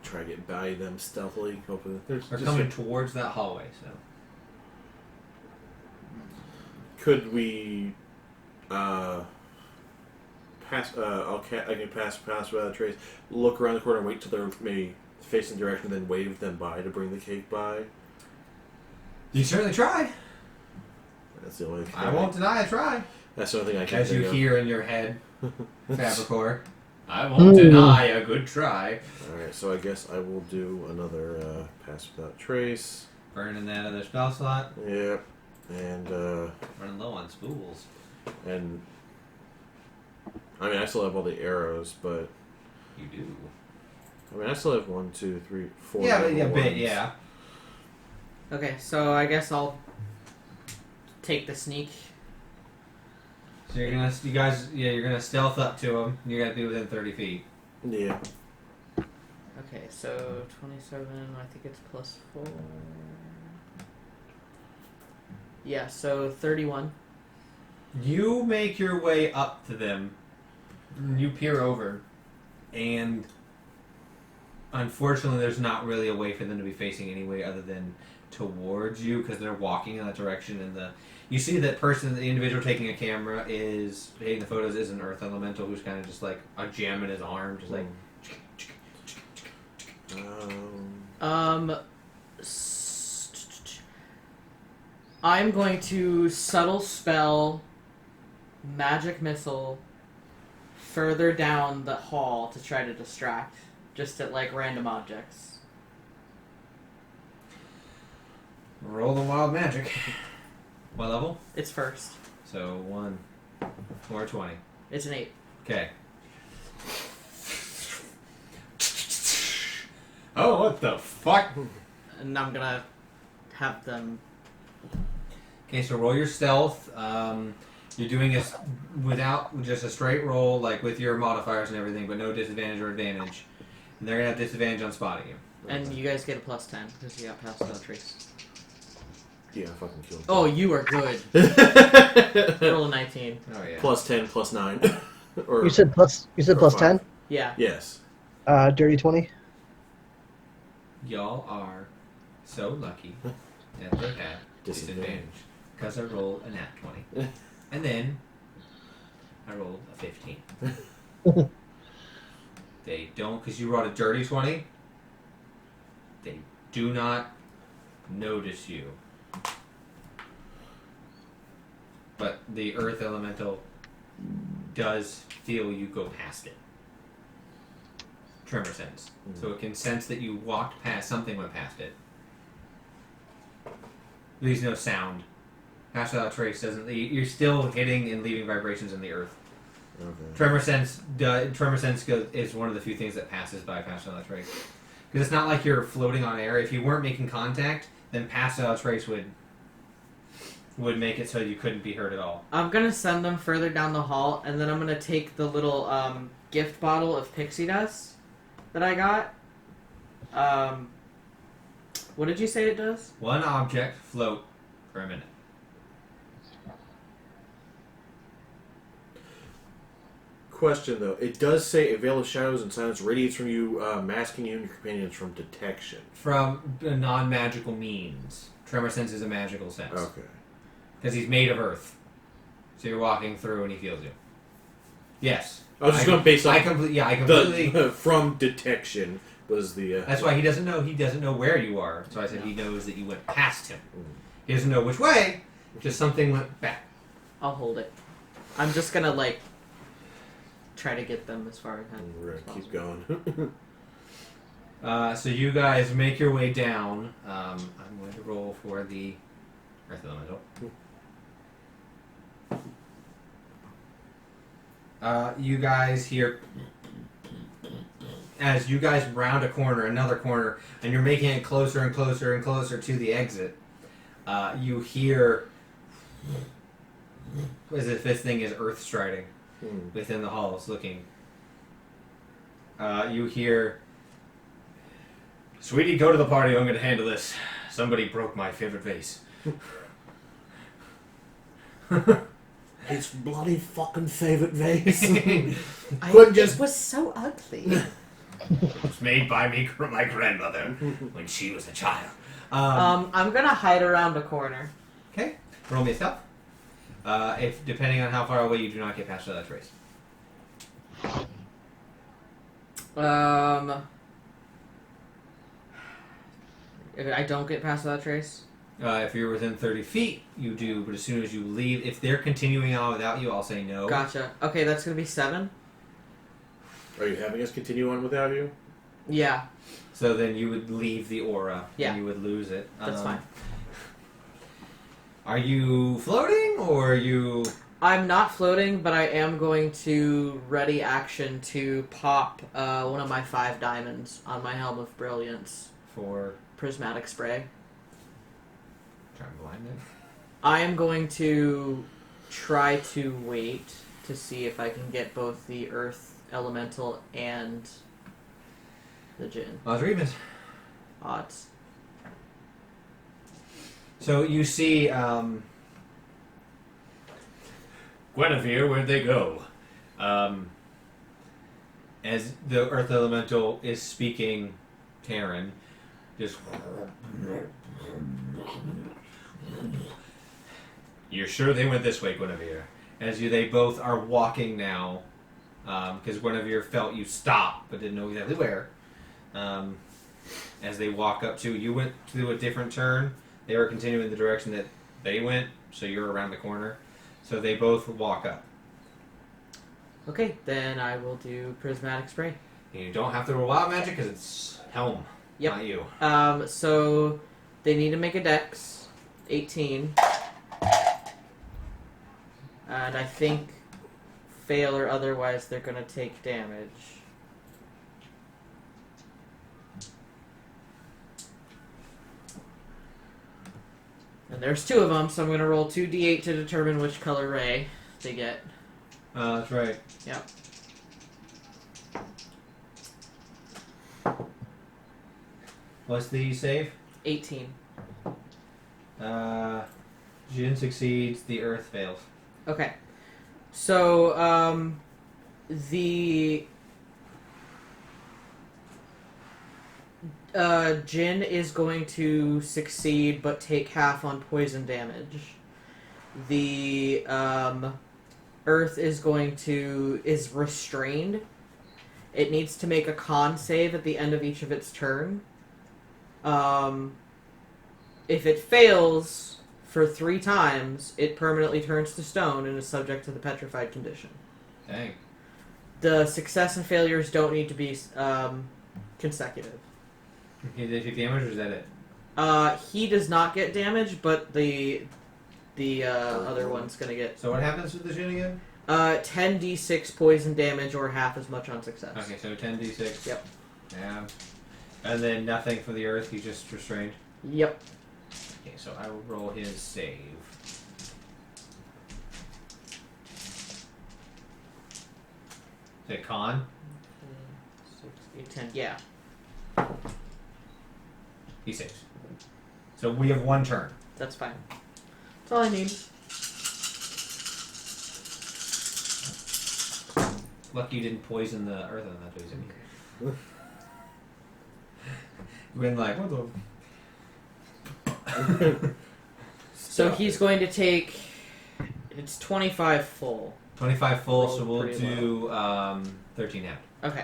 try to get by them stealthily. Hopefully, there's They're just coming towards that hallway. So could we pass? I can pass without trace. Look around the corner, and wait till they're maybe facing direction, then wave them by to bring the cake by. you certainly try. That's the only thing. I won't deny a try. That's the only thing I can As you think of. hear in your head, Fabricor, I won't deny a good try. Alright, so I guess I will do another pass without trace. Burning that other spell slot. Yep. And Running low on spools. and I mean I still have all the arrows, but You do. I mean I still have 1, 2, 3, 4. Yeah, but normal yeah, bit, ones. yeah. Okay, so I guess I'll take the sneak. So you're gonna stealth up to him. You gotta be within 30 feet. Yeah. Okay, so 27, I think it's plus 4. Yeah, so 31. You make your way up to them. You peer over, and unfortunately, there's not really a way for them to be facing any way other than towards you because they're walking in that direction. And you see that person, the individual taking a camera, is taking the photos, is an earth elemental who's kind of just like a gem in his arm, just like. I'm going to subtle spell, magic missile, further down the hall to try to distract, just at like random objects. Roll the wild magic. What level? It's first. So 1, 4, 20. It's an 8. Okay. Oh, what the fuck? And I'm gonna have them. Okay, so roll your stealth. You're doing this without just a straight roll, like with your modifiers and everything, but no disadvantage or advantage. And they're gonna have disadvantage on spotting you. And you guys get a plus 10 because you got past the trace. Yeah, I fucking killed him. Oh, you are good. Roll a 19. Oh yeah. Plus 10, plus 9. Or, You said plus 10? Yeah. yes. Dirty 20? Y'all are so lucky that they had disadvantage because I rolled a nat 20, and then I rolled a 15. They don't, because you rolled a dirty 20. They do not notice you, but the earth elemental does feel you go past it. Tremor sense. So it can sense that you walked past, something went past it. Leaves no sound. Pass without trace doesn't. You're still hitting and leaving vibrations in the earth. Okay. Tremor sense is one of the few things that passes by pass without trace. Because it's not like you're floating on air. If you weren't making contact, then pass without trace would make it so you couldn't be hurt at all. I'm gonna send them further down the hall, and then I'm gonna take the little gift bottle of pixie dust that I got. What did you say it does? One object float for a minute. Question though, it does say a veil of shadows and silence radiates from you, masking you and your companions from detection. From non-magical means. Tremor sense is a magical sense. Okay. Because he's made of earth. So you're walking through and he feels you. Yes. I was just going based on I completely. from detection was the. That's why he doesn't know. He doesn't know where you are. So I said he knows that you went past him. He doesn't know which way. Just something went back. I'll hold it. I'm just gonna like try to get them as far as I can. We're gonna keep going. So you guys make your way down. I'm going to roll for the earth elemental. You guys hear as you guys round a corner, another corner, and you're making it closer and closer and closer to the exit. You hear as if this thing is earth striding within the halls, looking. You hear, "Sweetie, go to the party. I'm going to handle this. Somebody broke my favorite vase." His bloody fucking favorite vase. It was so ugly. It was made by my grandmother when she was a child. I'm gonna hide around a corner. Okay, roll me a stealth. If depending on how far away you do not get past that trace. If I don't get past that trace. If you're within 30 feet, you do, but as soon as you leave, if they're continuing on without you, I'll say no. Gotcha. Okay, that's gonna be 7. Are you having us continue on without you? Yeah. So then you would leave the aura. Yeah. And you would lose it. That's fine. Are you floating, or are you... I'm not floating, but I am going to ready action to pop one of my 5 diamonds on my Helm of Brilliance. For... Prismatic spray. Try and blind it. I am going to try to wait to see if I can get both the Earth Elemental and the Jinn. Odds or evens. Odds. So you see, Guinevere, where'd they go? As the Earth Elemental is speaking Terran, just... You're sure they went this way, Guinevere? They both are walking now, because Guinevere felt you stop, but didn't know exactly where. As they walk up to you, went to a different turn. They were continuing the direction that they went, so you're around the corner. So they both walk up. Okay, then I will do prismatic spray. And you don't have to roll wild magic because it's Helm, Yep. not you. So they need to make a dex, 18. And I think fail or otherwise they're going to take damage. And there's 2 of them, so I'm going to roll 2d8 to determine which color ray they get. That's right. Yep. What's the save? 18. Jinn succeeds, the earth fails. Okay. So, the Jinn is going to succeed but take half on poison damage. The Earth is restrained. It needs to make a con save at the end of each of its turn. If it fails for 3 times, it permanently turns to stone and is subject to the petrified condition. Dang. The success and failures don't need to be consecutive. Okay, did they take damage or is that it? He does not get damage, but the other one's gonna get. So what happens with the Jinn again? 10d6 poison damage or half as much on success. Okay, so 10d6. Yep. Yeah. And then nothing for the earth, he's just restrained. Yep. Okay, so I will roll his save. Is it con? 6, 8, 10. Yeah. He saves. So we have 1 turn. That's fine. That's all I need. Lucky you didn't poison the earth on that poison. Been like, what the? So he's going to take. It's 25 full. 25 full, so Rolled we'll pretty do 13 half. Okay.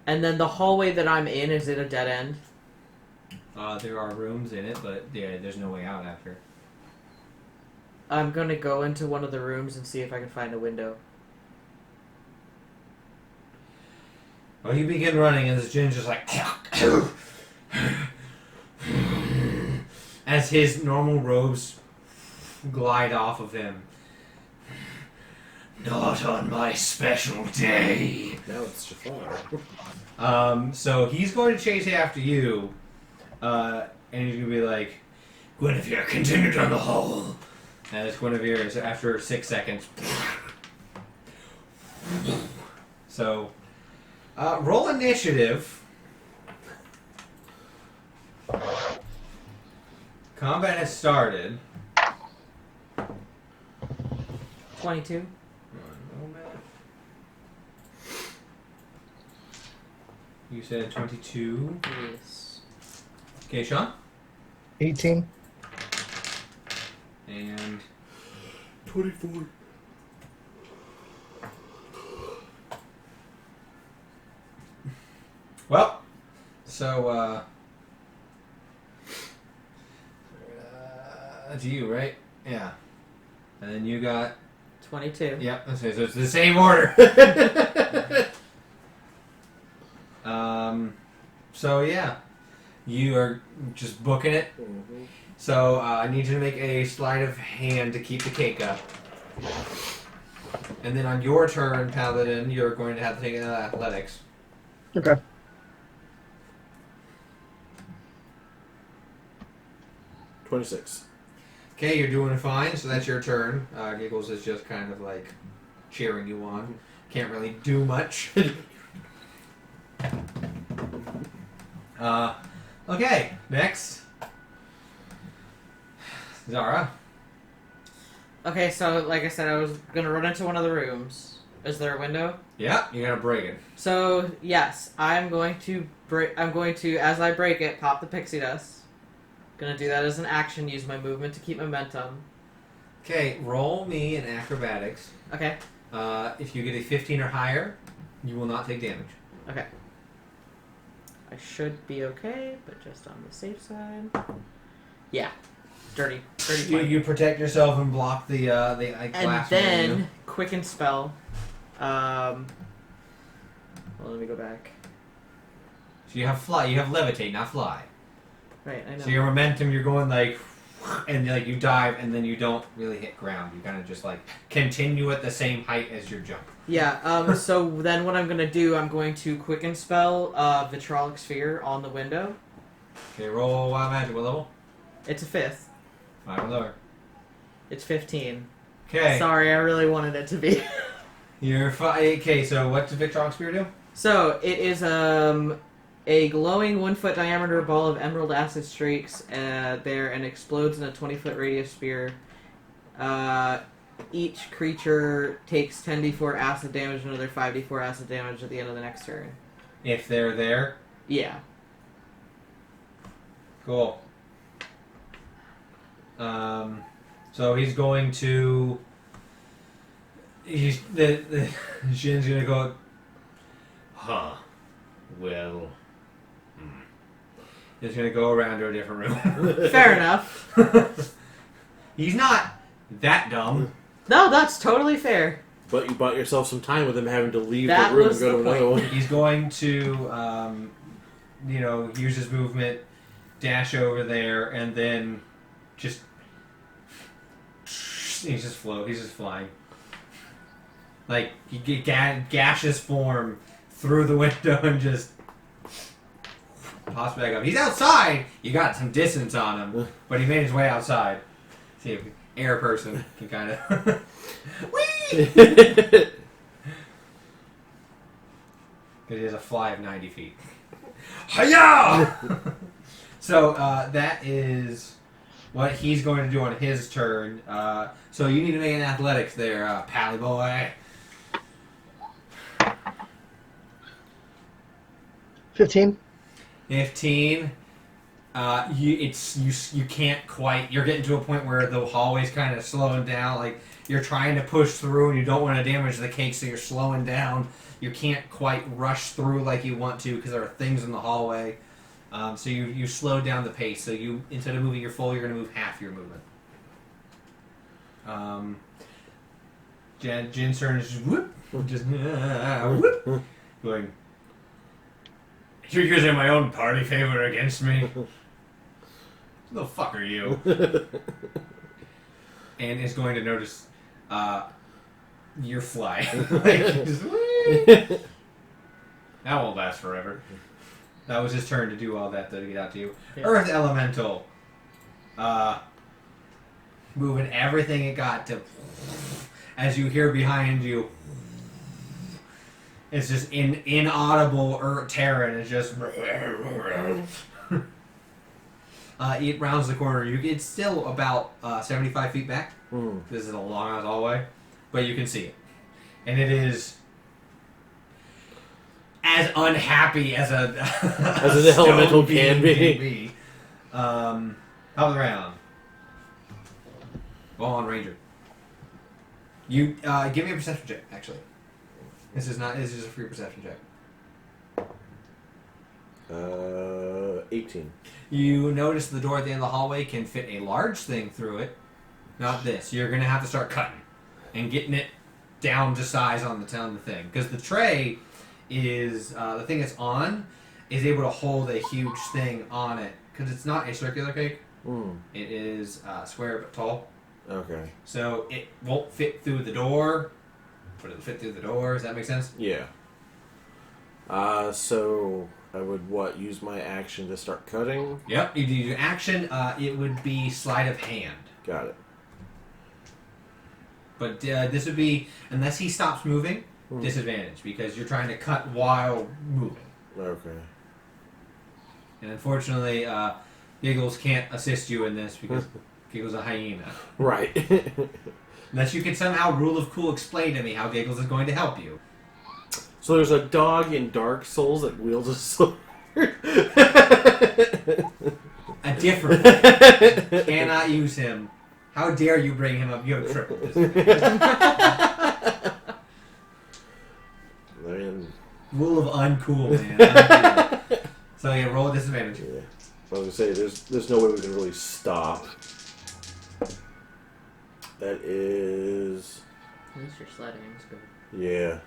And then the hallway that I'm in, is it a dead end? There are rooms in it, but there's no way out after. I'm going to go into one of the rooms and see if I can find a window. Well, you begin running, and this Jinn's just like... as his normal robes glide off of him. Not on my special day. Now it's Jafar. So he's going to chase after you, and he's going to be like... Guinevere, continue down the hall. And it's Guinevere, so after 6 seconds... So... roll initiative. Combat has started. 22. 1 moment. You said 22. Yes. Okay, Sean? 18. And 24. well, so that's you, right? Yeah. And then you got 22. yep. Okay, so it's the same order. So yeah, you are just booking it. Mm-hmm. So I need you to make a sleight of hand to keep the cake up. And then on your turn, Paladin, you're going to have to take athletics. Okay. $26. Okay, you're doing fine, so that's your turn. Giggles is just kind of like cheering you on. Can't really do much. Okay, next. Zara. Okay, so like I said, I was gonna run into one of the rooms. Is there a window? Yeah, you gotta break it. So yes, I'm going to break. I'm going to, as I break it, pop the pixie dust. Gonna do that as an action. Use my movement to keep momentum. Okay, roll me in acrobatics. Okay. If you get a 15 or higher, you will not take damage. Okay. I should be okay, but just on the safe side. Yeah. dirty You, 20. you protect yourself and block the And glass. then window. quicken spell. Well, let me go back. So you have fly. You have levitate, not fly. Right, I know. So your momentum, you're going like, and like you dive, and then you don't really hit ground. You kind of just like continue at the same height as your jump. Yeah. So then what I'm gonna do? I'm going to quicken spell Vitrolic Sphere on the window. Okay, roll wild magic. What level? It's a 5th. 5 or lower. It's 15. Okay. Sorry, I really wanted it to be. You're 5. Okay, so what does Victrox Spear do? So it is a glowing 1-foot diameter ball of emerald acid streaks there and explodes in a 20-foot radius sphere. Each creature takes 10d4 acid damage and another 5d4 acid damage at the end of the next turn. If they're there. Yeah. Cool. So he's going to. The Jinn's gonna go. Huh. Well. He's gonna go around to a different room. Fair enough. He's not that dumb. No, that's totally fair. But you bought yourself some time with him having to leave That the room and was go to the another one. He's going to, use his movement, dash over there, and then just. He's just flying. Like, you get gaseous form through the window and just pops back up. He's outside! You got some distance on him, but he made his way outside. See, if air person can kind of... Whee! Because he has a fly of 90 feet. Hiya! So, that is what he's going to do on his turn. So you need to make an athletics there, Pally boy. 15. 15. You can't quite. You're getting to a point where the hallway's kind of slowing down. Like you're trying to push through, and you don't want to damage the cake, so you're slowing down. You can't quite rush through like you want to because there are things in the hallway. So you slow down the pace. So you instead of moving your full, you're going to move half your movement. Jinn's turn is just whoop, whoop, going. You're using my own party favor against me. Who the fuck are you? And is going to notice you're flying. Like, just, that won't last forever. That was his turn to do all that to get out to you. Yeah. Earth Elemental. Moving everything it got to... As you hear behind you... It's just inaudible Terran. It's just... it rounds the corner. It's still about 75 feet back. This is a long ass hallway. But you can see it. And it is... as unhappy as a as an elemental can be. Top of the round. Ball on Ranger. You give me a perception check. Actually, this is just a free perception check. 18. You notice the door at the end of the hallway can fit a large thing through it. Not this. You're gonna have to start cutting and getting it down to size on the thing because the tray. Is the thing it's on is able to hold a huge thing on it because it's not a circular cake. It is square but tall. Okay. So it won't fit through the door, but it'll fit through the door. Does that make sense? Yeah. So I would use my action to start cutting? Yep. You do your action. It would be sleight of hand. Got it. But this would be unless he stops moving. Disadvantage because you're trying to cut while moving. Okay. And unfortunately, Giggles can't assist you in this because Giggles is a hyena. Right. Unless you can somehow rule of cool explain to me how Giggles is going to help you. So there's a dog in Dark Souls that wields a sword. A different one. Cannot use him. How dare you bring him up? You have triple disadvantage. Rule of uncool, man. Uncool. So yeah, roll a disadvantage. Yeah. I was gonna say there's no way we can really stop That is... At least your sledding is good. Yeah.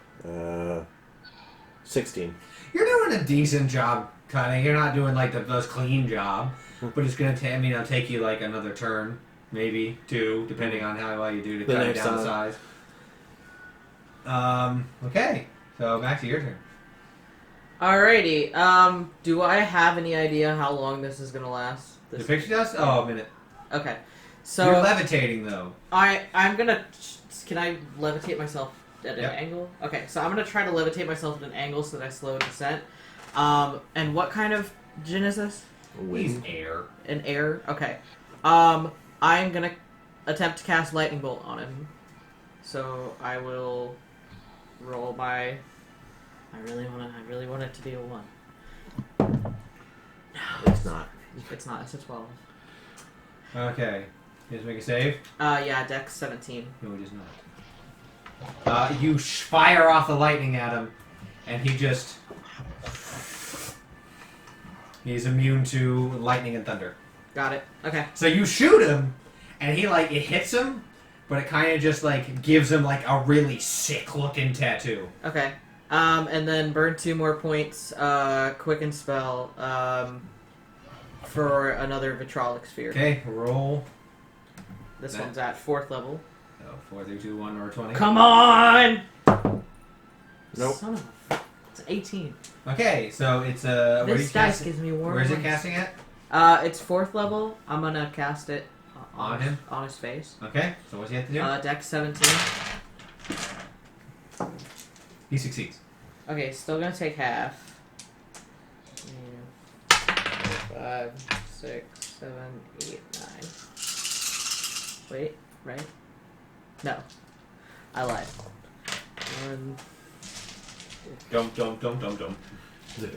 16. You're doing a decent job cutting. You're not doing like the most clean job, but it's gonna take you like another turn, maybe 2, depending on how well you do to cut it down the size. Okay, so back to your turn. Alrighty. Do I have any idea how long this is gonna last? The picture dust? Oh, a minute. Okay. So you're levitating though. I'm gonna. Can I levitate myself at an Yep. angle? Okay, so I'm gonna try to levitate myself at an angle so that I slow descent. And what kind of Jinn is this? He's air. An air. Okay. I'm gonna attempt to cast lightning bolt on him. So I will roll my. I really want it to be a 1. It's not. It's not. It's a 12. Okay. You just make a save? Yeah, Dex 17. No, it is not. You fire off the lightning at him, and he just... He's immune to lightning and thunder. Got it. Okay. So you shoot him, and it hits him, but it kind of just, gives him, a really sick-looking tattoo. Okay. And then burn 2 more points, quicken spell, for another vitrolic sphere. Okay, roll. This one's at 4th level. Oh, 4, 3, 2, 1, or 20. Come on! Nope. Son of a... It's 18. Okay, so it's This dice gives me warm. Where is it ones. casting at? It's 4th level. I'm gonna cast it On him? On his face. Okay, so what's he have to do? Dex 17. He succeeds. Okay, still gonna take half. 5, 6, 7, 8, 9. Wait, right? No. I lied. 1, Dum, dum, dum, dum, dum. 2,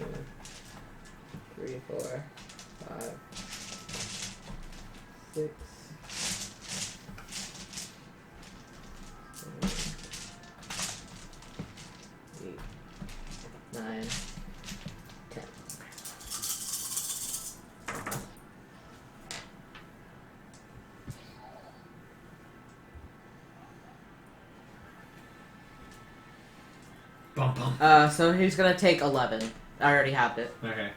3, 4, 5, 6, 7, 8, 9, 10. Bum, bum. So he's gonna take 11. I already have it. Okay.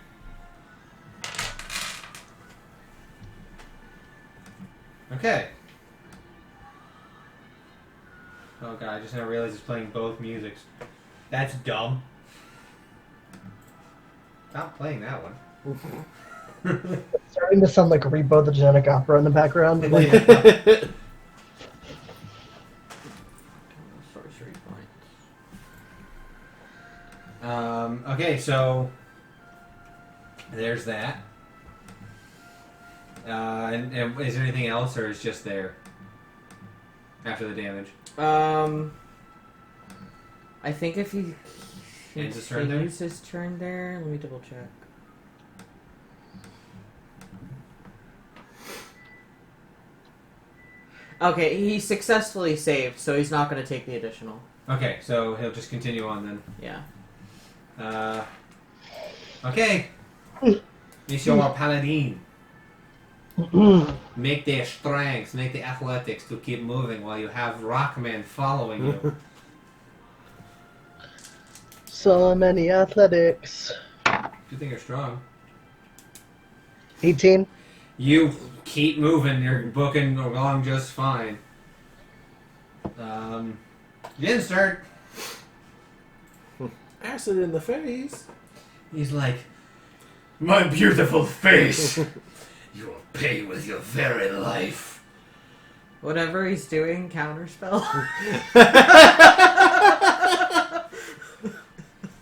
Okay. Oh god, I just now realized it's playing both musics. That's dumb. Stop playing that one. It's starting to sound like Rebo the Genetic Opera in the background. Sorcery points. Okay, so there's that. And is there anything else, or is it just there after the damage? I think if he Ends his turn there? use his turn there, let me double check. Okay, he successfully saved, so he's not going to take the additional. Okay, so he'll just continue on then. Yeah. Okay. Monsieur Paladin. Make their strengths, make the athletics to keep moving while you have Rockman following you. So many athletics. You think you're strong. 18. You keep moving, you're booking along just fine. Jinn start. Acid in the face. He's like, my beautiful face. You will pay with your very life. Whatever he's doing, counterspell.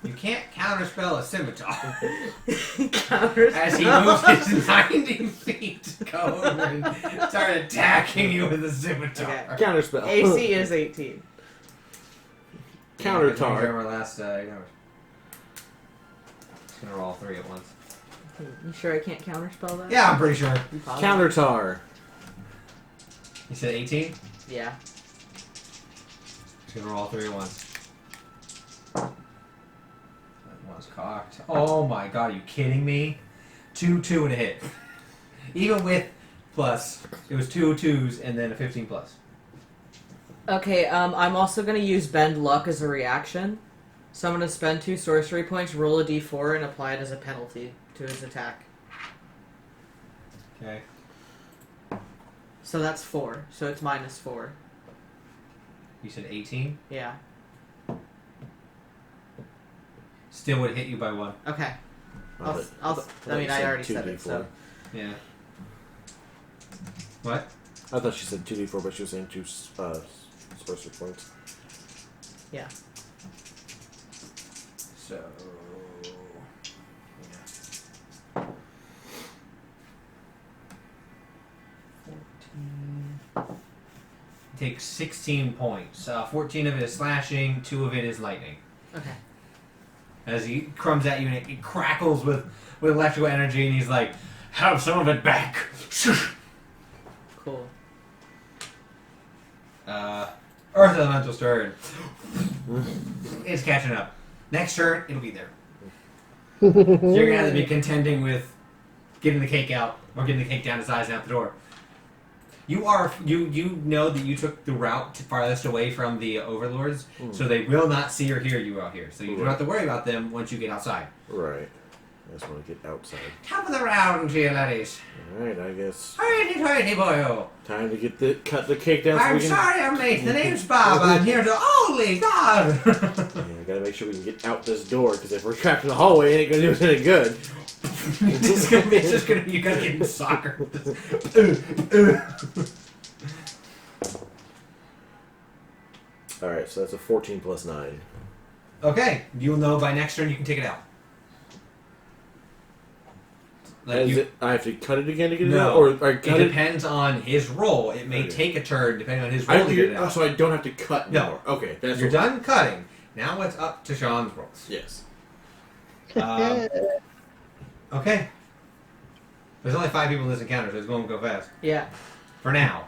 You can't counterspell a scimitar. Counterspell. As he moves his 90 feet to go over and start attacking you with a scimitar. Okay. Counterspell. AC is 18. Countertar. Our last hours. Just gonna roll 3 at once. You sure I can't counterspell that? Yeah, I'm pretty sure. You positive? Countertar. You said 18? Yeah. Just gonna roll 3 at once. That one's cocked. Oh my god, are you kidding me? 2, 2 and a hit. Even with plus. It was 2 2s and then a 15 plus. Okay, I'm also going to use Bend Luck as a reaction. So I'm going to spend 2 sorcery points, roll a d4, and apply it as a penalty to his attack. Okay. So that's 4. So it's -4. You said 18? Yeah. Still would hit you by 1. Okay. I mean, I already said it, so... Yeah. What? I thought she said 2d4, but she was saying 2 sorcery points. Yeah. So... Yeah. 14... Takes 16 points. 14 of it is slashing, 2 of it is lightning. Okay. As he crumbs at you and it crackles with electrical energy and he's like, have some of it back! Cool. Earth Elemental's turn. It's catching up. Next turn, it'll be there. So you're gonna have to be contending with getting the cake out or getting the cake down to size and out the door. You know that you took the route farthest away from the overlords, so they will not see or hear you out here. So you don't have to worry about them once you get outside. Right. I just want to get outside. Top of the round, dear laddies. Alright, I guess. Righty, boyo. Time to cut the cake down. I'm sorry I'm late. The name's Bob. I'm here to only God. Yeah, I gotta make sure we can get out this door, because if we're trapped in the hallway, it ain't gonna do us any good. It's just gonna be you gotta get in soccer. Alright, so that's a 14 plus 9. Okay, you'll know by next turn you can take it out. I have to cut it again to get it No, out? Or it depends on his roll. It may take a turn depending on his roll to get it out. So I don't have to cut No. more. Okay, that's You're done cutting. Now it's up to Sean's rolls. Yes. Okay. There's only 5 people in this encounter, so it's going to go fast. Yeah. For now.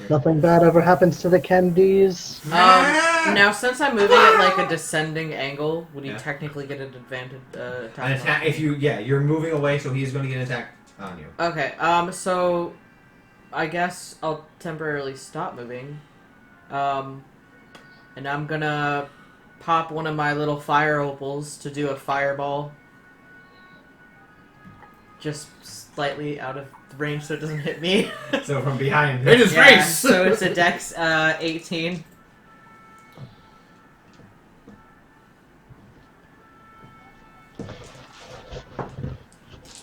Nothing bad ever happens to the candies. Now, since I'm moving at like a descending angle, would he technically get an advantage attack? If you're moving away, so he's going to get an attack on you. Okay. So I guess I'll temporarily stop moving, and I'm gonna pop one of my little fire opals to do a fireball, just slightly out of range so it doesn't hit me. So from behind. It is race! So it's a dex 18.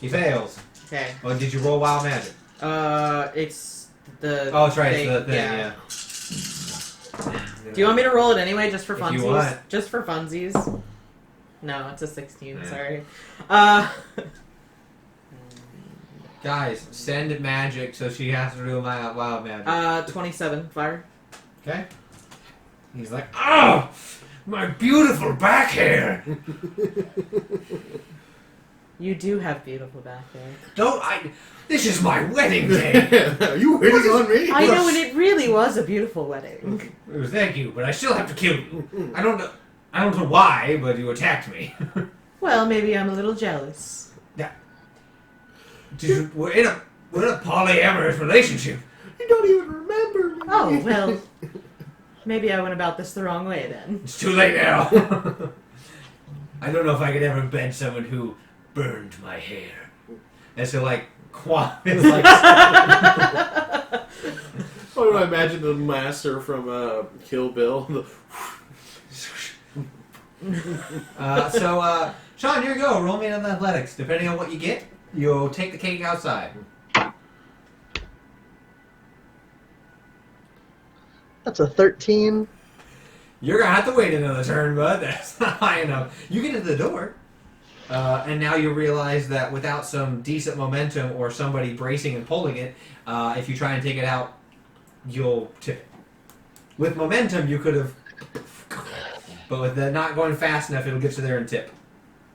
He fails. Okay. Well, did you roll wild magic? It's the... Oh, that's right. It's the thing, yeah. Do you want me to roll it anyway, just for funsies? If you want. Just for funsies? No, it's a 16, Yeah. sorry. Guys, send magic so she has to do my wild magic. 27 fire. Okay. He's like, oh, my beautiful back hair. You do have beautiful back hair. This is my wedding day. Are you hitting on me? I know, and it really was a beautiful wedding. Thank you, but I still have to kill you. I don't know why, but you attacked me. Well, maybe I'm a little jealous. We're in a polyamorous relationship. You don't even remember me. Oh, well, maybe I went about this the wrong way then. It's too late now. I don't know if I could ever bed someone who burned my hair. And so, like, it's like... What do I imagine the master from Kill Bill? Sean, here you go. Roll me on athletics. Depending on what you get, you'll take the cake outside. That's a 13. You're going to have to wait another turn, bud. That's not high enough. You get into the door. And now you realize that without some decent momentum or somebody bracing and pulling it, if you try and take it out, you'll tip it. With momentum, you could have... But with the not going fast enough, it'll get you there and tip.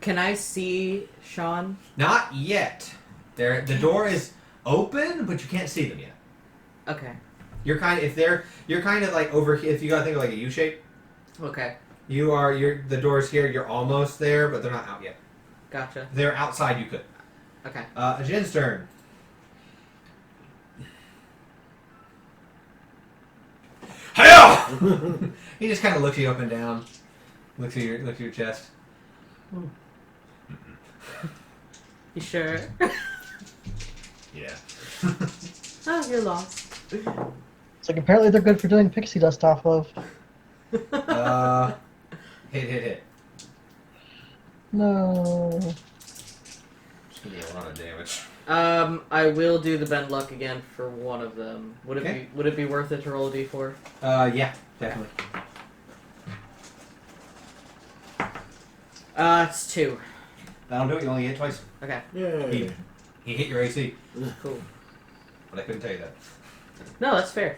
Can I see Sean? Not yet. The door is open, but you can't see them yet. Okay. You're kind of like over here. If you gotta think of like a U shape. Okay. The door's here. You're almost there, but they're not out yet. Gotcha. If they're outside, you could. Okay. Jinn's turn. Hiya! He just kind of looks you up and down. Looks at your chest. You sure? Yeah. Oh, you're lost. It's like apparently they're good for doing pixie dust off of. Hit. No. It's gonna be a lot of damage. I will do the bend luck again for one of them. Would it be worth it to roll a d4? Yeah, definitely. It's 2. That'll do it. You only hit twice. Okay, Yay. He hit your AC, cool. but I couldn't tell you that. No, that's fair.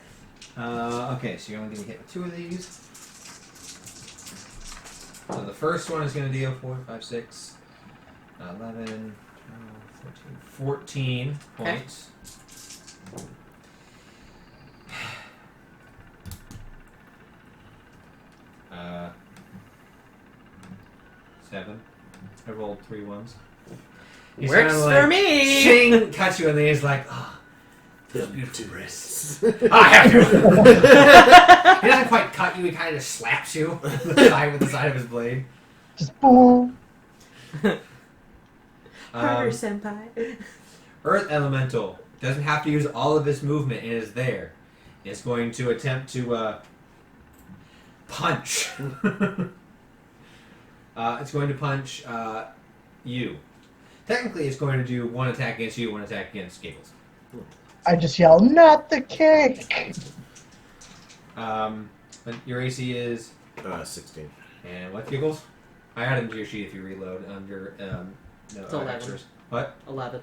Okay, so you're only going to hit with 2 of these. So the first one is going to deal 4, 5, 6, 11, 12, 13, 14 Okay. points. Uh, 7. I rolled 3 ones. He's Works kinda for like, me! Shing! Cuts you in the he's like, oh, The beautiful breasts. I have to. He doesn't quite cut you, he kind of just slaps you with the side of his blade. Just boom. Harder, senpai. Earth Elemental doesn't have to use all of its movement, it is there. It's going to attempt to punch. It's going to punch you. Technically, it's going to do 1 attack against you, 1 attack against Giggles. I just yell, not the cake! But your AC is... 16. And what, Giggles? I added into your sheet if you reload under... It's 11. extras. What? 11.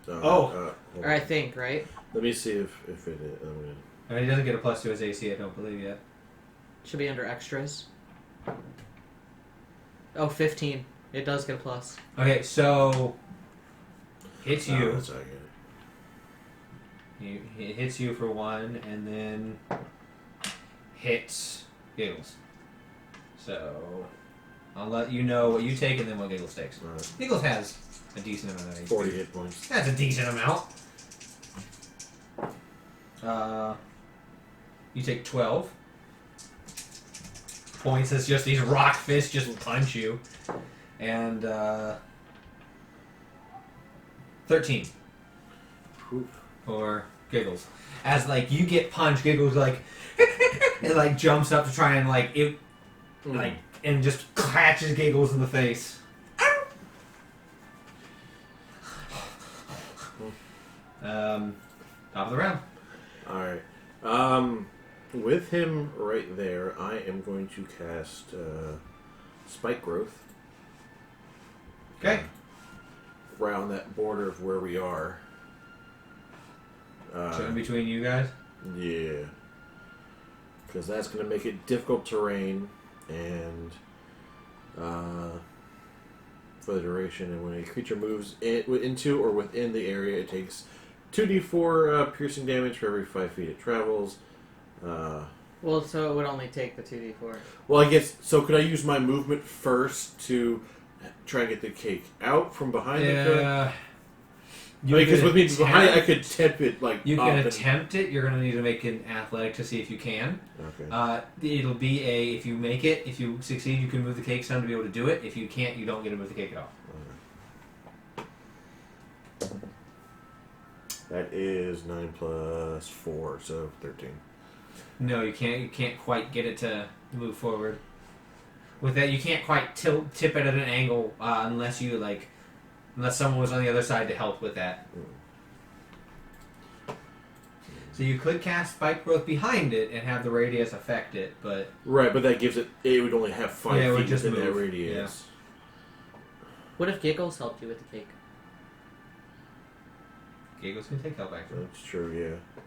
Oh. Or I think, right? Let me see if it is. I mean, he doesn't get a plus to his AC, I don't believe yet. Should be under extras. Oh, 15. It does get a plus. Okay, so... Hits you. That's how I get it. It hits you for 1, and then hits Giggles. So I'll let you know what you take and then what Giggles takes. Right. Giggles has a decent amount of HP. 40 hit points. That's a decent amount. You take 12 points as just these rock fists just punch you. And 13 Oof. for Giggles. As like you get punched, Giggles like and like jumps up to try and like it like and just catches Giggles in the face. Top of the round. Alright. With him right there, I am going to cast Spike Growth. Okay. Right on that border of where we are. So in between you guys? Yeah. Because that's going to make it difficult terrain and for the duration. And when a creature moves into or within the area, it takes 2d4 piercing damage for every 5 feet it travels. Well, so it would only take the 2d4. Well, I guess, so could I use my movement first to try and get the cake out from behind the cook? Because with me behind it, I could tempt it like you up can and- attempt it. You're going to need to make an athletic to see if you can. Okay. It'll be a if you make it, if you succeed, you can move the cake some to be able to do it. If you can't, you don't get to move the cake at all. That is 9 plus 4, so 13. No, you can't. You can't quite get it to move forward. With that, you can't quite tip it at an angle unless you unless someone was on the other side to help with that. So you could cast Spike Growth behind it and have the radius affect it, but Right, but that gives it would only have 5 Yeah, it would feet just within that move. radius. What if Giggles helped you with the cake? Giggles can take help actually. That's true, yeah.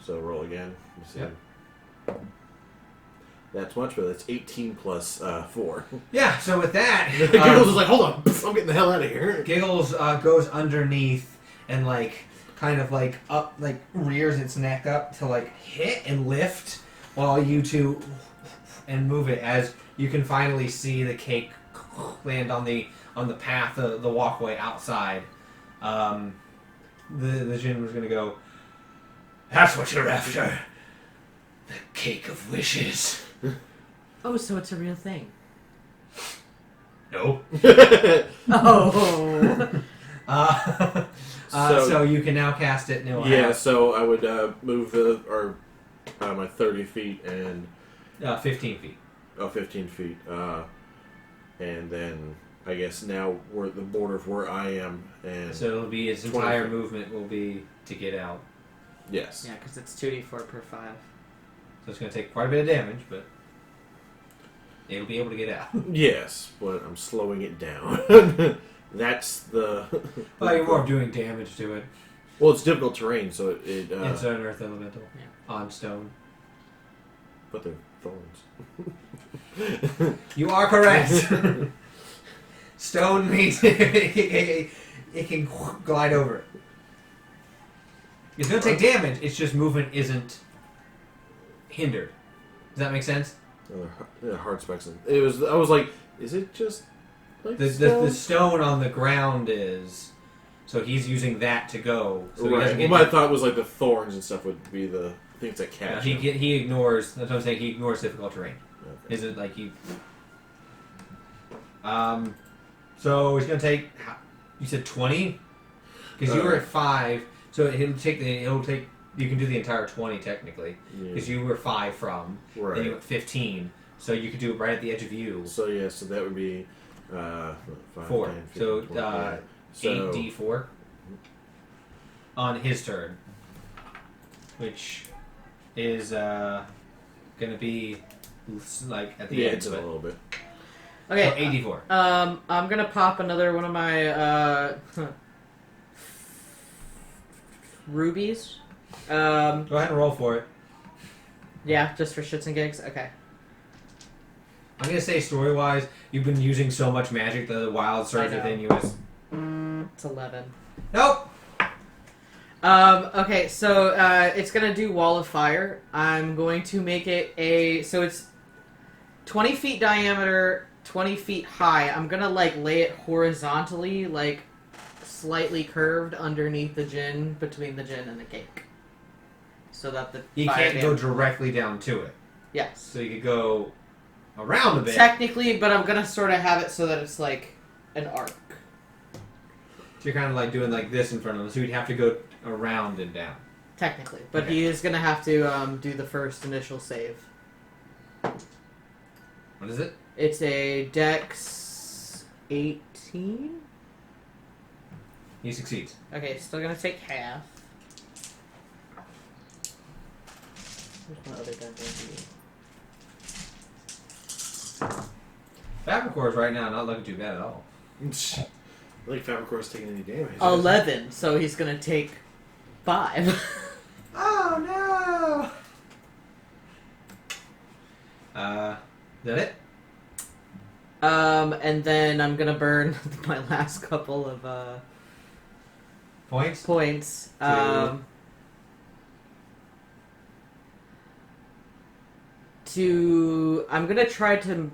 So roll again. Let's see. Yep. That's much better. That's 18 plus 4. Yeah. So with that, Giggles is like, hold on, I'm getting the hell out of here. Giggles goes underneath and kind of up, rears its neck up to hit and lift while you two and move it as you can finally see the cake land on the path, the walkway outside. The Jinn was gonna go, "That's what you're after. The cake of wishes. Oh, so it's a real thing. No. Oh. So you can now cast it. No. Yeah. So I would move my 30 feet and 15 feet. 15 feet. And then I guess now we're at the border of where I am, and So it'll be its entire movement will be to get out. yes. Yeah, because it's 2d4 per 5. So it's going to take quite a bit of damage, but it'll be able to get out. Yes, but I'm slowing it down. That's the. Well, you're more of doing damage to it. Well, it's difficult terrain, so it. It's an earth elemental Yeah. on stone. But they're thorns. You are correct. Stone means it can glide over it. It's going to take damage. It's just movement isn't hindered. Does that make sense? Hard specs. I was like, is it just like The stone on the ground is. So he's using that to go. So he right. doesn't Well, get my thought was like the thorns and stuff would be the things that catch. he ignores. That's what I'm saying. He ignores difficult terrain. Okay. Is it like he? So he's gonna take. You said 20, because you were at 5. So it'll take. You can do the entire 20 technically, because you were 5 from. Right. Then you went 15. So you could do it right at the edge of you. So yeah, so that would be 5, 4. 10, 15, So 20, yeah. So 8d4 on his turn, which is gonna be like at the yeah, end it's of a it. little bit. Okay. So 8d4. I'm gonna pop another one of my rubies. Go ahead and roll for it. Yeah, just for shits and gigs. Okay. I'm gonna say story-wise, you've been using so much magic that the wild surge I know. within you is. It's 11. Nope. Okay, so it's gonna do wall of fire. I'm going to make it so it's 20 feet diameter, 20 feet high. I'm gonna lay it horizontally, slightly curved underneath the Jinn, between the Jinn and the cake, so that the You fire can't go damage- directly down to it, Yes, so you could go around a bit. technically, but I'm gonna sort of have it so that it's like an arc. So you're kind of like doing like this in front of him, so you'd have to go around and down. Technically, but Okay. he is gonna have to do the first initial save. What is it? It's a Dex 18. He succeeds. Okay, still gonna take half. Where's my other goddamn Fabricor's right now not looking too bad at all. I think Fabricor's taking any damage. 11, so he's gonna take 5. Oh no! Is that it? And then I'm gonna burn my last couple of Points? points. To- I'm gonna try to.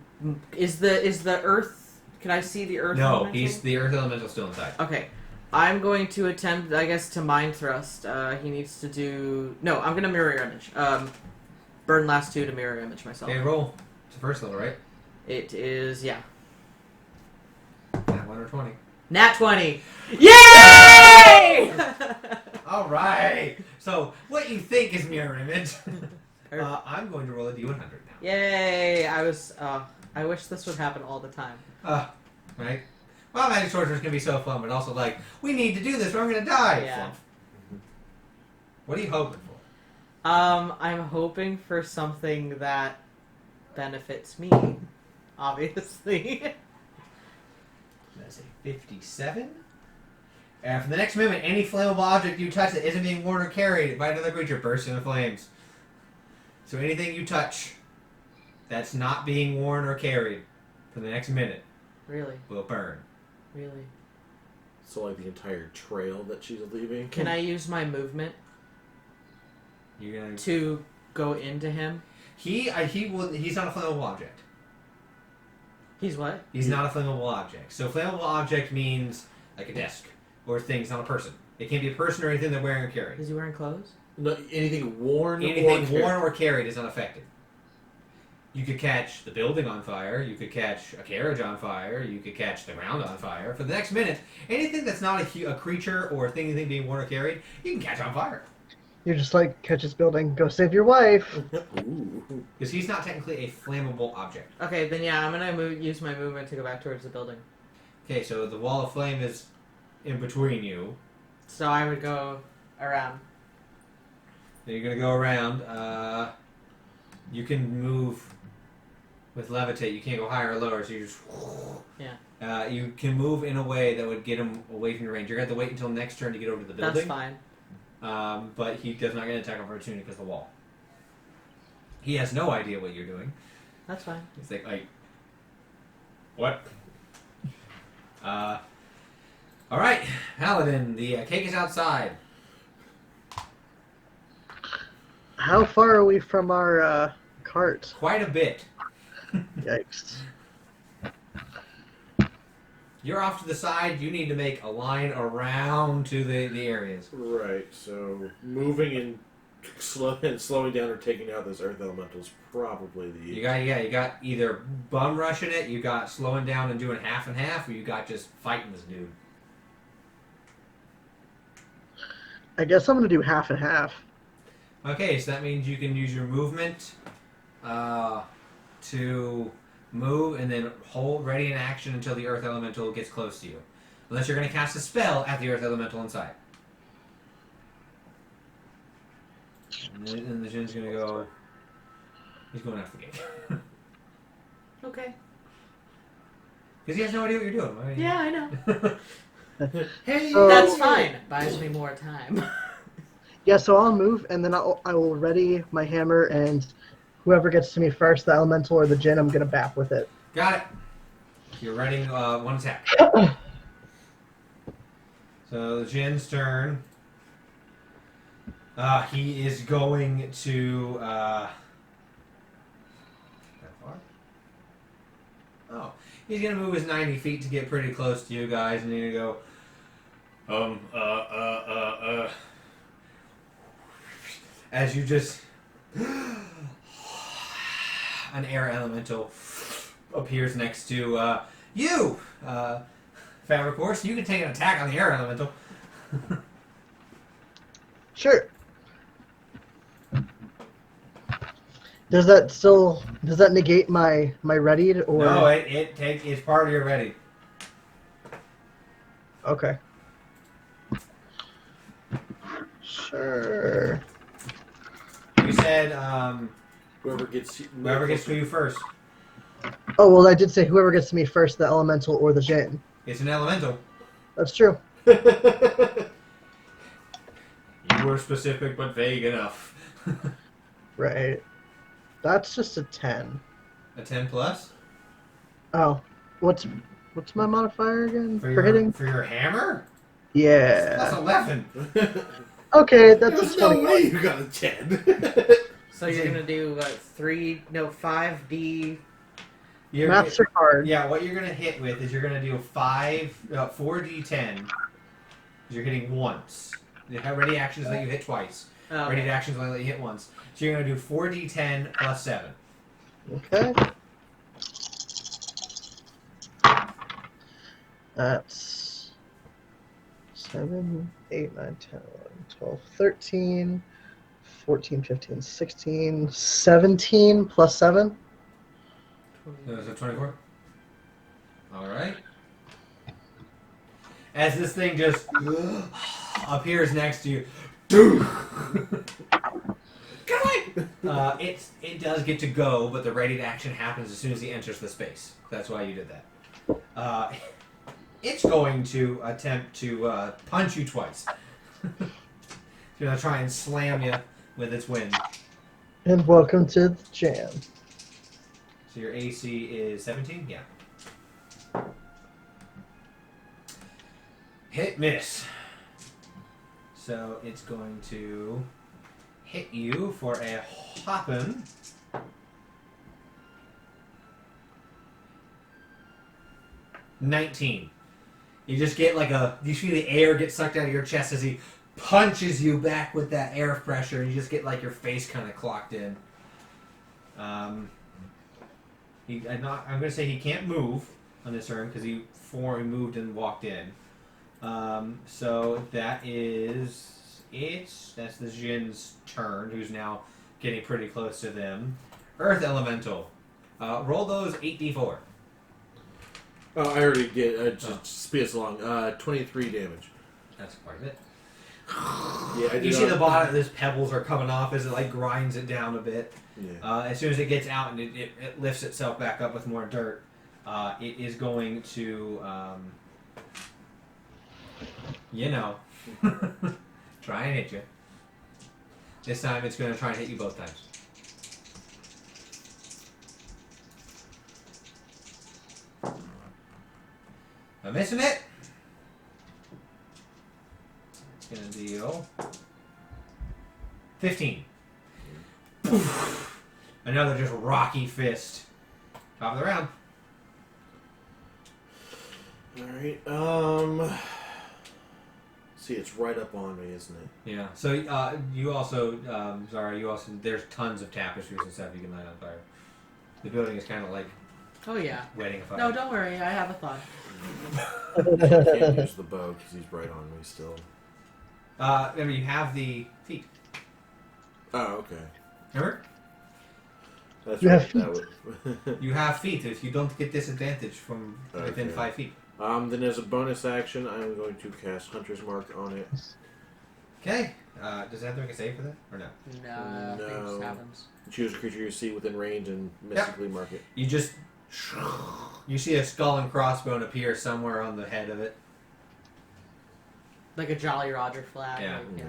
Is the Earth? Can I see the Earth? No, elemental? he's the Earth Elemental still inside. Okay. I'm going to attempt, I guess, to mind thrust. He needs to do. No, I'm gonna mirror image. Burn last 2 to mirror image myself. Okay, roll. It's the first level, right? It is, yeah. Yeah, 1 or 20. Nat 20. Yay! All right. So what you think is mirror image? I'm going to roll a d100 now. Yay! I wish this would happen all the time. Right. Well, magic sorcerers can be so fun, but also like we need to do this or I'm going to die. Yeah. What are you hoping for? I'm hoping for something that benefits me, obviously. That's a 57. And for the next moment, any flammable object you touch that isn't being worn or carried by another creature bursts into flames. So anything you touch that's not being worn or carried for the next minute Really? will burn. Really? So like the entire trail that she's leaving. Can I use my movement You're gonna. to go into him? He's not a flammable object. He's what? He's not a flammable object. So flammable object means like a desk or things, not a person. It can't be a person or anything they're wearing or carrying. Is he wearing clothes? No, anything worn? Anything worn or carried is unaffected. You could catch the building on fire. You could catch a carriage on fire. You could catch the ground on fire. For the next minute, anything that's not a creature or anything being worn or carried, you can catch on fire. You're just like, catch this building, go save your wife. Because he's not technically a flammable object. Okay, then yeah, I'm gonna use my movement to go back towards the building. Okay, so the wall of flame is in between you. So I would go around. Then you're gonna go around. You can move with levitate. You can't go higher or lower, so you just. Yeah. You can move in a way that would get him away from your range. You're gonna have to wait until next turn to get over to the building. That's fine. But he does not get an attack opportunity because of the wall. He has no idea what you're doing. That's fine. He's like, what? All right, Paladin. The cake is outside. How far are we from our cart? Quite a bit. Yikes. You're off to the side. You need to make a line around to the areas. Right, so moving and slowing down or taking out this earth elemental is probably the... You got either bum rushing it, you got slowing down and doing half and half, or you got just fighting this dude. I guess I'm going to do half and half. Okay, so that means you can use your movement to move and then hold ready in action until the earth elemental gets close to you. Unless you're going to cast a spell at the earth elemental inside. And then the Jinn's going to go... He's going after the gate. Okay. Because he has no idea what you're doing. I mean, Yeah, I know. Hey! So- That's fine. Buys me more time. Yeah, so I'll move, and then I will ready my hammer, and whoever gets to me first, the elemental or the Jinn, I'm going to bap with it. Got it. You're running one attack. So the Jinn's turn. He is going to... that far? Oh. He's going to move his 90 feet to get pretty close to you guys, and he's going to go... As you just... An air elemental appears next to you, Fabric Horse. You can take an attack on the air elemental. Sure. Does that negate my readied or? No, it's part of your ready. Okay. Sure. You said Whoever gets to you first. Oh well, I did say whoever gets to me first, the elemental or the Jinn. It's an elemental. That's true. You were specific but vague enough. Right. That's just a 10. A 10 plus? Oh, what's my modifier again for hitting? For your hammer? Yeah. That's 11. Okay, that's There's a no 20. way you got a 10. So you're gonna do what? 5D. Maths are hard. Yeah, what you're gonna hit with is you're gonna do 4d10. You're hitting once. The ready actions let you hit twice. Oh, Ready actions only let you hit once. So you're gonna do 4d10 plus 7. Okay. That's 7, 8, 9, 10, 11, 12, 13, 14, 15, 16, 17 plus 7. So is it 24? Alright. As this thing just appears next to you. Get away! It does get to go, but the ready action happens as soon as he enters the space. That's why you did that. It's going to attempt to punch you twice. It's going to try and slam you with its wind. And welcome to the jam. So your AC is 17? Yeah. Hit, miss. So it's going to hit you for a hoppin' 19. You just get like you feel the air get sucked out of your chest as he punches you back with that air pressure, and you just get like your face kind of clocked in. I'm going to say he can't move on this turn because he moved and walked in. So that is it. That's the Jinn's turn, who's now getting pretty close to them. Earth Elemental. Roll those 8d4. Oh, I already did. Just speed us along. 23 damage. That's quite a bit. Yeah, you see the bottom of this pebbles are coming off as it like grinds it down a bit. Yeah. As soon as it gets out and it lifts itself back up with more dirt, it is going to, try and hit you. This time it's going to try and hit you both times. I'm missing it. It's going to deal 15. Another just rocky fist. Top of the round. Alright, see, it's right up on me, isn't it? Yeah. So, you also, Zara, there's tons of tapestries and stuff you can light on fire. The building is kind of like Oh, yeah. wetting a fire. No, don't worry. I have a thought. I can't use the bow because he's right on me still. Remember, you have the feet. Oh, okay. Remember? That's You right. have That You have feet if you don't get disadvantage from within Okay. 5 feet. then as a bonus action, I'm going to cast Hunter's Mark on it. Okay. Does it have to make a save for that? Or no? No, I think it just No. happens. Choose a creature you see within range and mystically mark it. You just... You see a skull and crossbone appear somewhere on the head of it. Like a Jolly Roger flag. Yeah. Like, yeah.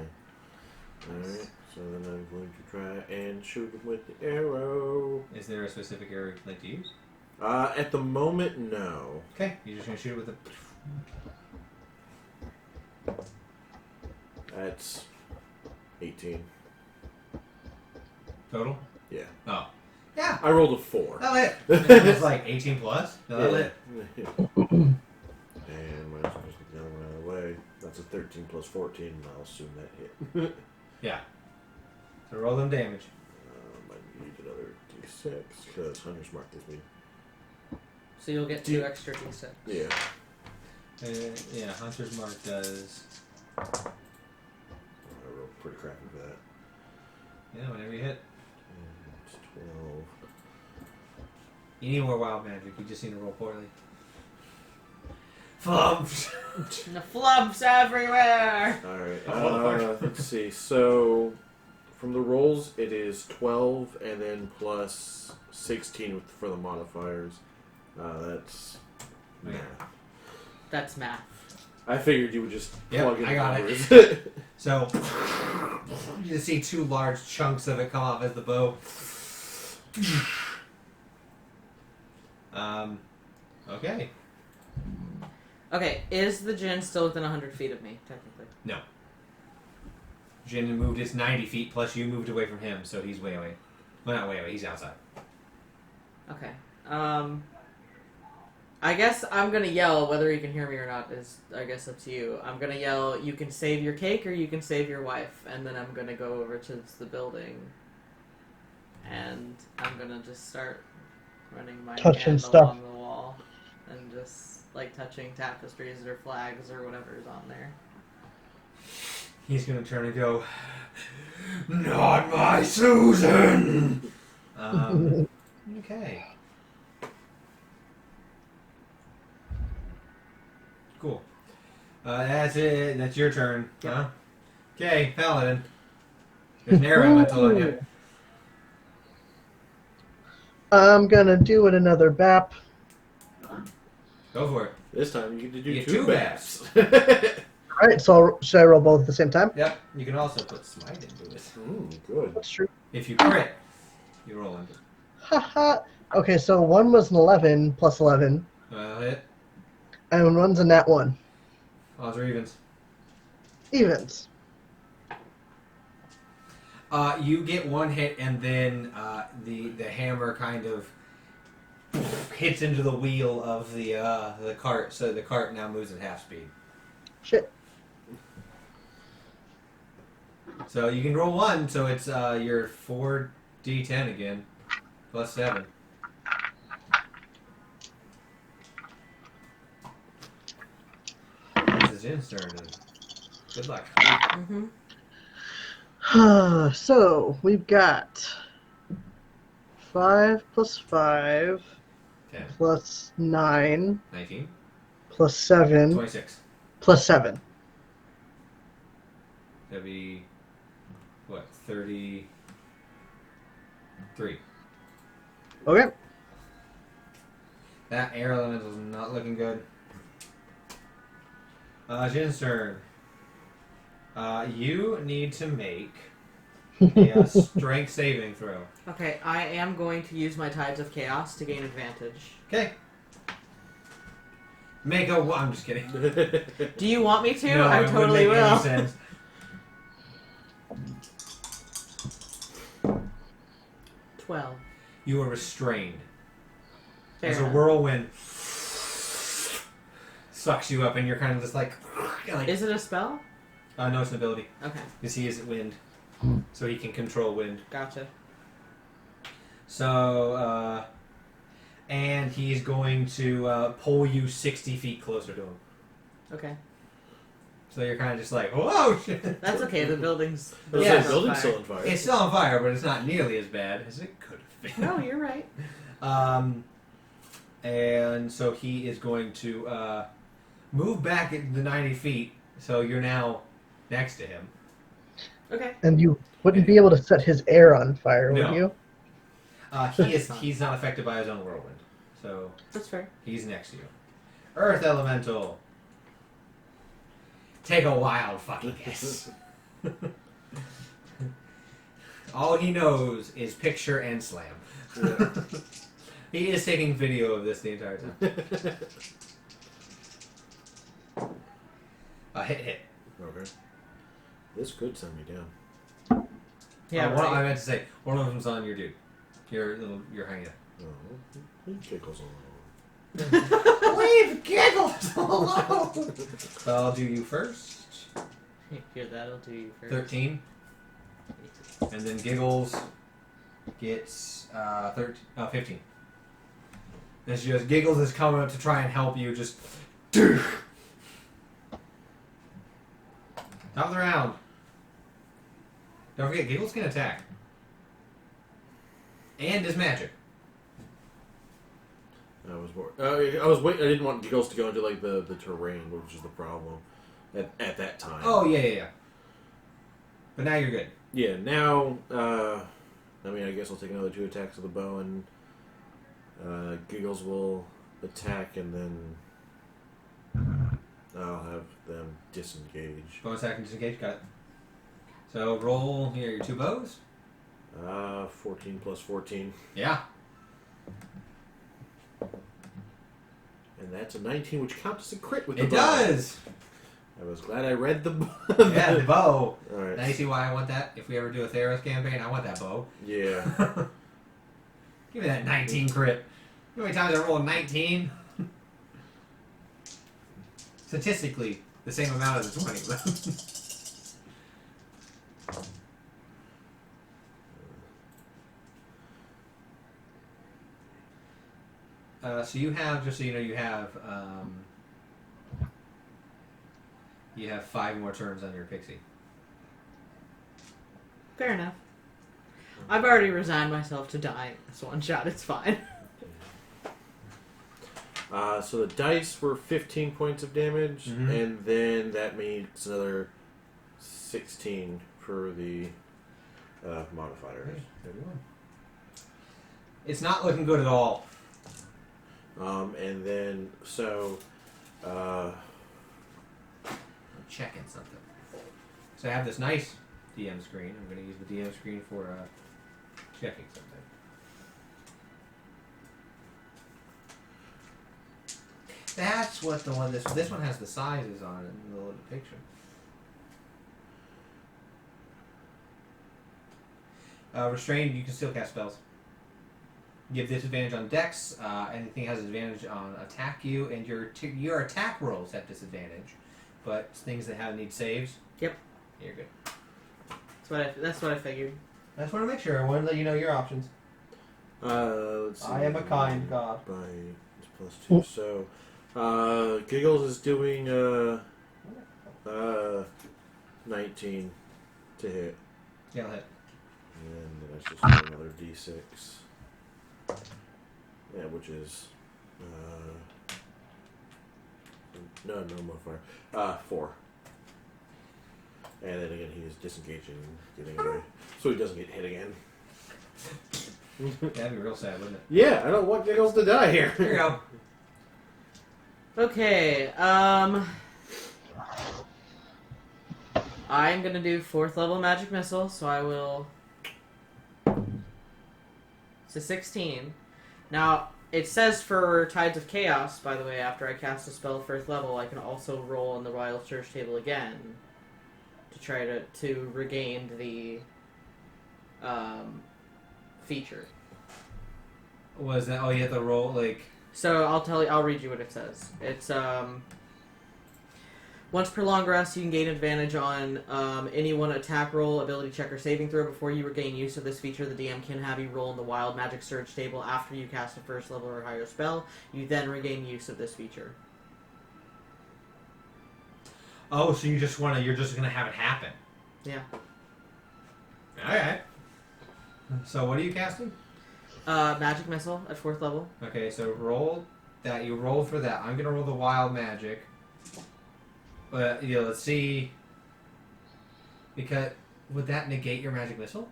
Alright, so then I'm going to try and shoot him with the arrow. Is there a specific area you'd like to use? At the moment, no. Okay. You're just going to shoot it with a... That's 18. Total? Yeah. Oh. Yeah. I rolled a 4. That'll hit. It was like 18 plus. That'll hit. And might as well just get the other one out of the way. That's a 13 plus 14, and I'll assume that hit. Yeah. So roll them damage. I need another d6, because Hunter's Mark gives me... So you'll get 2 extra d6. Yeah. Yeah, Hunter's Mark does... I rolled pretty crappy for that. Yeah, whenever you hit. It's 12. You need more wild magic. You just need to roll poorly. Flumps! The flubs everywhere! Alright, let's see. So, from the rolls, it is 12 and then plus 16 for the modifiers. That's... Okay. Nah. That's math. I figured you would just plug in I got numbers. it. So, you just see 2 large chunks of it come off as the bow. Okay. Okay, is the Jinn still within 100 feet of me, technically? No. Jinn moved his 90 feet, plus you moved away from him, so he's way away. Well, not way away, he's outside. Okay. I guess I'm gonna yell, whether you can hear me or not is, I guess, up to you. I'm gonna yell, you can save your cake or you can save your wife, and then I'm gonna go over to the building, and I'm gonna just start running my Touching hand stuff. along the wall, and just, like, touching tapestries or flags or whatever's on there. He's gonna turn and go, "Not my Susan!" Okay. Cool. That's it. That's your turn. Yep. Huh? Okay, Paladin. There's an air elemental on you. I'm gonna do it another BAP. Go for it. This time you get to do You get 2 2 baps. Alright, so should I roll both at the same time? Yep. You can also put smite into it. Good. That's true. If you crit, you roll into it. Haha. Okay, so one was an 11 plus 11, Hit. and one's a nat 1. Odds or evens. Evens. You get 1 hit, and then the hammer kind of hits into the wheel of the cart, so the cart now moves at half speed. Shit. So you can roll 1, so it's your 4d10 again, plus 7. This is Jinn's turn. Good luck. Mm-hmm. So we've got 5 plus 5 10. plus 9 19. plus 7 26. plus 7. That'd be, what, 33. Okay. That air elemental is not looking good. Jinn's turn. You need to make a strength saving throw. Okay, I am going to use my Tides of Chaos to gain advantage. Okay. Make a... I'm just kidding. Do you want me to? No, I it totally wouldn't make will. any sense. 12. You are restrained. Fair As a enough. whirlwind sucks you up, and you're kind of just like... Is it a spell? No, it's an ability. Okay, Because he is wind. So he can control wind. gotcha. So, and he's going to pull you 60 feet closer to him. Okay. So you're kind of just like, whoa, shit. That's okay, the building's... The Yeah. building's still on fire. It's still on fire, but it's not nearly as bad as it could have been. No, you're right. And so he is going to move back the 90 feet, so you're now next to him. Okay. And you wouldn't be able to set his air on fire, No. would you? He's not affected by his own whirlwind, so That's fair. he's next to you. Earth Elemental. Take a wild fucking guess. All he knows is picture and slam. Yeah. He is taking video of this the entire time. Hit. Okay. This could send me down. Yeah, I right. meant to say, one of them's on your dude. Your hanging up. Oh, he giggles along. Leave giggles alone! So I'll do you first. Here, that'll do you first. 13. And then Giggles gets 15. It's just Giggles is coming up to try and help you. Just top of the round. Don't forget, Giggles can attack and is magic. I was bored. I was waiting. I didn't want Giggles to go into like the terrain, which is the problem at that time. Oh yeah. But now you're good. Yeah. Now, I mean, I guess I'll take another 2 attacks with the bow, and Giggles will attack, and then I'll have them disengage. Bonus action disengage. Got it. So roll here your 2 bows. 14 plus 14. Yeah. And that's a 19, which counts as a crit with the It bow. does. I was glad I read the bow. Yeah, the bow. Alright. Now you see why I want that? If we ever do a Theros campaign, I want that bow. Yeah. Give me that 19 crit. You know how many times I roll a 19? Statistically, the same amount as a 20. So you have, just so you know, you have 5 more turns on your pixie. Fair enough. I've already resigned myself to dying this one shot. It's fine. So the dice were 15 points of damage, Mhm. and then that makes another 16 for the modifiers. It's not looking good at all. And then, so... I'm checking something. So I have this nice DM screen. I'm going to use the DM screen for checking something. That's what the one. This one has the sizes on it in the middle of the picture. Restrained, you can still cast spells. Give disadvantage on dex. Anything has advantage on attack you, and your attack rolls have disadvantage. But things that need saves. Yep. You're good. That's what I figured. I just want to make sure. I want to let you know your options. Let's see. I am a kind god. By it's +2. So, Giggles is doing 19 to hit. Yeah, I'll hit. And let's just do another d6. Yeah, which is no modifier. 4. And then again, he is disengaging, getting away, so he doesn't get hit again. That'd be real sad, wouldn't it? Yeah, I don't want Giggles to die here. Here you go. Okay, I'm gonna do 4th level magic missile, so I will. It's a 16. Now, it says for Tides of Chaos, by the way, after I cast a spell 1st level, I can also roll on the Wild Surge table again to try to regain the feature. Was that all you have to roll? Like. So I'll read you what it says. It's once per long rest, you can gain advantage on any one attack roll, ability check, or saving throw. Before you regain use of this feature, the DM can have you roll in the Wild Magic Surge table after you cast a 1st level or higher spell. You then regain use of this feature. Oh, so you're just gonna have it happen. Yeah. Alright. So what are you casting? Magic Missile at 4th level. Okay, so roll that. You roll for that. I'm gonna roll the wild magic. But let's see. Because would that negate your magic missile?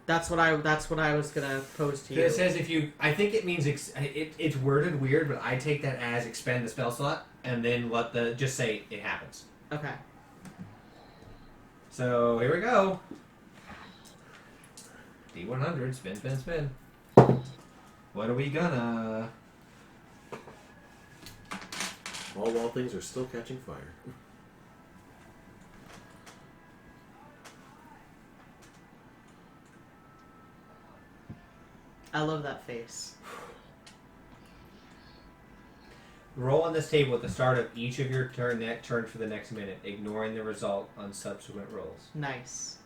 That's what I was gonna pose to you. It says if you. I think it means it's worded weird, but I take that as expend the spell slot and then just say it happens. Okay. So here we go. D100, spin, spin, spin. What are we gonna? All wild things are still catching fire. I love that face. Roll on this table at the start of each of your turn for the next minute, ignoring the result on subsequent rolls. Nice.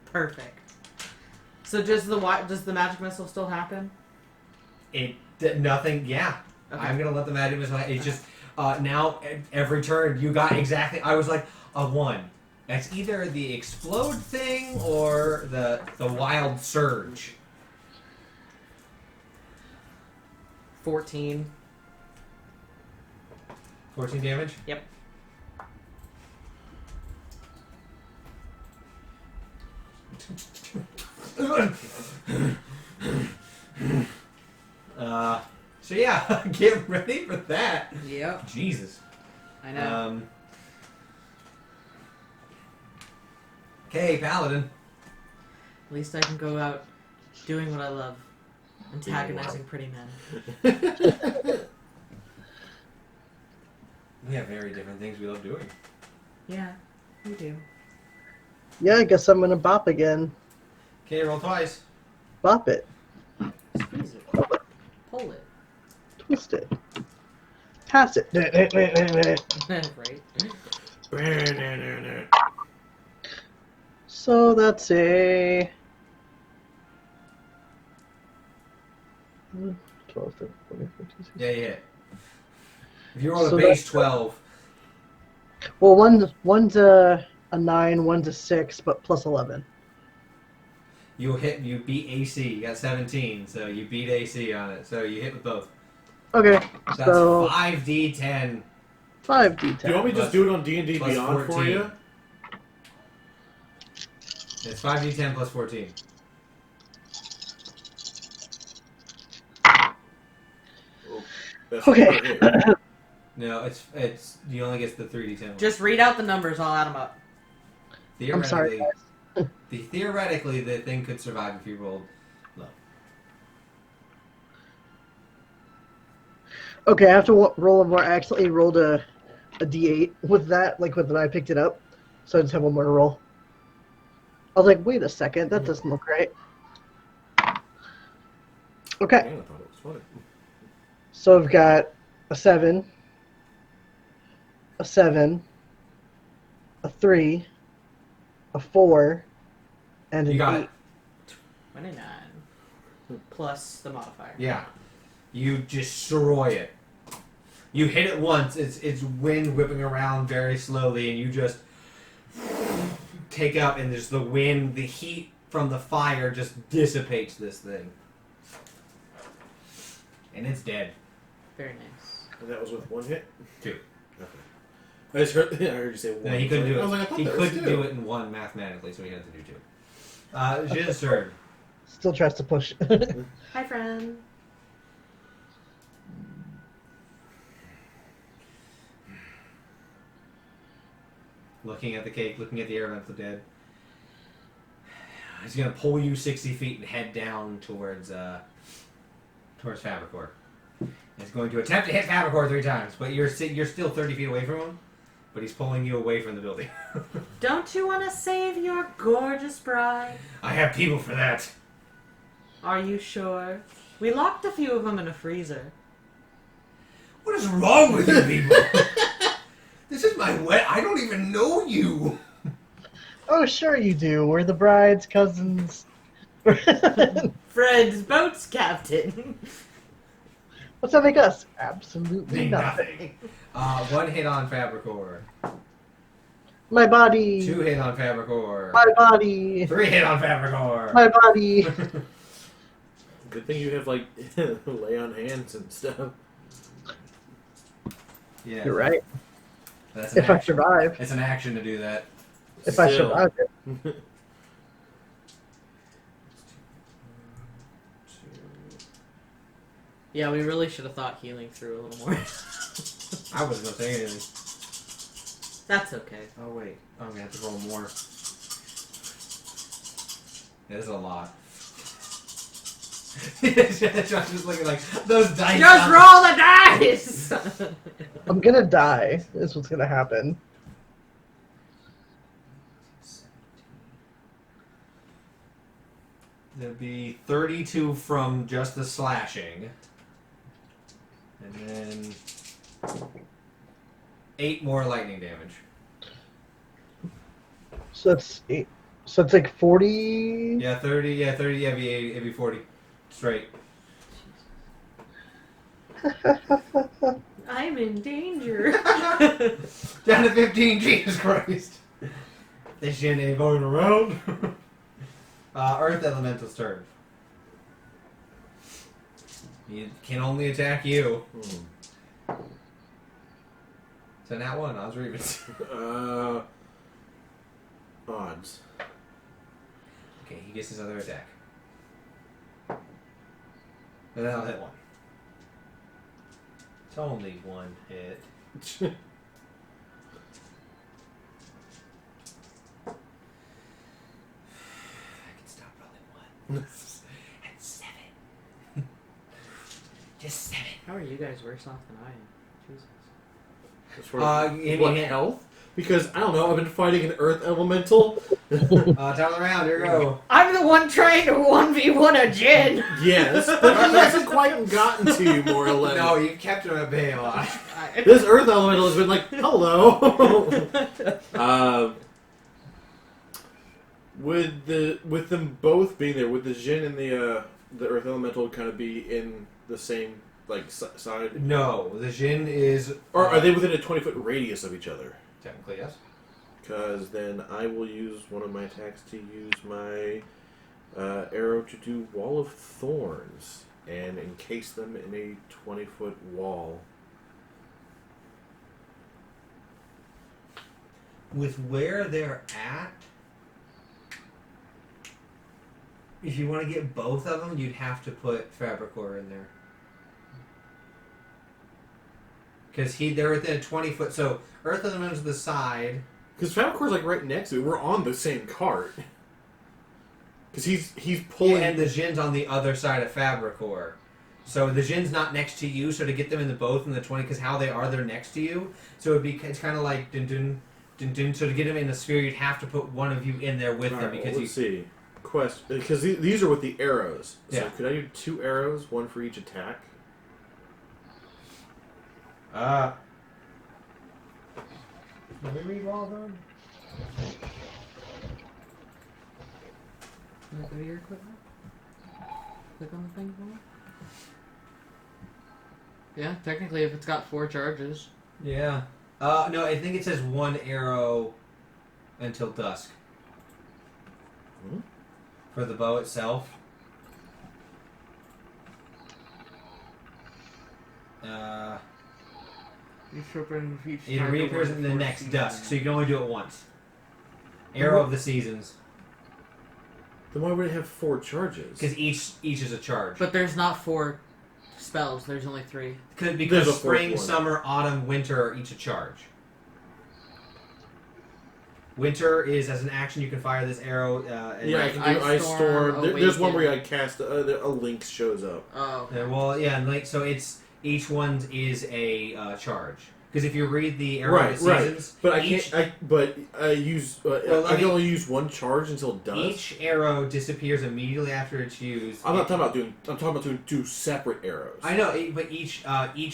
Perfect. So does the magic missile still happen? Nothing. Yeah, okay. I'm gonna let the magic missile. It's just now every turn you got exactly. I was like a 1. That's either the explode thing or the wild surge. 14. 14 damage? Yep. So yeah, get ready for that. Yep. Jesus. I know. Okay, Paladin. At least I can go out doing what I love. Antagonizing pretty men. We have very different things we love doing. Yeah, we do. Yeah, I guess I'm gonna bop again. Okay, roll twice. Bop it. Squeeze it. Pull it. Twist it. Pass it. Right. So that's a 12, 13, 14, 15, 16. Yeah, you hit. If you roll So a base that's 12. Well, one's a 9, one's a 6, but plus 11. You beat AC. You got 17, so you beat AC on it. So you hit with both. Okay, That's so 5d10. 5d10. Do you want me to just do it on D&D plus Beyond 14. for you? It's 5d10 plus 14. That's Okay. No, it's you only get the 3d10. Just read out the numbers. I'll add them up. I'm sorry, guys. Theoretically, the thing could survive if you rolled low. Okay, I have to roll one more. I accidentally rolled a d8 with that, like when I picked it up. So I just have one more to roll. I was like, wait a second, that doesn't look right. Okay, Yeah, I thought it was funny. so I've got a 7, a 7, a 3, a 4, and You an got 8. it. 29. Plus the modifier. Yeah. You destroy it. You hit it once. It's wind whipping around very slowly, and you just take up, and there's the wind, the heat from the fire just dissipates this thing. And it's dead. Very nice. And that was with 1 hit? 2. Okay. I just heard, I heard you say 1. No, he couldn't do it. I was like, I thought He that was couldn't 2. do it in 1 mathematically, so he had to do 2. Jinn's turn. Still tries to push. Hi, friend. Looking at the cake, looking at the air elemental dead. He's gonna pull you 60 feet and head down towards Fabricor. He's going to attempt to hit Fabricor 3 times, but you're still 30 feet away from him. But he's pulling you away from the building. Don't you want to save your gorgeous bride? I have people for that. Are you sure? We locked a few of them in a freezer. What is wrong with you people? This is my wet. I don't even know you. Oh, sure you do. We're the bride's cousins. Fred's boat's captain. What's that make us? Absolutely nothing. 1 hit on Fabricor. My body. 2 hit on Fabricor. My body. 3 hit on Fabricor. My body. Good thing you have, like, lay on hands and stuff. Yeah, You're right. That's an If I action. survive. It's an action to do that. If I Still. survive it. Yeah, we really should have thought healing through a little more. I wasn't gonna say anything. That's okay. Oh wait, I'm gonna have to roll more. Yeah, this is a lot. Josh is looking like those dice. Just roll the dice! I'm gonna die. Is what's gonna happen. There'd be 32 from just the slashing, and then 8 more lightning damage. So that's 8. So it's like 40. Yeah, 30. Yeah, 30. Yeah, it'd be 40 straight. I'm in danger. Down to 15. Jesus Christ! This shit ain't going around. Earth Elemental's turn. He can only attack you. So now one, odds or evens. Odds. Okay, he gets his other attack. And then I'll hit 1. It's only 1 hit. At 7. Just 7. How are you guys worse off than I am? Jesus. As far as give what me a- health? Because, I don't know, I've been fighting an earth elemental. Top of the round, here we go. I'm the one trying to 1v1 a Jinn! Yes, but he hasn't quite gotten to you, more or less. No, you've kept him at bay a lot. This earth elemental has been like, hello. With them both being there, would the Jinn and the earth elemental kind of be in the same like side? No, the Jinn is... Or are they within a 20-foot radius of each other? Technically, yes. Because then I will use one of my attacks to use my arrow to do Wall of Thorns and encase them in a 20-foot wall. With where they're at, if you want to get both of them, you'd have to put Fabricor in there. Because they're within a 20-foot... So, Earth Elemental's to the side. Because Fabricor's like right next to it. We're on the same cart. Because he's pulling... And the Jinn's on the other side of Fabricor. So the Jinn's not next to you, so to get them in both in the 20, because how they are, they're next to you. So it's kind of like dun-dun, dun-dun. So to get them in the sphere, you'd have to put one of you in there with them. Right, Because well, let's see. Because these are with the arrows. So Yeah. could I do 2 arrows, 1 for each attack? Let me read all of them. Go to your equipment. Click on the thing for me. Yeah, technically, if it's got 4 charges. Yeah. No, I think it says 1 arrow until dusk. Hmm? For the bow itself. It reappears in the next dusk, so you can only do it once. Arrow of the Seasons. Then why would it have 4 charges? Because each is a charge. But there's not 4 spells, there's only 3. Because spring, summer, autumn, winter are each a charge. Winter is, as an action, you can fire this arrow. I can do Ice Storm. There's one where I cast a link shows up. Oh. Okay. Well, yeah, and so it's each one is a charge. Because if you read the Arrow of the Seasons, but I can only use 1 charge until dusk. Each arrow disappears immediately after it's used. I'm talking about doing 2 separate arrows. I know, but each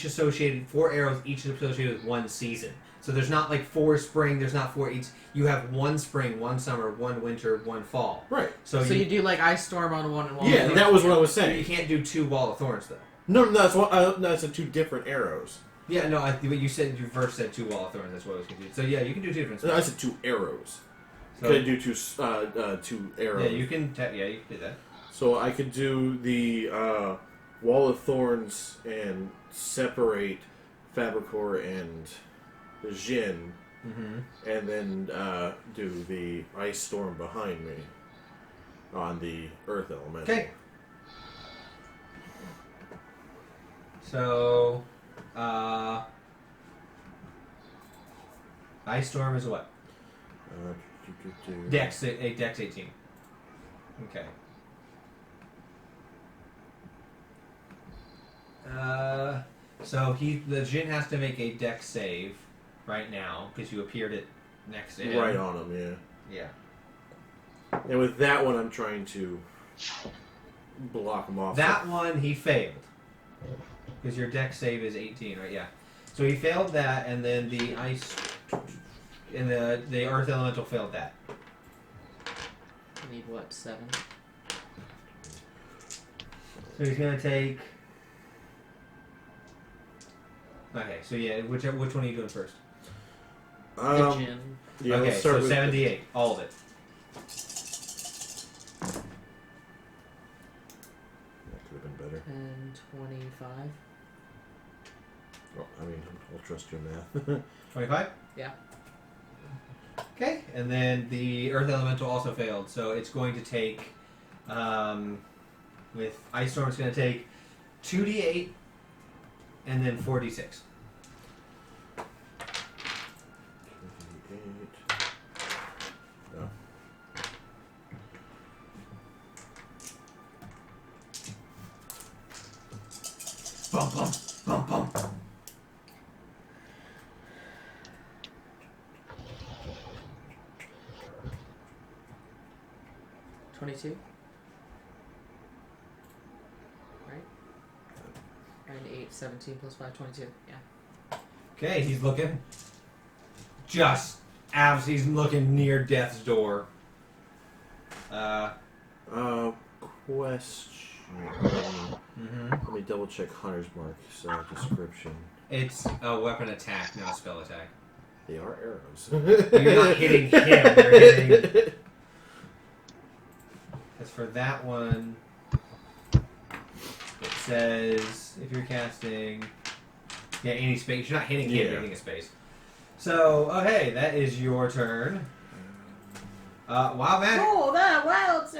associated 4 arrows, each is associated with 1 season. So there's not like 4 spring. There's not 4 each. You have 1 spring, 1 summer, 1 winter, 1 fall. Right. So you do like Ice Storm on 1 and 1. Yeah, that was what I was saying. You can't do 2 Wall of Thorns though. No, that's 2 different arrows. Yeah, no, but you said, you first said 2 Wall of Thorns, that's what I was confused. So yeah, you can do 2 different spells. No, I said 2 arrows. So, Could I do 2 arrows? Yeah, you can do that. So I could do the Wall of Thorns and separate Fabricor and the Jinn, and then do the Ice Storm behind me on the Earth Elemental. Okay. So, Ice Storm is what? Dex 18. Okay. So the Jinn has to make a Dex save right now because you appeared it next to him. Right on him, yeah. Yeah. And with that one, I'm trying to block him off. That one he failed because your Dex save is 18, right? Yeah. So he failed that, and then the ice and the Earth Elemental failed that. You need what, 7? So he's gonna take. Okay, so yeah, which one are you doing first? The Jinn. Yeah, okay, let's start so with 78, all of it. That could have been better. And 25. Oh, I mean, I'll trust your math. 25? Yeah. Okay, and then the Earth Elemental also failed, so it's going to take, with Ice Storm, it's going to take 2d8 and then 4d6. 28. No. Bum, bum, bum, bum. 22. Right? 9, 8, 17 plus 5, 22. Yeah. Okay, he's looking. He's looking near death's door. Question. Let me double check Hunter's Mark's description. It's a weapon attack, not a spell attack. They are arrows. You're not hitting him, you're hitting... As for that one, it says if you're casting, any space. You're not hitting him, you're hitting a space. So, okay, that is your turn. Wild magic. Oh, that Waltz!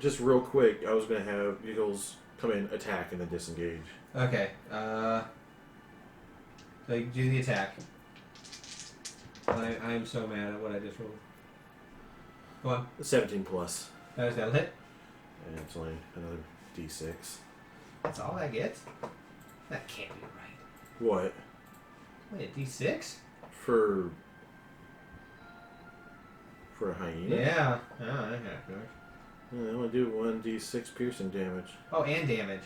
Just real quick, I was gonna have Eagles come in, attack, and then disengage. Okay. So you do the attack. I'm so mad at what I just rolled. Go on. 17 plus. That hit. And it's only another D6. That's all I get? That can't be right. What? Wait, a D6? For a hyena? Yeah. Oh, that kind of good. Yeah, I want to do 1d6 piercing damage. Oh, and damage.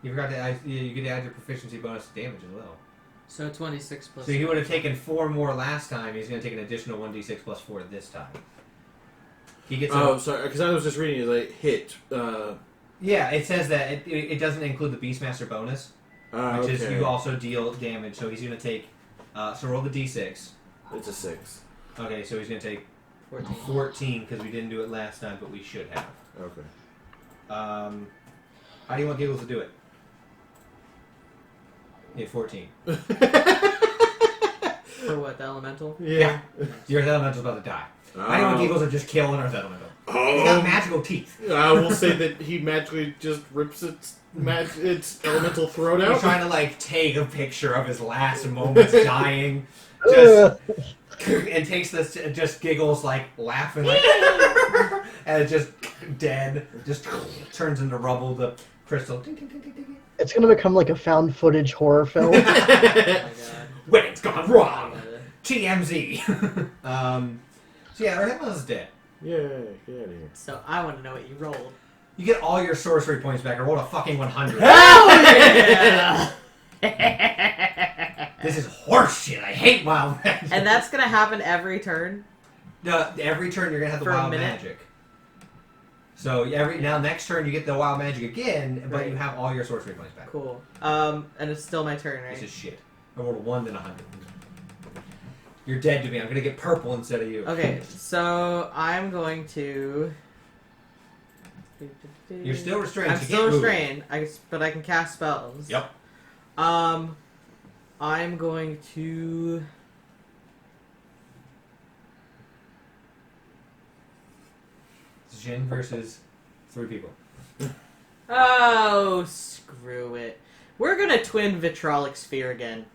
You forgot to add, you could add your proficiency bonus to damage as well. So 26 plus. So he would have taken 4 more last time. He's going to take an additional 1d6 plus 4 this time. He gets. Oh, sorry, because I was just reading it like hit. Yeah, it says that it doesn't include the Beastmaster bonus, which is you also deal damage. So he's going to take. So roll the d6. It's a 6. Okay, so he's going to take 14 because we didn't do it last time, but we should have. Okay. How do you want Giggles to do it? Yeah, 14. For what, the elemental? Yeah. Your Earth Elemental's about to die. I don't want Giggles to just kill an Earth Elemental. He's got magical teeth. I will say that he magically just rips its elemental throat out. He's trying to, like, take a picture of his last moments dying. Just... and takes this, just Giggles, like, laughing, like... and it's just dead. Just turns into rubble. The crystal... Ding, ding, ding, ding, ding. It's gonna become like a found footage horror film. Oh my god. Wedding's gone wrong! TMZ! So yeah, Earth is dead. Yeah, get out of here. So I want to know what you rolled. You get all your sorcery points back. I rolled a fucking 100. Oh yeah! This is horseshit. I hate wild magic. And that's gonna happen every turn? Every turn you're gonna have the For a wild minute? magic. So now next turn you get the wild magic again, but Right. you have all your sorcery points back. Cool. And it's still my turn, right? This is shit. I rolled a 1 then 100. You're dead to me. I'm gonna get purple instead of you. Okay, so I'm going to... You're still restrained. I'm so you still can't move. restrained, but I can cast spells. Yep. I'm going to... It's Jinn versus 3 people. Oh, screw it. We're gonna twin Vitrolic Sphere again.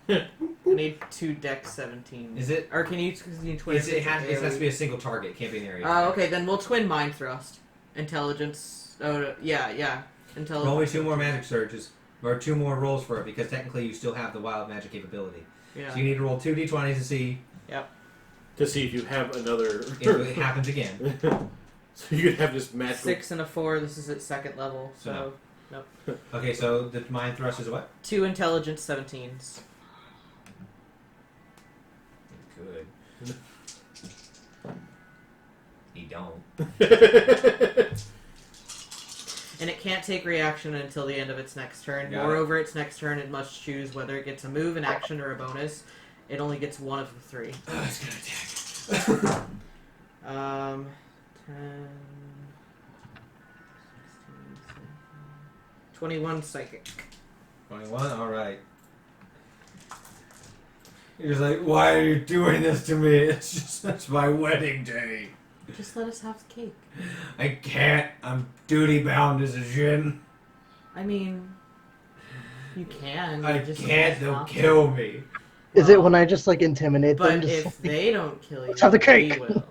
I need 2 Dex 17. Is it? Or can you twin It has to be a single target. It can't be an area. Okay, then we'll twin Mind Thrust. Intelligence. Oh, yeah. Intelligence. Roll me 2 more magic surges. Or 2 more rolls for it, because technically you still have the wild magic capability. Yeah. So you need to roll 2 d20s to see To see if you have another... if it happens again. So you could have this magical... 6 and a 4. This is at second level, so... Okay, so the mind thrust is what? 2 Intelligence 17s. Good. You don't. And it can't take reaction until the end of its next turn. Got Moreover, its next turn it must choose whether it gets a move, an action, or a bonus. It only gets one of the 3. Oh, it's gonna attack. 10, 16, 21 psychic. 21? Alright. You're just like, why are you doing this to me? That's my wedding day. Just let us have the cake. I can't. I'm duty bound as a Jinn. I mean, you can. I just can't. They'll not. kill me. Is it when I just like intimidate them? But Just if they don't kill you, Let's have the cake. we will.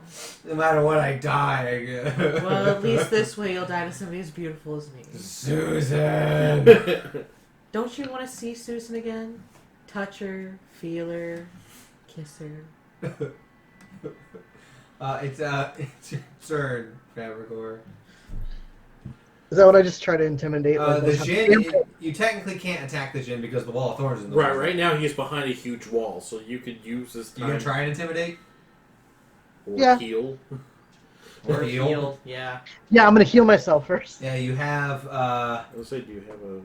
No matter what, I die. I guess. Well, at least this way you'll die to somebody as beautiful as me. Susan. Don't you want to see Susan again? Touch her, feel her, kiss her. It's your turn, Fabricor. Is that what I just try to intimidate? The Jinn, you technically can't attack the Jinn because the Wall of Thorns is in the way. Right now he's behind a huge wall, so you could use this time. You gonna try and intimidate? Or Yeah. heal. Or heal? Yeah. Yeah, I'm gonna heal myself first. Yeah, you have, I was say, do you have a...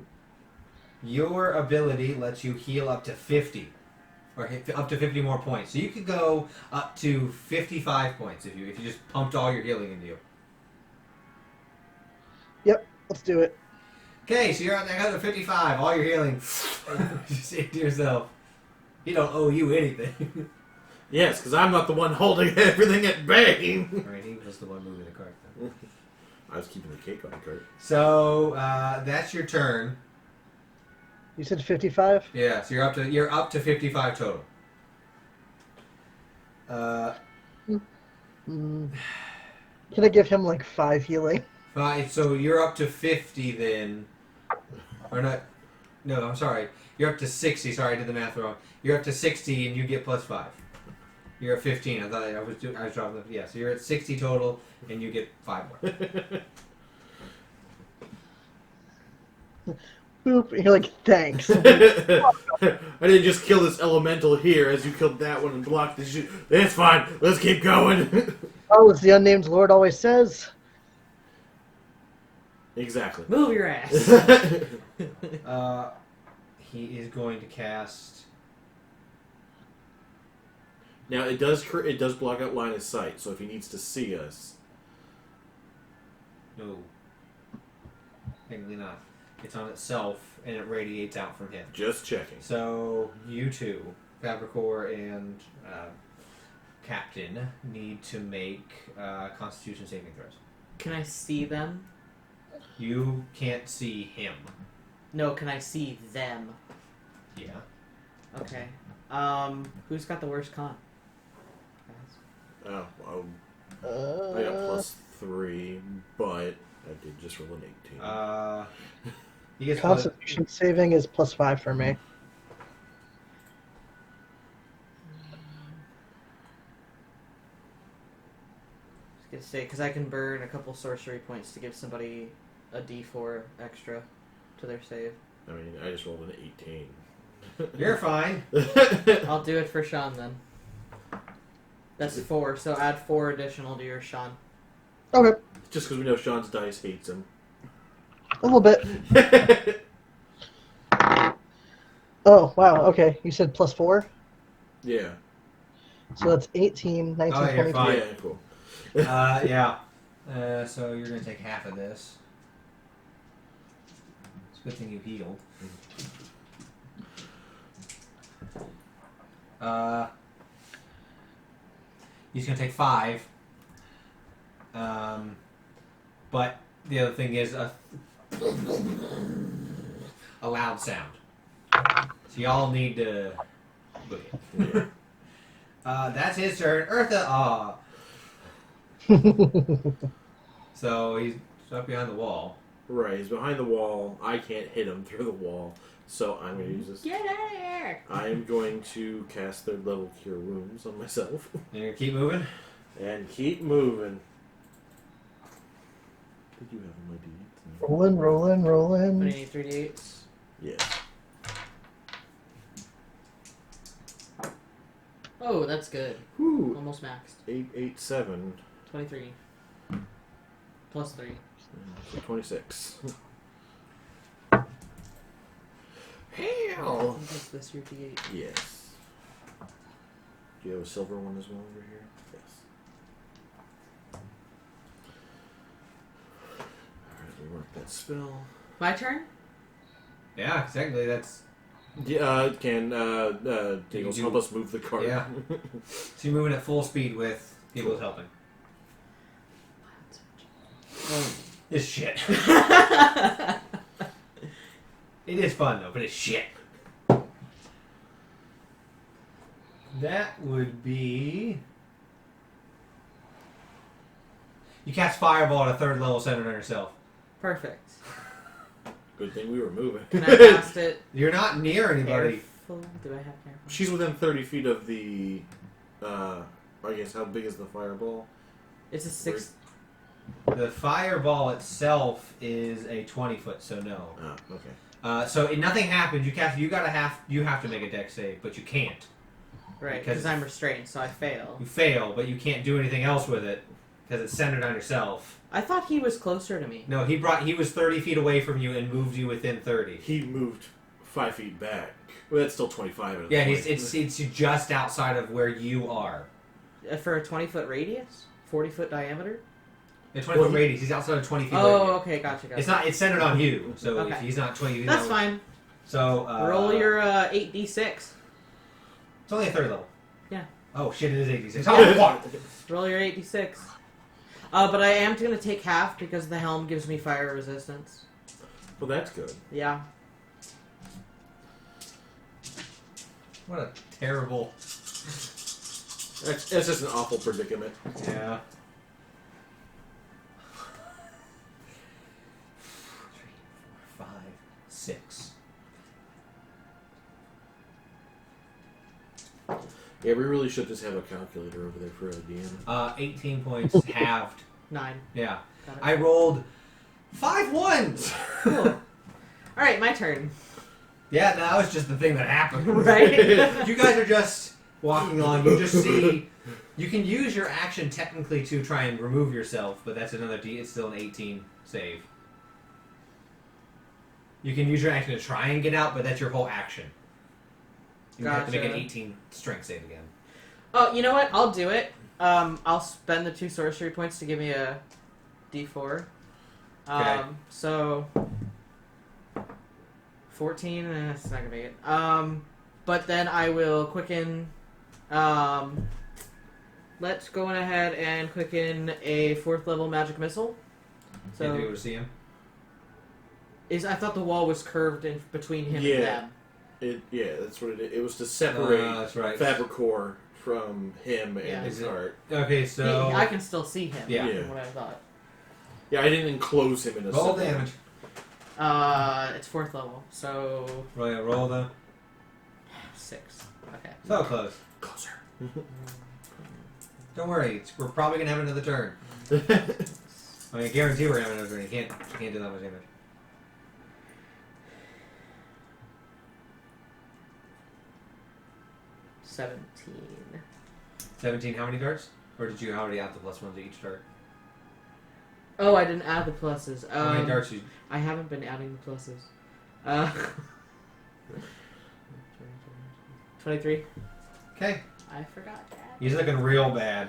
your ability lets you heal up to 50. Or hit up to 50 more points. So you could go up to 55 points if you just pumped all your healing into you. Yep, let's do it. Okay, so you're at 155, all your healing. You say to yourself, he don't owe you anything. Yes, because I'm not the one holding everything at bay. Right, he was the one moving the cart. Then. I was keeping the cake on the cart. So that's your turn. You said 55? Yeah, so you're up to 55 total. Can I give him like 5 healing? Right, so you're up to 50 then. Or not. No, I'm sorry. You're up to 60. Sorry, I did the math wrong. You're up to 60 and you get plus 5. You're at 15. I thought I was dropping the... Yeah, so you're at 60 total and you get 5 more. Boop. And you're like, thanks. I didn't just kill this elemental here as you killed that one and blocked the shit. It's fine. Let's keep going. Well, as the unnamed lord always says. Exactly. Move your ass. He is going to cast. Now it does block out line of sight, so if he needs to see us, No. Technically not. It's on itself, and it radiates out from him. just checking. So you two, Fabricor and Captain, need to make Constitution saving throws. Can I see them? You can't see him. No, can I see them? Yeah. Okay. Who's got the worst con? Oh, I got +3, but I did just roll an 18. He gets Constitution saving is +5 for me. I was gonna say, because I can burn a couple sorcery points to give somebody a d4 extra to their save. I mean, I just rolled an 18. You're fine. I'll do it for Sean then. That's 4, so add 4 additional to your Sean. Okay, Just because we know Sean's dice hates him. a little bit. Oh, wow, okay. You said +4? Yeah. So that's 18, 19, Oh, you're 22. fine. Yeah, cool. Yeah. So you're going to take half of this. It's a good thing you healed. He's going to take 5. But the other thing is a loud sound. So y'all need to... Yeah. That's his turn. Eartha, So he's stuck behind the wall. Right, he's behind the wall. I can't hit him through the wall, so I'm going to use this. Get out of here! I am going to cast third level Cure Wounds on myself. And you're going to keep moving? And keep moving. Did you have my D8? Rolling, rolling, What do rolling. you need, 3d8s? Yeah. Oh, that's good. Whew. Almost maxed. 8, 8, 7. 23. Plus 3. So 26. Oh, is this your d8? Yes. Do you have a silver one as well over here? Yes. Alright, we work that spell. My turn? Yeah, technically that's... Yeah, can Diggles do- help us move the cart? Yeah. So you're moving at full speed with Giggles helping. It's shit. It is fun though, but it's shit. That would be... You cast Fireball at a 3rd level centered on yourself. Perfect. Good thing we were moving. Can I cast it? You're not near anybody. Careful? Do I have careful? She's within 30 feet of the... I guess, how big is the fireball? It's a 6. The Fireball itself is a 20-foot, so no. Oh, okay. So nothing happens. You have to make a dex save, but you can't. Right, Because- because I'm restrained, so I fail. You fail, but you can't do anything else with it because it's centered on yourself. I thought he was closer to me. No, he was 30 feet away from you and moved you within 30. He moved 5 feet back. Well, that's still 25. At Yeah, the point. it's just outside of where you are. For a 20-foot radius? 40-foot diameter? The 20-foot radius. He's outside of 20 feet. Oh, away. okay, gotcha. It's centered on you. So Okay. if he's not 20 feet. That's fine. So Roll your 8d6. It's only a 3rd level. Yeah. Oh shit! It is 86. Oh fuck! Roll your 8d6. But I am going to take half because the helm gives me fire resistance. Well, that's good. Yeah. What a terrible. That's just an awful predicament. Yeah. 3, 4, 5, 6. Yeah, we really should just have a calculator over there for a DM. 18 points halved. 9. Yeah. Got it. I rolled 5 ones. Cool. Alright, my turn. Yeah, that was just the thing that happened. Right? You guys are just walking along. You just see You can use your action technically to try and remove yourself, but that's another D. It's still an 18 save. You can use your action to try and get out, but that's your whole action. You have to make an 18 strength save again. Oh, you know what? I'll do it. I'll spend the 2 sorcery points to give me a D4. Okay. So 14. That's not gonna make it. But then I will quicken. Let's go on ahead and quicken a 4th level magic missile. So you able to see him? I thought the wall was curved in between him and them. That's what it is. It was to separate that's right. Fabricor from him and his heart. Okay, so... I can still see him. Yeah. From what I thought. Yeah, I didn't enclose him in a roll damage. It's 4th level, so... Roll the... 6. Okay. So close. Closer. Don't worry, we're probably going to have another turn. I mean, I guarantee we're going to have another turn. You can't do that much damage. 17, how many darts? Or did you already add the +1 to each dart? Oh, I didn't add the pluses. How many darts you... I haven't been adding the pluses. 23. Okay. I forgot that. He's looking real bad.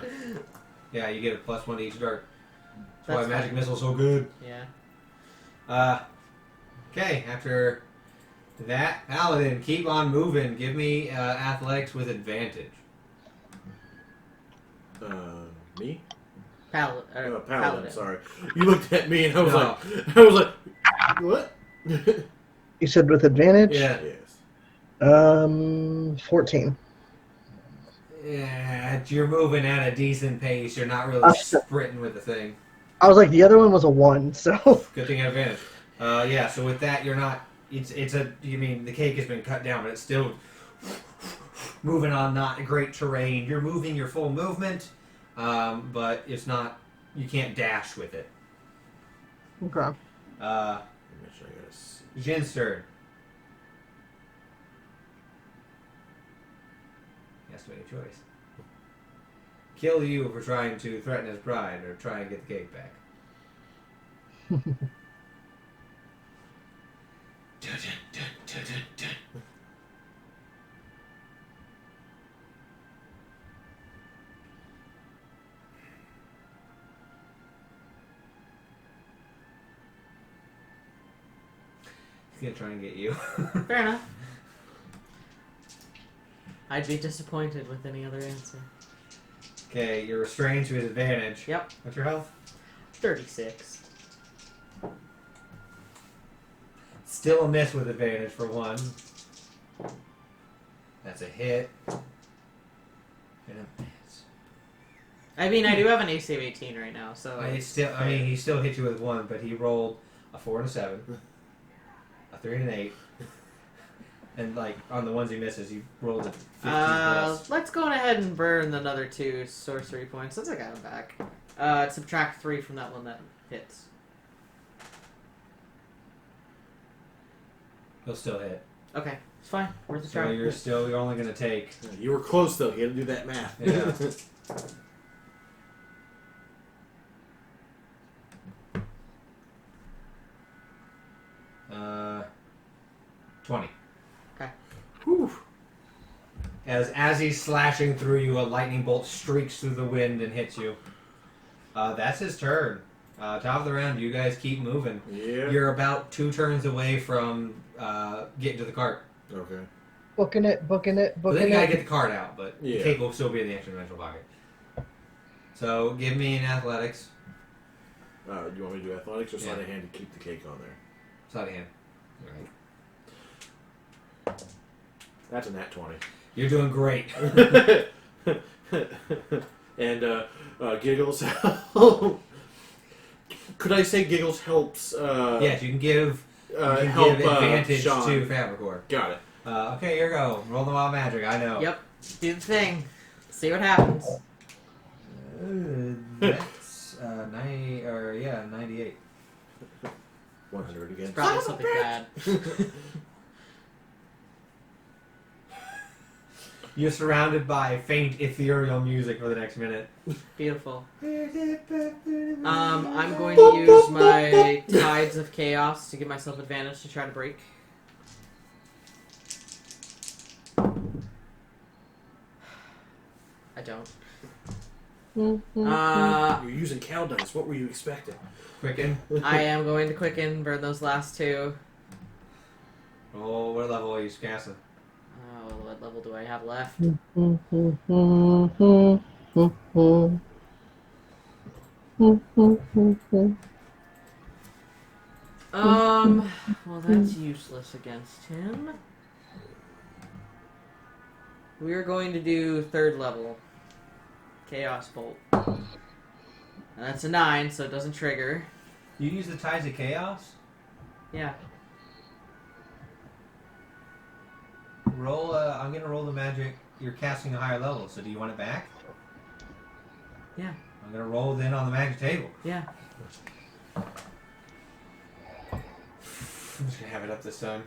Yeah, you get a +1 to each dart. That's why Magic Missile's so good. Yeah. Okay, after that, Paladin, keep on moving. Give me athletics with advantage. Me? Paladin. Sorry. You looked at me and I was like, what? You said with advantage? Yeah. Yes. 14. Yeah, you're moving at a decent pace. You're not really sprinting with the thing. I was like, the other one was a 1, so... Good thing you have advantage. Yeah, so with that, you're not... You mean, the cake has been cut down, but it's still moving on not great terrain. You're moving your full movement, but it's not... You can't dash with it. Okay. Jinn's turn. He has to make a choice. Kill you for trying to threaten his pride, or try and get the cake back. He's gonna try and get you. Fair enough. I'd be disappointed with any other answer. Okay, you're restrained to his advantage. Yep. What's your health? 36. Still a miss with advantage for 1. That's a hit. And a miss. I mean, I do have an AC of 18 right now, so... he still hit you with 1, but he rolled a 4 and a 7, a 3 and an 8, and like on the ones he misses, he rolled a 15 plus. Let's go ahead and burn another 2 sorcery points since I got him back. Subtract 3 from that one that hits. He'll still hit. Okay, it's fine. Worth a try. So you're only going to take... You were close though. You had to do that math. Yeah. 20. Okay. Whew. As he's slashing through you, a lightning bolt streaks through the wind and hits you. That's his turn. Top of the round, you guys keep moving. Yeah. You're about 2 turns away from getting to the cart. Okay. Booking it. But then you gotta get the card out, but the cake will still be in the extra dimensional pocket. So give me an athletics. Do you want me to do athletics or sleight of hand to keep the cake on there? Sleight of hand. Alright. That's a nat 20. You're doing great. And Giggles could I say Giggles helps? Yes, you can give help advantage Sean. to Fabricor. Got it. Okay, here you go. Roll the wild magic. I know. Yep. Do the thing. See what happens. That's 98. 100 again. Probably something bad. You're surrounded by faint ethereal music for the next minute. Beautiful. I'm going to use my Tides of Chaos to give myself advantage to try to break. I don't. You're using cow dice. What were you expecting? Quicken. I am going to quicken, burn those last two. Oh, what level are you casting? Oh, what level do I have left? Well, that's useless against him. We're going to do 3rd level. Chaos Bolt. That's a 9, so it doesn't trigger. You use the Tides of Chaos? Yeah. Roll. I'm gonna roll the magic. You're casting a higher level, so do you want it back? Yeah. I'm gonna roll then on the magic table. Yeah. I'm just gonna have it up this time.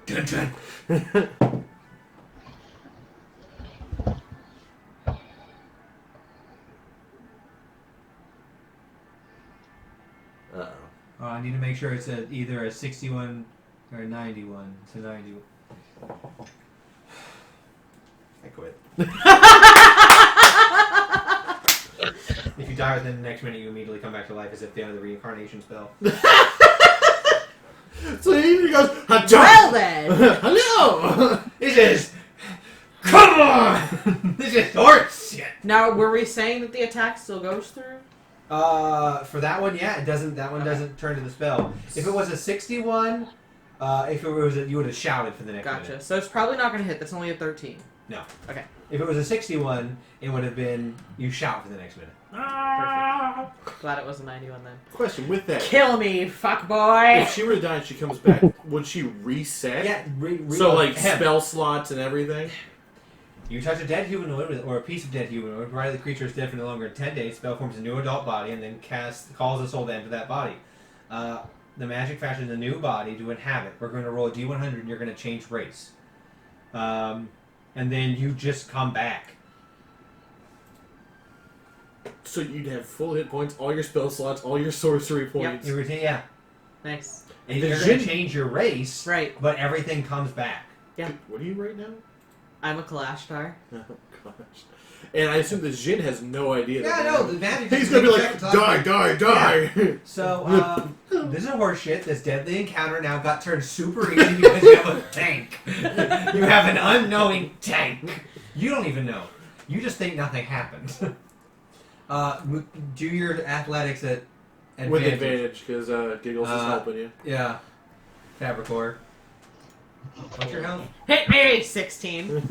Dun dun. Oh, I need to make sure it's either a 61 or a 91. It's a 91. I quit. If you die within the next minute, you immediately come back to life as if the end of the reincarnation spell. So he goes, Well then! hello! This is... Come on! This is horse shit! Now, were we saying that the attack still goes through? For that one, yeah, it doesn't. That one doesn't turn to the spell. If it was a 61, if it was, you would have shouted for the next Gotcha. minute. So it's probably not going to hit. That's only a 13. No. Okay. If it was a 61, it would have been you shout for the next minute. Perfect. Glad it was a 91 then. Question with that. Kill me, fuck boy! If she were to die and she comes back, would she reset? Yeah. So like spell slots and everything? You touch a dead humanoid or a piece of dead humanoid, provided the creature is dead for no longer than 10 days, spell forms a new adult body and then calls the soul to enter that body. The magic fashions a new body to inhabit. We're going to roll a d100 and you're going to change race. And then you just come back. So you'd have full hit points, all your spell slots, all your sorcery points. Yeah. Nice. And you're going to change your race, Right. but everything comes back. Yeah. What are you right now? I'm a Kalashtar. Oh gosh. And I assume the Jinn has no idea. Yeah, no, the magic... He's gonna be like, die! Yeah. So, this is horseshit. This deadly encounter now got turned super easy because you have a tank. You have an unknowing tank. You don't even know. You just think nothing happened. Do your athletics at advantage. With advantage, because Giggles is helping you. Yeah. Fabricor. What's your health? Hit me! 16.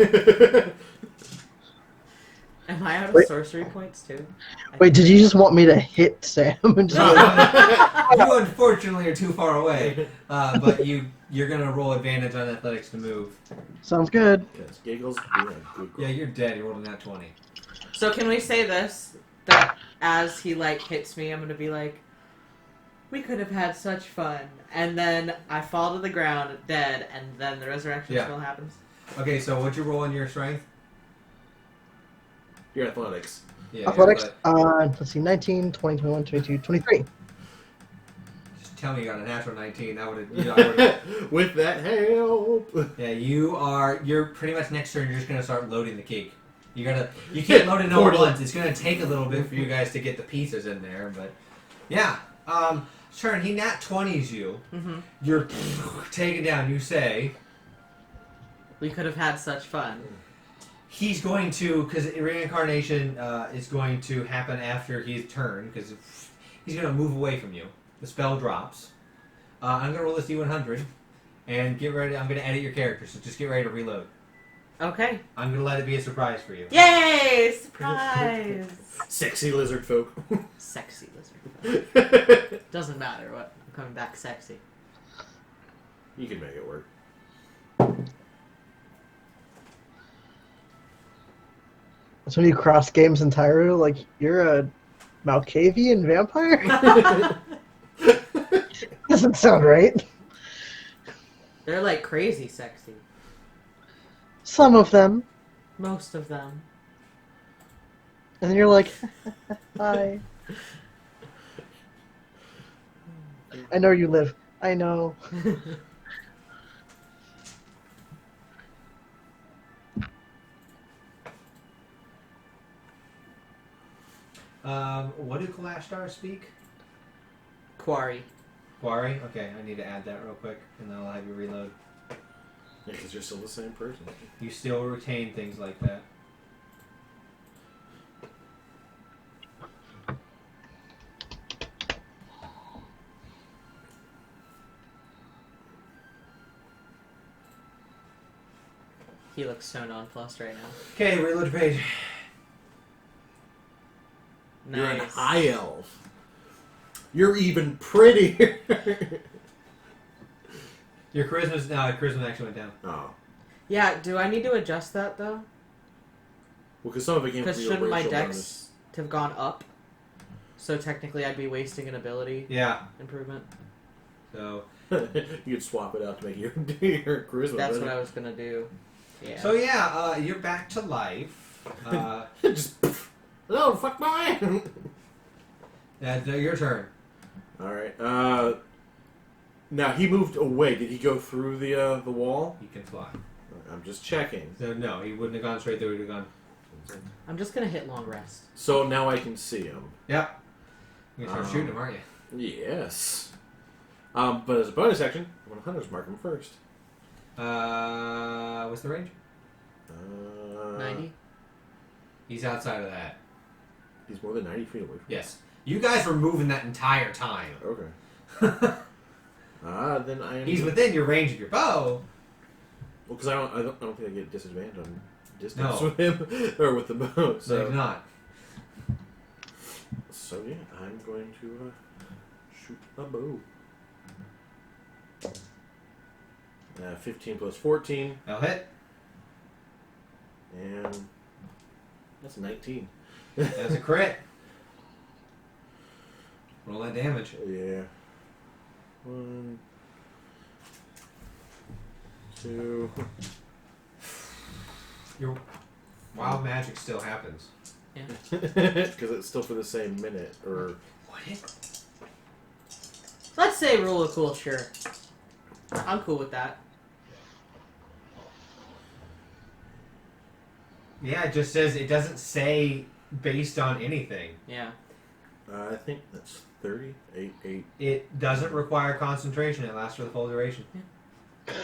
Am I out of Wait. sorcery points too? Wait, did you just want me to hit Sam? And just You unfortunately are too far away, but you're gonna roll advantage on athletics to move. Sounds good. Yes, Giggles. Good Yeah, you're dead. You're rolling that 20. So can we say this? That as he hits me, I'm gonna be like, we could have had such fun, and then I fall to the ground dead, and then the resurrection spell happens. Okay, so what'd you roll in your strength? Your athletics. Yeah, Athletics, let's see, 19, 20, 21, 22, 23. Just tell me you got a natural 19. I would. With that help. Yeah, you're pretty much next turn. You're just gonna start loading the cake. You can't load it all at once. It's gonna take a little bit for you guys to get the pieces in there, but yeah. Turn. He nat 20s you. Mm-hmm. You're taken down. You say we could have had such fun. he's going to, because reincarnation is going to happen after his turn, because he's going to move away from you. The spell drops. I'm going to roll this D100 and get ready. I'm going to edit your character, so just get ready to reload. Okay. I'm going to let it be a surprise for you. Yay! Surprise! Sexy lizard folk. Sexy lizard folk. Doesn't matter what. I'm coming back sexy. You can make it work. That's when you cross games entirely. Like, you're a Malkavian vampire? Doesn't sound right. They're like crazy sexy. Some of them. Most of them. And then you're like, hi. I know you live. I know. What do Clash Stars speak? Quarry. Quarry? Okay, I need to add that real quick, and then I'll have you reload. Yeah, because you're still the same person. You still retain things like that. He looks so nonplussed right now. Okay, reload your page. Nice. You're an high elf. You're even prettier. Your charisma actually went down. Oh. Yeah, do I need to adjust that though? Well, because some of it came from Because your shouldn't my racial dex bonus. have gone up? So technically I'd be wasting an ability Yeah. improvement. So You could swap it out to make your charisma That's better. what I was gonna do. Yeah. So yeah, you're back to life. Just hello, fuck my. Your turn. All right. Now he moved away. Did he go through the wall? He can fly. I'm just checking. So no, he wouldn't have gone straight through. He'd have gone. I'm just gonna hit long rest. So now I can see him. Yep. You're gonna start shooting him, aren't you? Yes. But as a bonus action, I'm gonna hunter's mark him first. What's the range? 90? He's outside of that. He's more than 90 feet away from Yes. You guys were moving that entire time. me. Okay. Then I am. He's within your range of your bow. Well, because I don't think I get disadvantage on distance No. with him or with the bow. No, So he's not. So yeah, I'm going to shoot a bow. 15 plus 14, That'll hit. and that's 19. That's a crit. Roll that damage. Yeah. 1, 2. Your wild magic still happens. Because it's still for the same minute, or What? Let's say rule of cool, sure. I'm cool with that. Yeah, it just says it doesn't say based on anything. Yeah. I think that's 30. 8. It doesn't require concentration. It lasts for the full duration. 8,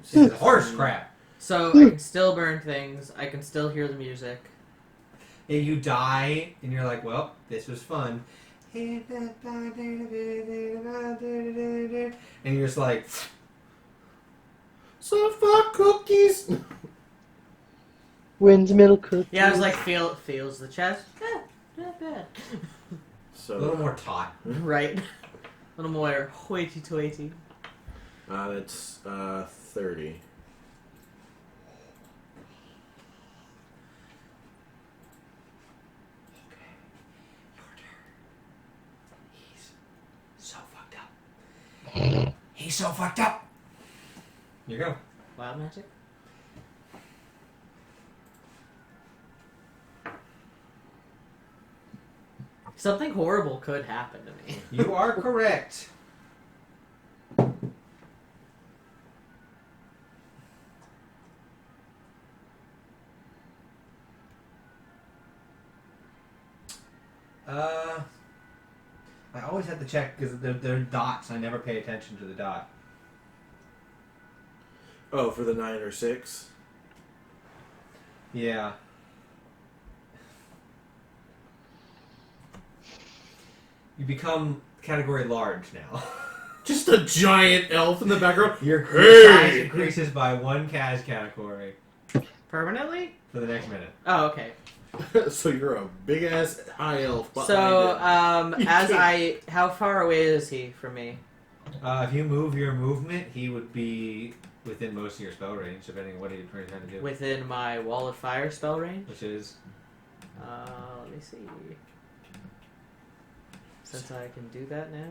This is horse crap. So I can still burn things. I can still hear the music. If you die and you're like, well, this was fun. And you're just like, So fuck cookies. Wins middle cookie. Yeah, I was like, feels the chest. Not bad. a little So more taut. Right. A little more hoity-toity. that's 30. So fucked up. He's so fucked up. You go. Wild magic? Something horrible could happen to me. You are correct. I always have to check because they're dots. I never pay attention to the dot. Oh, for the 9 or 6. Yeah. You become category large now. Just a giant elf in the background. Your Hey! size increases by 1 CAS category Permanently? for the next minute. Oh, okay. So you're a big ass high elf. So, You how far away is he from me? If you move your movement, he would be within most of your spell range, depending on what you're trying to do. Within my wall of fire spell range? Which is Let me see. since I can do that now.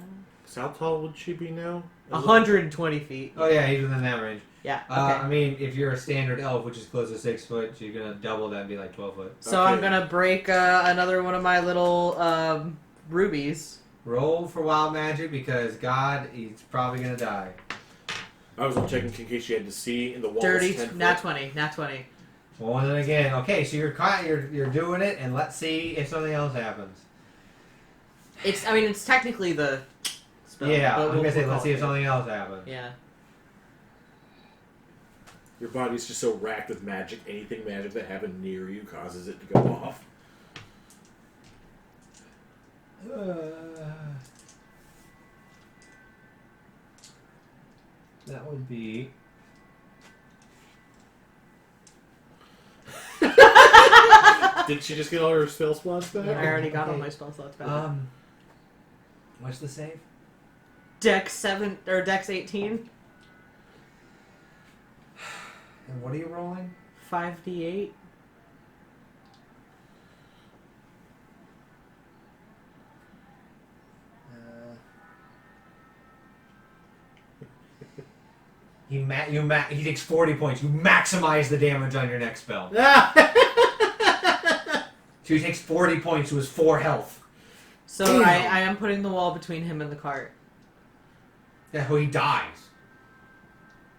How tall would she be now? 120 feet. Oh yeah, he's within that range. Yeah. Okay. I mean, if you're a standard elf, which is close to 6 foot, you're gonna double that and be like 12 foot. So Okay. I'm gonna break another one of my little rubies. Roll for wild magic because God, he's probably gonna die. I was checking in case you had to see in the walls. Dirty. 10 Nat foot. 20. Nat 20. Well, and then again, okay, so you're doing it, and let's see if something else happens. It's technically the spell. Yeah, but I'm gonna say we'll let's see if call it. something else happens. Yeah. Your body's just so racked with magic, anything magic that happened near you causes it to go off. That would be. Did she just get all her spell slots back? I already got all my spell slots back. What's the save? Dex 7 or Dex 18. And what are you rolling? 5d8. He takes 40 points. You maximize the damage on your next spell. So he takes 40 points to his 4 health. So I am putting the wall between him and the cart. Yeah, he dies.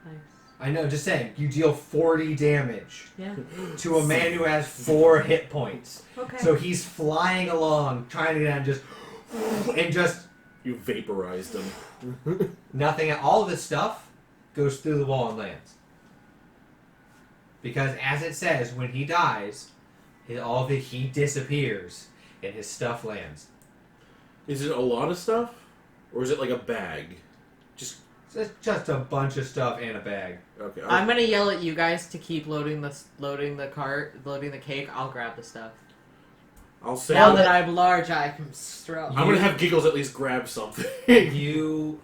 Nice. I know, just saying. You deal 40 damage Yeah. to a man who has 4 hit points. Okay. So he's flying along, trying to get out, and just You vaporized him. nothing. All of this stuff goes through the wall and lands. Because as it says, when he dies, all of it, he disappears and his stuff lands. Is it a lot of stuff? Or is it like a bag? It's just a bunch of stuff and a bag. Okay. I'm gonna yell at you guys to keep loading the cart, loading the cake. I'll grab the stuff. I'll say Now that I'm large, I can struggle. I'm gonna have Giggles at least grab something. You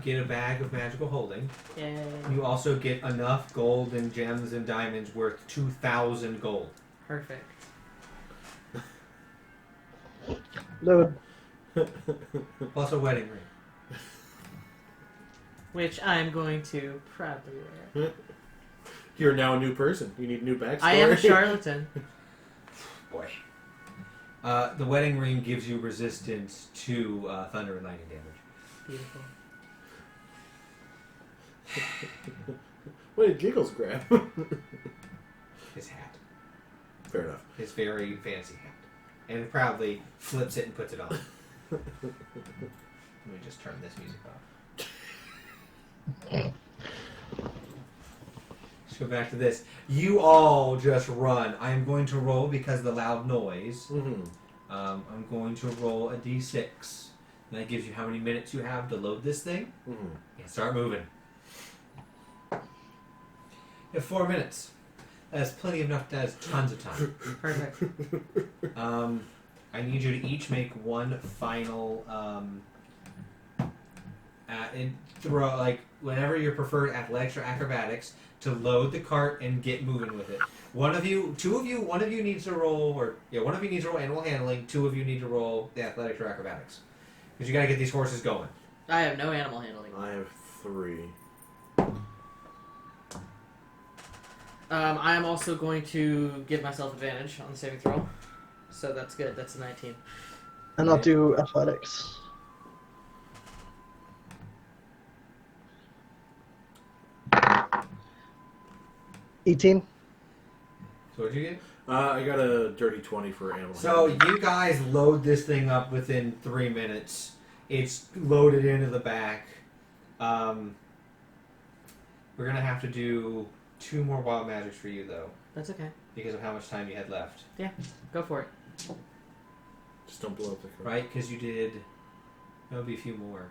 get a bag of magical holding. Yay. You also get enough gold and gems and diamonds worth 2,000 gold. Perfect. Load. Plus a wedding ring. Which I'm going to proudly wear. You're now a new person. You need a new backstory. I am a charlatan. Boy. The wedding ring gives you resistance to thunder and lightning damage. Beautiful. What did Giggles grab? His hat. Fair enough. His very fancy hat. And proudly flips it and puts it on. Let me just turn this music off. Let's go back to this. You all just run. I am going to roll because of the loud noise. Mm-hmm. I'm going to roll a d6. And that gives you how many minutes you have to load this thing. Mm-hmm. And start moving. You have 4 minutes. That's plenty enough. That is tons of time. Perfect. I need you to each make one final and throw, like, whenever your preferred athletics or acrobatics to load the cart and get moving with it. One of you needs to roll, one of you needs to roll animal handling, 2 of you need to roll the athletics or acrobatics. Because you gotta get these horses going. I have no animal handling. I have 3. I am also going to give myself advantage on the saving throw. So that's good. That's a 19. And I'll do athletics. $18. So what'd you get? I got a dirty 20 for animal. So handling. you guys load this thing up within 3 minutes. It's loaded into the back. We're gonna have to do 2 more wild magics for you though, That's okay. because of how much time you had left. Go for it. Just don't blow up the car. Right? Because you did. There'll be a few more.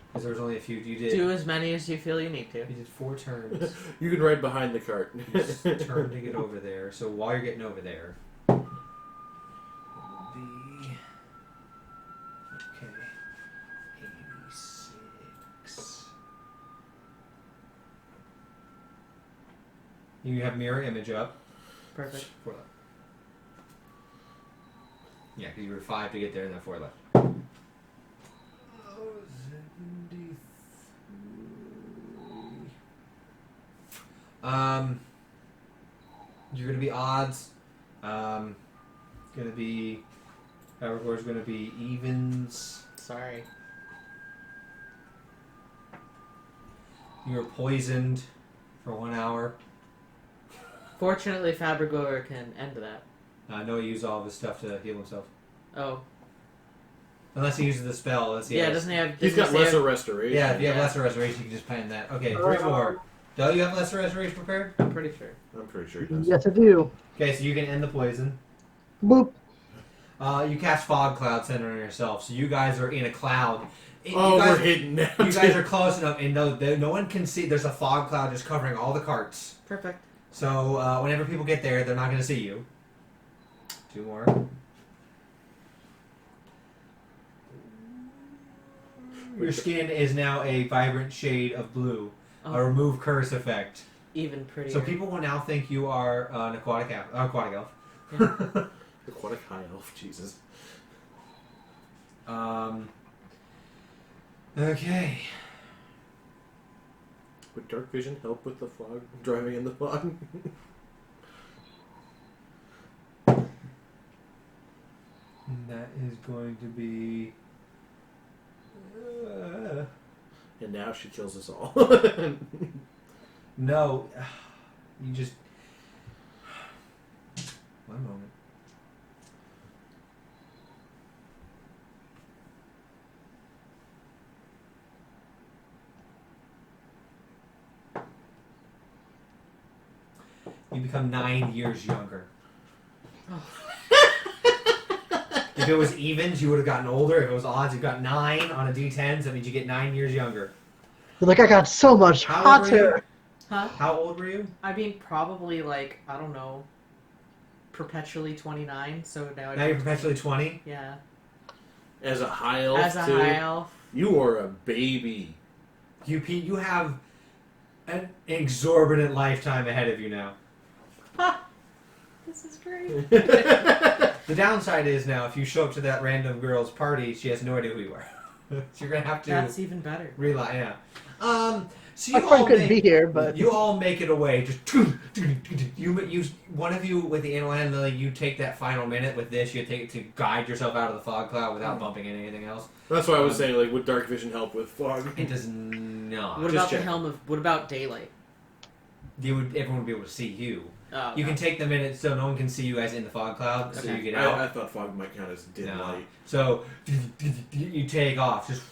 Because there was only a few. You did. Do as many as you feel you need to. You did 4 turns. You can ride behind the cart. You just turn to get over there. So while you're getting over there, be okay. 86. You have mirror image up. Perfect. 4 left. Yeah, because you were 5 to get there and then 4 left. You're gonna be odds. Gonna be Fabricor's gonna be evens. Sorry. You're poisoned for 1 hour. Fortunately, Fabricor can end that. Noah used all of his stuff to heal himself. Oh. Unless he uses the spell. Let's see. Yeah, doesn't he have... He's got lesser restoration. Yeah, if you have lesser restoration, you can just plan that. Okay, 3 more. Do you have lesser restoration prepared? I'm pretty sure. I'm pretty sure he does. Yes, I do. Okay, so you can end the poison. Boop. You cast fog cloud center on yourself, so you guys are in a cloud. We're hidden now. You guys are close enough, and no one can see. There's a fog cloud just covering all the carts. Perfect. So whenever people get there, they're not going to see you. 2 more. Your skin is now a vibrant shade of blue. A remove curse effect. Even prettier. So people will now think you are an aquatic elf. Yeah. Aquatic high elf, Jesus. Okay. Would dark vision help with the fog? Driving in the fog? That is going to be... And now she kills us all. No. You just... One moment. You become 9 years younger. Oh. If it was evens, you would have gotten older. If it was odds, you got 9 on a d10, so that means you get 9 years younger. You're like, I got so much How old were you? hotter. Huh? How old were you? I mean, probably like, I don't know, perpetually 29, so now... Now you're perpetually 20? Yeah. As a high elf, As a too? high elf. You are a baby. You have an exorbitant lifetime ahead of you now. This is great. The downside is now, if you show up to that random girl's party, she has no idea who you are. So you're gonna have to That's even better. rely. Yeah. So My you friend all couldn't be here, but you all make it away. Just you one of you with the animal, you take that final minute with this. You take it to guide yourself out of the fog cloud without bumping into anything else. That's why I was saying, like, would dark vision help with fog? It does not. What Just about the check. helm of... What about daylight? Everyone would be able to see you. Oh, You can take the minute so no one can see you guys in the fog cloud, so Okay. you get out. I thought fog might count as dim No. light. So you take off, just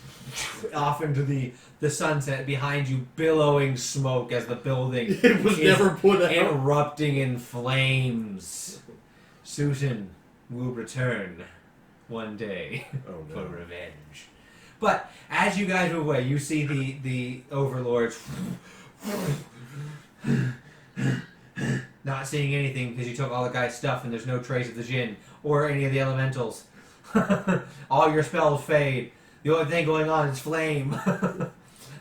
off into the sunset behind you, billowing smoke as the building It was is never put out. erupting in flames. Susan will return one day Oh, for no. revenge. But as you guys move away, you see the overlords not seeing anything because you took all the guy's stuff and there's no trace of the Jinn or any of the elementals. All your spells fade. The only thing going on is flame.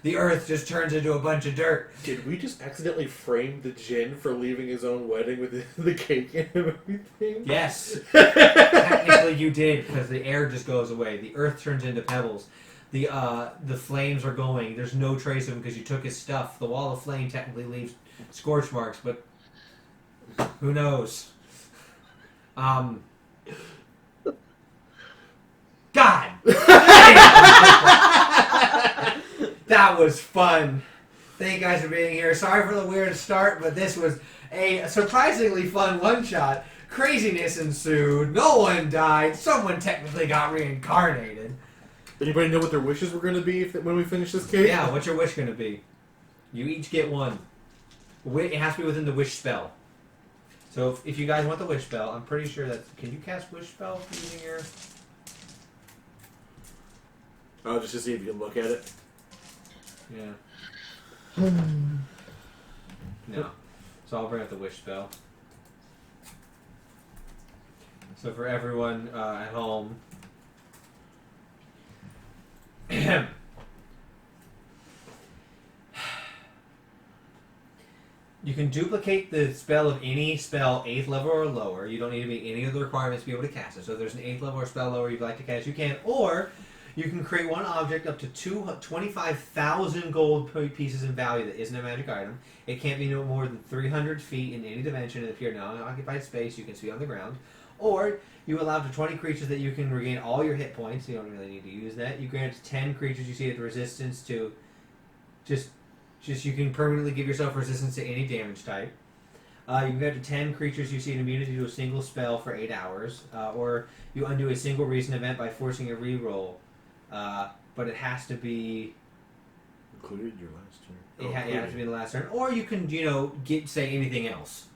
The earth just turns into a bunch of dirt. Did we just accidentally frame the Jinn for leaving his own wedding with the cake and everything? Yes. Technically you did, because the air just goes away. The earth turns into pebbles. The flames are going. There's no trace of him because you took his stuff. The wall of flame technically leaves scorch marks, but who knows? God! That was fun. Thank you guys for being here. Sorry for the weird start, but this was a surprisingly fun one-shot. Craziness ensued. No one died. Someone technically got reincarnated. Anybody know what their wishes were going to be when we finish this cake? Yeah, what's your wish going to be? You each get one. It has to be within the wish spell. So if you guys want the wish spell, I'm pretty sure that... Can you cast wish spell using your... Oh, just to see if you can look at it. Yeah. No. So I'll bring up the wish spell. So for everyone at home... You can duplicate the spell of any spell 8th level or lower. You don't need to meet any of the requirements to be able to cast it. So if there's an 8th level or spell lower you'd like to cast, you can. Or You can create one object up to 25,000 gold pieces in value that isn't a magic item. It can't be no more than 300 feet in any dimension and appear now in occupied space. You can see on the ground. Or you allow up to 20 creatures that you can regain all your hit points. You don't really need to use that. You grant 10 creatures you see with resistance to... Just you can permanently give yourself resistance to any damage type. You can grant to 10 creatures you see an immunity to a single spell for 8 hours. Or you undo a single recent event by forcing a reroll. But it has to be... Included your last turn. It has to be the last turn. Or you can, say anything else.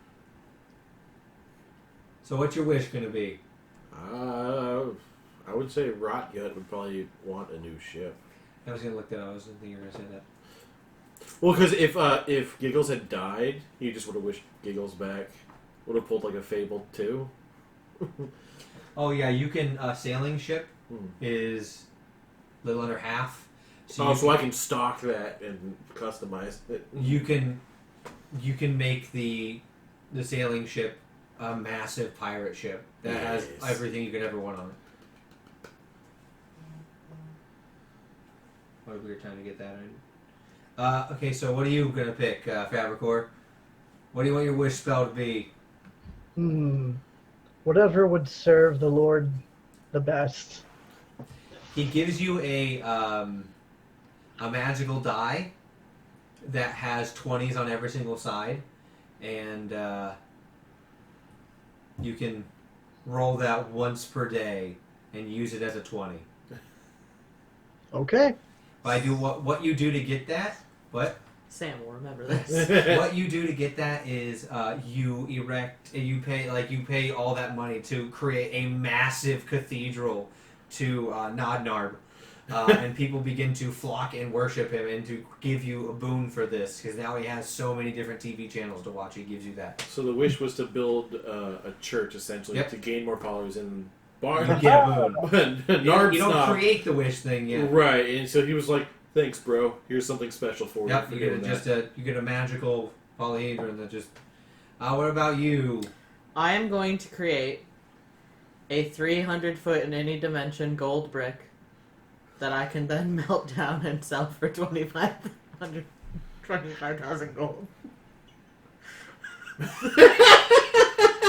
So what's your wish going to be? I would say Rotgut would probably want a new ship. I was going to look that up. I was thinking you were going to say that. Well, because if Giggles had died, he just would have wished Giggles back. Would have pulled like a Fable 2. Oh, yeah. You can... sailing ship is a little under half. So I can stock that and customize it. You can make the sailing ship a massive pirate ship that has everything you could ever want on it. What a weird time to get that in. Okay, so what are you going to pick, Fabricor? What do you want your wish spell to be? Whatever would serve the Lord the best. He gives you a magical die that has 20s on every single side, and you can roll that once per day and use it as a 20. Okay. By what you do to get that? What? Sam will remember this. What you do to get that is you pay all that money to create a massive cathedral to Nodnarb. And people begin to flock and worship him and to give you a boon for this because now he has so many different TV channels to watch. He gives you that. So the wish was to build a church essentially to gain more followers in Barn. You get a boon. You don't create the wish thing yet. Right, and so he was like, "Thanks, bro. Here's something special for you." Yep, you get a magical polyhedron that just. What about you? I am going to create a 300-foot in any dimension gold brick that I can then melt down and sell for 25,000 gold.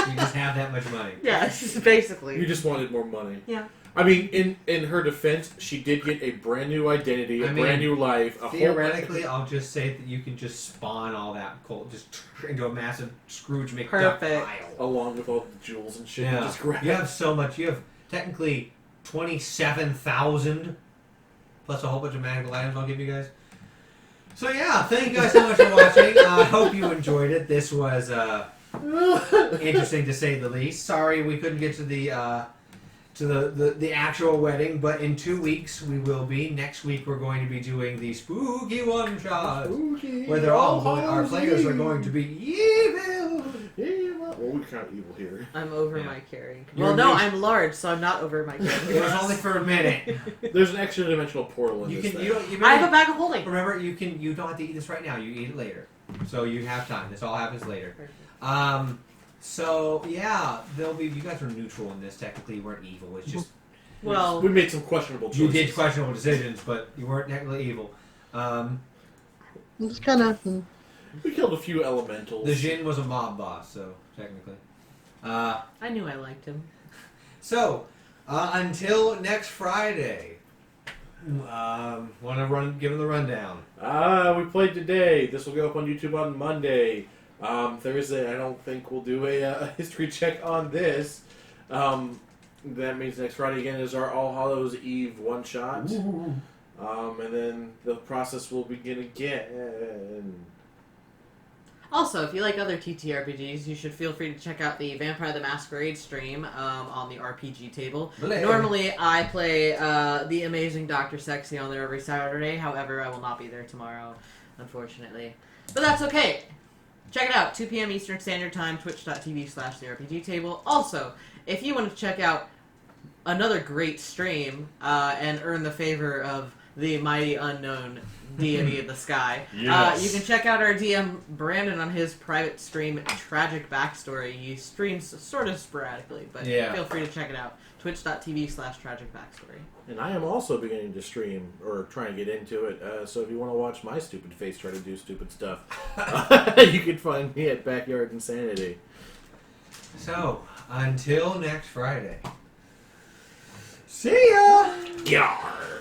You just have that much money. Yeah, basically. You just wanted more money. Yeah. I mean, in her defense, she did get a brand new identity, brand new life. Theoretically, I'll just say that you can just spawn all that gold just into a massive Scrooge McDuck pile. Along with all the jewels and shit. Yeah. You just grab. You have so much. You have technically 27,000 plus a whole bunch of magical items I'll give you guys. So yeah, thank you guys so much for watching. I hope you enjoyed it. This was interesting to say the least. Sorry we couldn't get to the actual wedding, but in 2 weeks we will be. Next week we're going to be doing the spooky one shot, where they're our players are going to be evil. Well, we're kind of evil here. I'm over my carrying. Well, no, I'm large, so I'm not over my carrying. It was only for a minute. There's an extra dimensional portal in this. I have a bag of holding. Remember, you don't have to eat this right now. You eat it later, so you have time. This all happens later. So yeah, you guys were neutral in this. Technically, you weren't evil. It's just we made some questionable choices. You did questionable decisions, but you weren't technically evil. It's kind of. We killed a few elementals. The Jinn was a mob boss, so technically. I knew I liked him. So until next Friday, want to give him the rundown. We played today. This will go up on YouTube on Monday. Thursday, I don't think we'll do a history check on this. That means next Friday again is our All Hallows Eve one shot. And then the process will begin again. Also, if you like other TTRPGs, you should feel free to check out the Vampire the Masquerade stream on the RPG table. Normally, I play the amazing Dr. Sexy on there every Saturday. However, I will not be there tomorrow, unfortunately. But that's okay. Check it out, 2 p.m. Eastern Standard Time, twitch.tv/the RPG table. Also, if you want to check out another great stream and earn the favor of the mighty unknown deity of the sky. Yes. You can check out our DM Brandon on his private stream, Tragic Backstory. He streams sort of sporadically, but feel free to check it out. Twitch.tv/Tragic Backstory. And I am also beginning to stream, or trying to get into it, so if you want to watch my stupid face try to do stupid stuff, you can find me at Backyard Insanity. So, until next Friday. See ya! Yar!